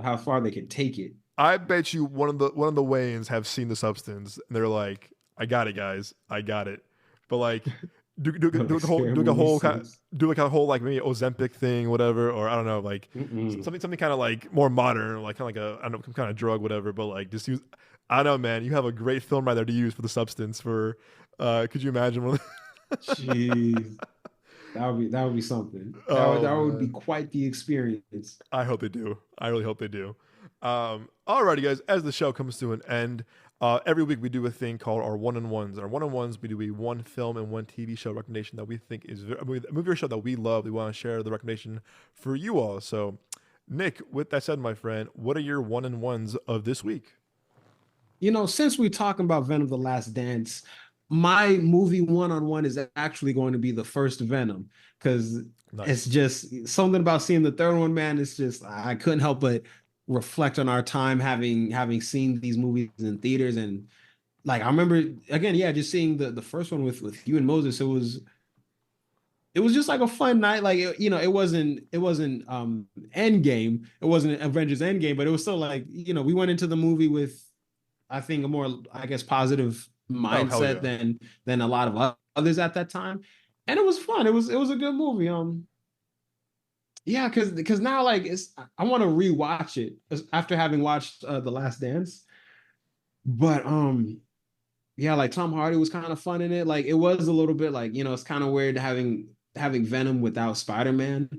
Speaker 3: How far they can take it.
Speaker 2: I bet you one of the Wayans have seen The Substance and they're like, I got it, guys, I got it. But like, do a whole like maybe Ozempic thing, whatever, or I don't know, like something kind of like more modern, like kind of like I don't know, some kind of drug, whatever. But like just use, I don't know, man. You have a great film right there to use for The Substance. For could you imagine?
Speaker 3: Jeez. That would be something. That would be quite the experience.
Speaker 2: I hope they do. I really hope they do. Alrighty, guys. As the show comes to an end, every week we do a thing called our one-on-ones. And our one-on-ones, we do a one film and one TV show recommendation that we think is a movie or show that we love. We want to share the recommendation for you all. So, Nick, with that said, my friend, what are your one-on-ones of this week?
Speaker 3: Since we're talking about Venom: The Last Dance, my movie one-on-one is actually going to be the first Venom because It's just something about seeing the third one, man. It's just I couldn't help but reflect on our time having seen these movies in theaters, and like I remember again, just seeing the first one with you and Moses. It was just like a fun night. Like it wasn't Endgame. It wasn't Avengers Endgame, but it was still like we went into the movie with I think a more positive mindset than a lot of others at that time, and it was fun. It was a good movie. Because now like I want to rewatch it after having watched The Last Dance, but like Tom Hardy was kind of fun in it. Like it was a little bit like it's kind of weird having Venom without Spider-Man,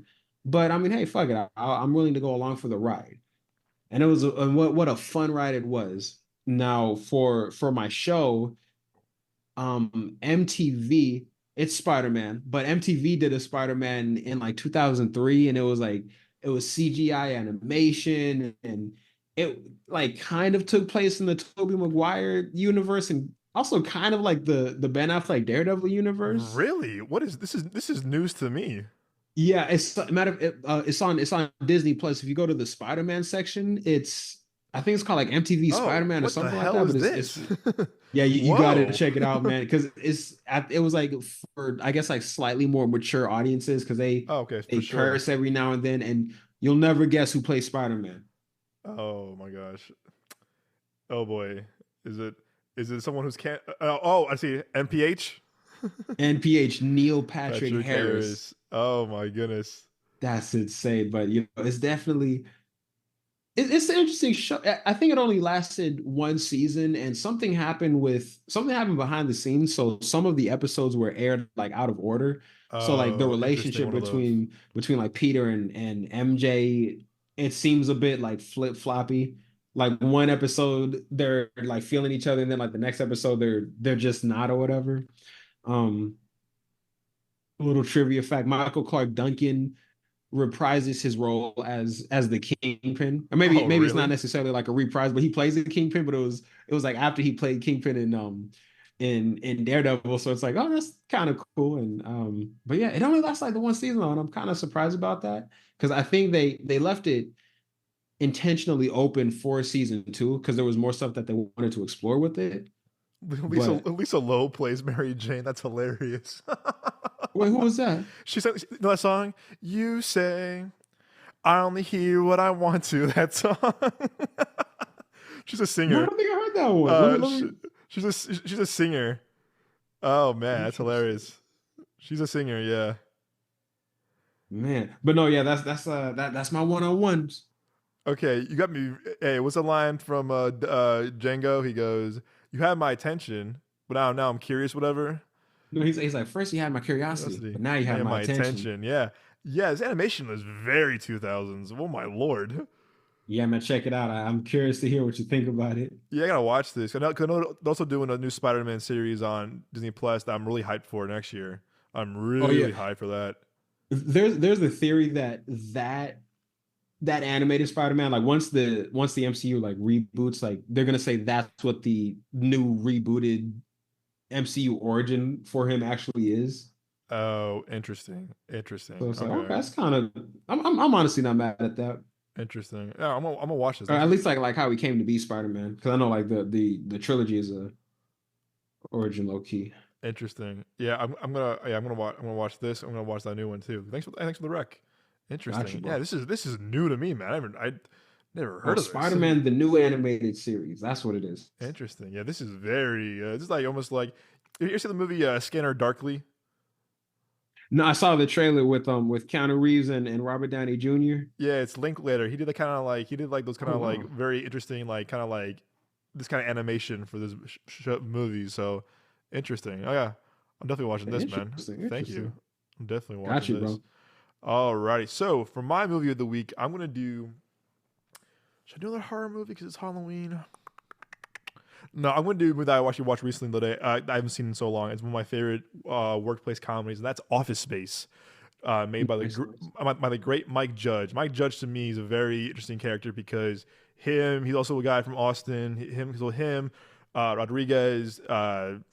Speaker 3: but I mean, hey, fuck it, I'm willing to go along for the ride, and it was what a fun ride it was. Now for my show, MTV, it's Spider-Man, but MTV did a Spider-Man in like 2003, and it was CGI animation, and it like kind of took place in the Tobey Maguire universe, and also kind of like the Ben Affleck Daredevil universe.
Speaker 2: Really? What is this? Is news to me.
Speaker 3: Yeah, it's on Disney Plus. If you go to the Spider-Man section, it's I think it's called like MTV
Speaker 2: Oh,
Speaker 3: Spider-Man or
Speaker 2: what the
Speaker 3: something like
Speaker 2: hell
Speaker 3: that.
Speaker 2: is
Speaker 3: But
Speaker 2: this?
Speaker 3: it's yeah, you got to
Speaker 2: Whoa.
Speaker 3: check it out, man, because it was like for I guess like slightly more mature audiences because
Speaker 2: Oh, okay, for
Speaker 3: they
Speaker 2: sure.
Speaker 3: curse every now and then, and you'll never guess who plays Spider-Man.
Speaker 2: Oh my gosh. Oh boy. Is it is it someone who's can't? I see. NPH.
Speaker 3: NPH Neil Patrick
Speaker 2: Patrick
Speaker 3: Harris.
Speaker 2: Harris. Oh my goodness.
Speaker 3: That's insane, but it's definitely it's an interesting show. I think it only lasted one season, and something happened behind the scenes. So some of the episodes were aired like out of order. So like the
Speaker 2: Oh, interesting.
Speaker 3: relationship
Speaker 2: One of those.
Speaker 3: between like Peter and MJ, it seems a bit like flip floppy. Like one episode they're like feeling each other, and then like the next episode they're just not or whatever. Um, a little trivia fact: Michael Clark Duncan reprises his role as the Kingpin. Or
Speaker 2: Oh,
Speaker 3: maybe it's not
Speaker 2: really?
Speaker 3: necessarily like a reprise, but he plays the Kingpin, but it was like after he played Kingpin in Daredevil. So it's like, oh, that's kind of cool. And but yeah, it only lasts like the one season though, and I'm kind of surprised about that. Because I think they left it intentionally open for season two because there was more stuff that they wanted to explore with it. But
Speaker 2: Lisa Lowe plays Mary Jane. That's hilarious.
Speaker 3: wait, who was that?
Speaker 2: She said, you know that song? You say, I only hear what I want to. That song. She's a
Speaker 3: No, I
Speaker 2: singer.
Speaker 3: don't think I heard that one.
Speaker 2: Uh,
Speaker 3: Let
Speaker 2: sh
Speaker 3: me.
Speaker 2: she's a singer. Oh man, that's
Speaker 3: Interesting.
Speaker 2: hilarious. She's a singer, yeah.
Speaker 3: Man, but no, yeah, that's my one on ones.
Speaker 2: Okay, you got me. Hey, what's the line from Django? He goes, "You have my attention, but now I'm curious. Whatever.
Speaker 3: No, he's like, first you had my curiosity,
Speaker 2: Curiosity.
Speaker 3: but now you
Speaker 2: Now you
Speaker 3: have
Speaker 2: have
Speaker 3: my
Speaker 2: my
Speaker 3: attention.
Speaker 2: attention. Yeah, yeah. This animation was very 2000s. Oh my lord.
Speaker 3: Yeah, man, check it out. I'm curious to hear what you think about it.
Speaker 2: Yeah, I gotta watch this. 'Cause I know they're also doing a new Spider-Man series on Disney Plus that I'm really hyped for next year. I'm
Speaker 3: Oh yeah,
Speaker 2: really hyped for that.
Speaker 3: there's the theory that animated Spider-Man, like once the MCU like reboots, like they're gonna say that's what the new rebooted MCU origin for him actually is.
Speaker 2: Oh, interesting.
Speaker 3: So
Speaker 2: Interesting.
Speaker 3: it's like, okay,
Speaker 2: Okay.
Speaker 3: that's kind of I'm honestly not mad at that.
Speaker 2: Interesting. Yeah, I'm gonna watch this.
Speaker 3: Or
Speaker 2: Thanks
Speaker 3: at
Speaker 2: for
Speaker 3: least like how he came to be Spider-Man. Because I know like the trilogy is a origin low key.
Speaker 2: interesting. Yeah, I'm gonna watch this. I'm gonna watch that new one too. Thanks for the rec.
Speaker 3: Gotcha,
Speaker 2: Interesting. Yeah,
Speaker 3: bro.
Speaker 2: this is new to me, man. I never
Speaker 3: Oh,
Speaker 2: heard of this.
Speaker 3: Spider-Man, the new animated series. That's what it is.
Speaker 2: Interesting. Yeah, this is very. This is like almost like you ever see the movie Scanner Darkly?
Speaker 3: No, I saw the trailer with Keanu Reeves and Robert Downey Jr.
Speaker 2: Yeah, it's Linklater. He did the kind of like he did like those kind
Speaker 3: Oh
Speaker 2: of like
Speaker 3: wow.
Speaker 2: very interesting like kind of like this kind of animation for this movie. So interesting. Oh yeah, I'm definitely watching this, man.
Speaker 3: Interesting,
Speaker 2: Thank you.
Speaker 3: interesting.
Speaker 2: I'm definitely
Speaker 3: Got
Speaker 2: watching
Speaker 3: you,
Speaker 2: this.
Speaker 3: bro.
Speaker 2: Alrighty. So for my movie of the week, I'm gonna do. Should I do another horror movie because it's Halloween? No, I'm gonna do a movie that I actually watched recently that I haven't seen in so long. It's one of my favorite workplace comedies, and that's Office Space, made by
Speaker 3: Nice, nice.
Speaker 2: by the great Mike Judge. Mike Judge to me is a very interesting character because he's also a guy from Austin. Rodriguez,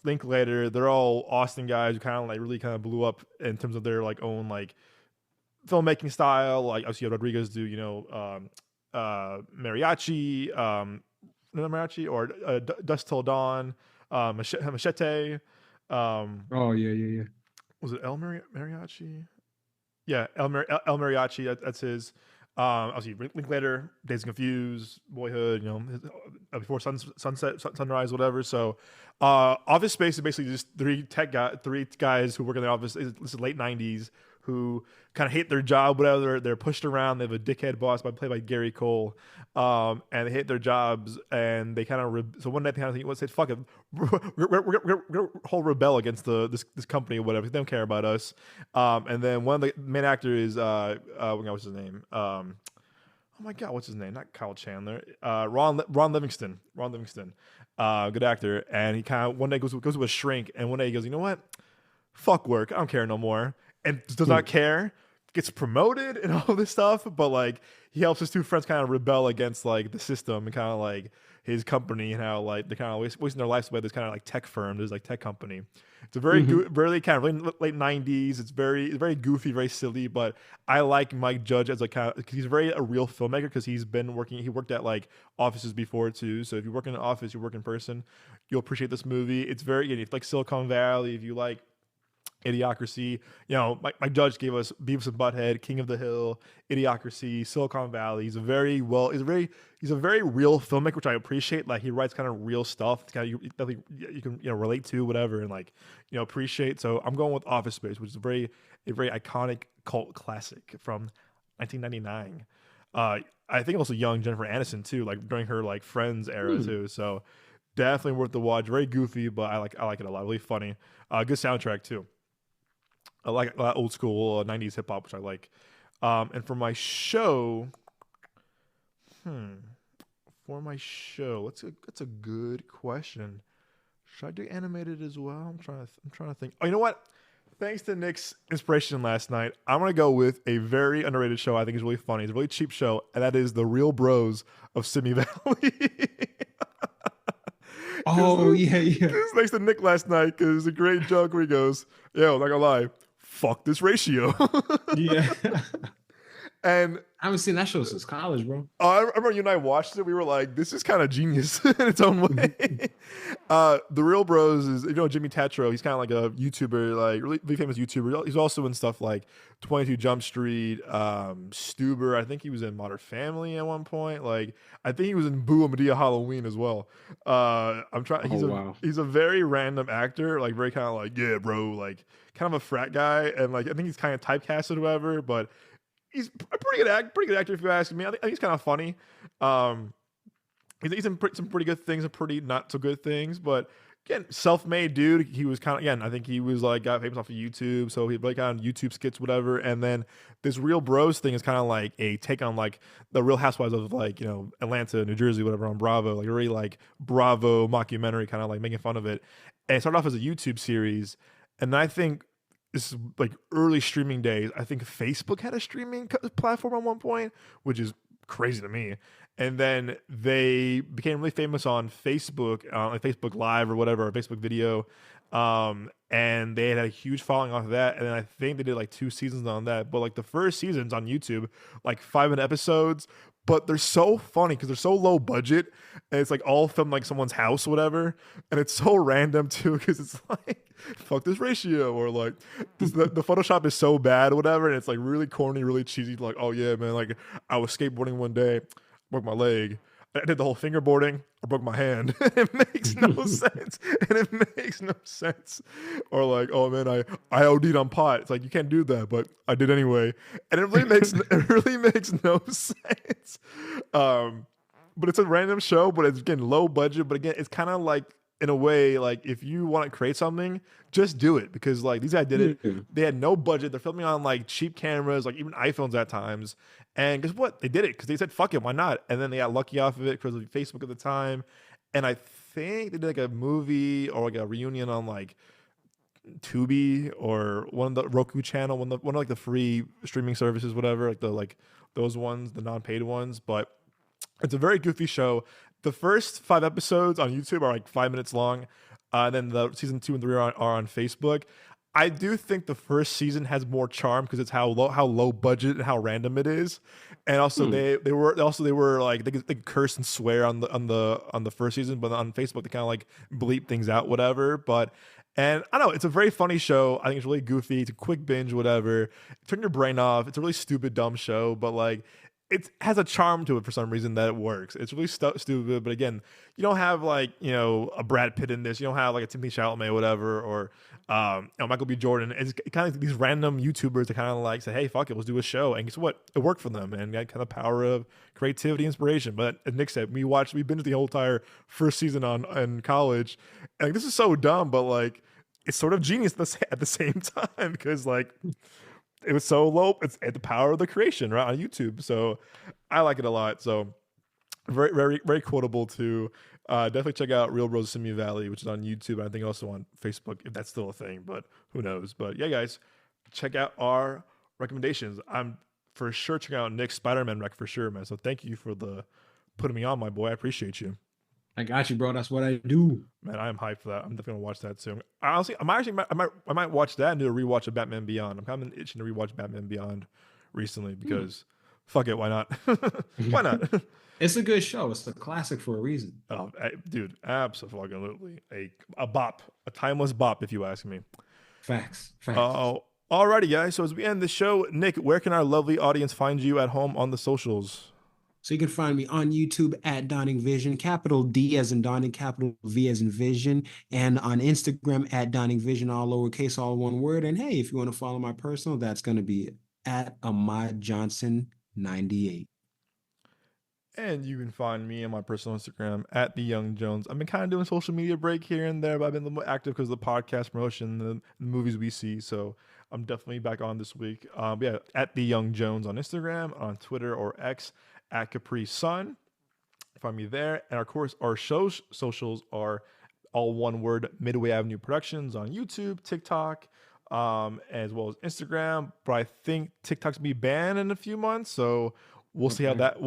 Speaker 2: Linklater, they're all Austin guys who kind of like really kind of blew up in terms of their like own like filmmaking style. Like obviously Rodriguez do Mariachi, no Mariachi or Dust Till Dawn, Machete.
Speaker 3: Oh yeah, yeah, yeah.
Speaker 2: Was it Mariachi? Yeah, El Mariachi. That's his. Obviously, Linklater, Days Confused, Boyhood. Before Sunrise, whatever. So, Office Space is basically just three guys who work in the office. This is late '90s who kind of hate their job, whatever. They're pushed around. They have a dickhead boss played by Gary Cole, and they hate their jobs. And they kind of so one night they kind of think, let's say, fuck it, we're whole rebel against this company or whatever. They don't care about us. And then one of the main actors is what's his name? oh my god, what's his name? Not Kyle Chandler. Ron Livingston. Ron Livingston. Good actor. And he kind of one day goes to a shrink, and one day he goes, you know what? Fuck work. I don't care no more. And does not care. Gets promoted and all this stuff, but like he helps his two friends kind of rebel against like the system and kind of like his company and how like they're kind of wasting their lives away. This kind of like tech firm, there's like tech company. It's a very really kind of really late '90s. It's very goofy, very silly. But I like Mike Judge as like kind of because he's a real filmmaker because he's been working. He worked at like offices before too. So if you work in an office, you work in person, you'll appreciate this movie. It's very if you like Silicon Valley, if you like Idiocracy, Mike Judge gave us Beavis and Butthead, King of the Hill, Idiocracy, Silicon Valley. He's a very real filmmaker, which I appreciate. Like he writes kind of real stuff. It's kind of you can relate to whatever and like appreciate. So I'm going with Office Space, which is a very iconic cult classic from 1999. I think also young Jennifer Aniston too, like during her like Friends era too. So definitely worth the watch. Very goofy, but I like it a lot. Really funny. Good soundtrack too. I like old school 90s hip hop, which I like. And for my show, that's a good question. Should I do animated as well? I'm trying to think. Oh, you know what? Thanks to Nick's inspiration last night, I'm gonna go with a very underrated show. I think is really funny. It's a really cheap show, and that is The Real Bros of Simi Valley.
Speaker 3: Oh yeah.
Speaker 2: Thanks to Nick last night because it's a great joke where he goes, "Yo, not gonna lie, fuck this ratio."
Speaker 3: Yeah.
Speaker 2: And
Speaker 3: I haven't seen that show since college, bro.
Speaker 2: I remember you and I watched it. We were like, this is kind of genius in its own way. The Real Bros is, Jimmy Tatro. He's kind of like a YouTuber, like really famous YouTuber. He's also in stuff like 22 Jump Street, Stuber. I think he was in Modern Family at one point. Like, I think he was in Boo and Medea Halloween as well. He's a very random actor, like very kind of like, yeah, bro, like kind of a frat guy. And like, I think he's kind of typecasted or whatever, but he's a pretty good actor if you ask me. I think he's kind of funny. He's in some pretty good things and pretty not so good things. But again, self-made dude. He was kind of I think he was like got famous off of YouTube, so he like on YouTube skits, whatever. And then this Real Bros thing is kind of like a take on like the Real Housewives of like Atlanta, New Jersey, whatever on Bravo, like a really like Bravo mockumentary, kind of like making fun of it. And it started off as a YouTube series, and I think. This is like early streaming days. I think Facebook had a streaming platform at one point, which is crazy to me. And then they became really famous on Facebook, like Facebook Live or whatever, or Facebook Video. And they had a huge following off of that. And then I think they did like 2 seasons on that. But like the first season's on YouTube, like 5-minute episodes. But they're so funny because they're so low budget. And it's like all filmed like someone's house or whatever. And it's so random too because it's like, fuck this ratio. Or like the Photoshop is so bad or whatever. And it's like really corny, really cheesy. Like, oh yeah, man, like I was skateboarding one day, broke my leg. I did the whole fingerboarding. I broke my hand. It makes no sense. And it makes no sense. Or like, oh man, I OD'd on pot. It's like you can't do that, but I did anyway. And it really makes no sense. But it's a random show, but it's again low budget. But again, it's kind of like in a way, like if you want to create something, just do it because like these guys did it. They had no budget. They're filming on like cheap cameras, like even iPhones at times. And guess what? They did it because they said, fuck it, why not? And then they got lucky off of it because of Facebook at the time. And I think they did like a movie or like a reunion on like Tubi or one of the Roku channel, one of like the free streaming services, whatever, like those ones, the non-paid ones. But it's a very goofy show. The first 5 episodes on YouTube are like 5 minutes long. Then the season 2 and 3 are on Facebook. I do think the first season has more charm because it's how low budget and how random it is, and also they were like they could curse and swear on the first season, but on Facebook they kind of like bleep things out, whatever. And I don't know, it's a very funny show. I think it's really goofy. It's a quick binge, whatever. Turn your brain off. It's a really stupid, dumb show, but like. It has a charm to it for some reason that it works. It's really stupid, but again, you don't have like a Brad Pitt in this. You don't have like a Timothée Chalamet or whatever, or Michael B. Jordan. It's kind of like these random YouTubers that kind of like say, "Hey, fuck it, let's do a show." And guess what? It worked for them, and that kind of power of creativity, inspiration. But as Nick said, we binged the whole entire first season in college, and like, this is so dumb, but like it's sort of genius at the same time because like. It was so low. It's at the power of the creation, right, on YouTube. So I like it a lot. So very, very, very quotable too. Definitely check out Real Bros Simi Valley, which is on YouTube. I think also on Facebook, if that's still a thing, but who knows. But yeah, guys, check out our recommendations. I'm for sure checking out Nick's Spider-Man rec for sure, man. So thank you for putting me on, my boy. I appreciate you.
Speaker 3: I got you, bro. That's what I do.
Speaker 2: Man, I am hyped for that. I'm definitely gonna watch that soon. Honestly, I might watch that and do a rewatch of Batman Beyond. I'm kind of itching to rewatch Batman Beyond recently because fuck it, why not? Why not?
Speaker 3: It's a good show. It's a classic for a reason.
Speaker 2: Oh, dude, absolutely a bop, a timeless bop, if you ask me.
Speaker 3: Facts.
Speaker 2: Alrighty, guys. So as we end the show, Nick, where can our lovely audience find you at home on the socials?
Speaker 3: So you can find me on YouTube at Donning Vision, capital D as in Donning, capital V as in Vision, and on Instagram at Donning Vision, all lowercase, all one word. And hey, if you want to follow my personal, that's going to be at Ahmad Johnson 98.
Speaker 2: And you can find me on my personal Instagram at The Young Jones. I've been kind of doing social media break here and there, but I've been a little more active because of the podcast promotion, the movies we see. So I'm definitely back on this week. Yeah, at The Young Jones on Instagram, on Twitter or X, at Capri Sun. Find me there. And of course, our socials are all one word, Midway Avenue Productions on YouTube, TikTok, as well as Instagram. But I think TikTok's be banned in a few months, so we'll see how that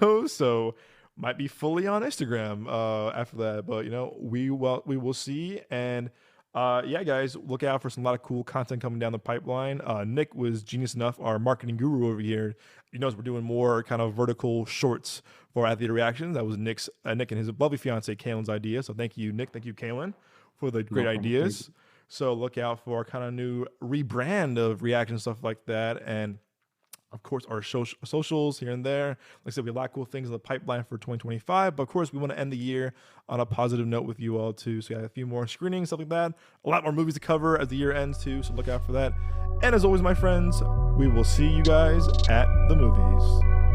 Speaker 2: goes. So might be fully on Instagram after that. But we will see. And yeah, guys, look out for a lot of cool content coming down the pipeline. Nick was genius enough, our marketing guru over here. He knows we're doing more kind of vertical shorts for Athlete Reactions. That was Nick and his lovely fiance Kaylin's idea. So thank you, Nick. Thank you, Kaylin, for the great ideas. So look out for our kind of new rebrand of reaction stuff like that. And of course, our socials here and there. Like I said, we have a lot of cool things in the pipeline for 2025. But of course, we want to end the year on a positive note with you all too. So we have a few more screenings, stuff like that. A lot more movies to cover as the year ends too. So look out for that. And as always, my friends, we will see you guys at the movies.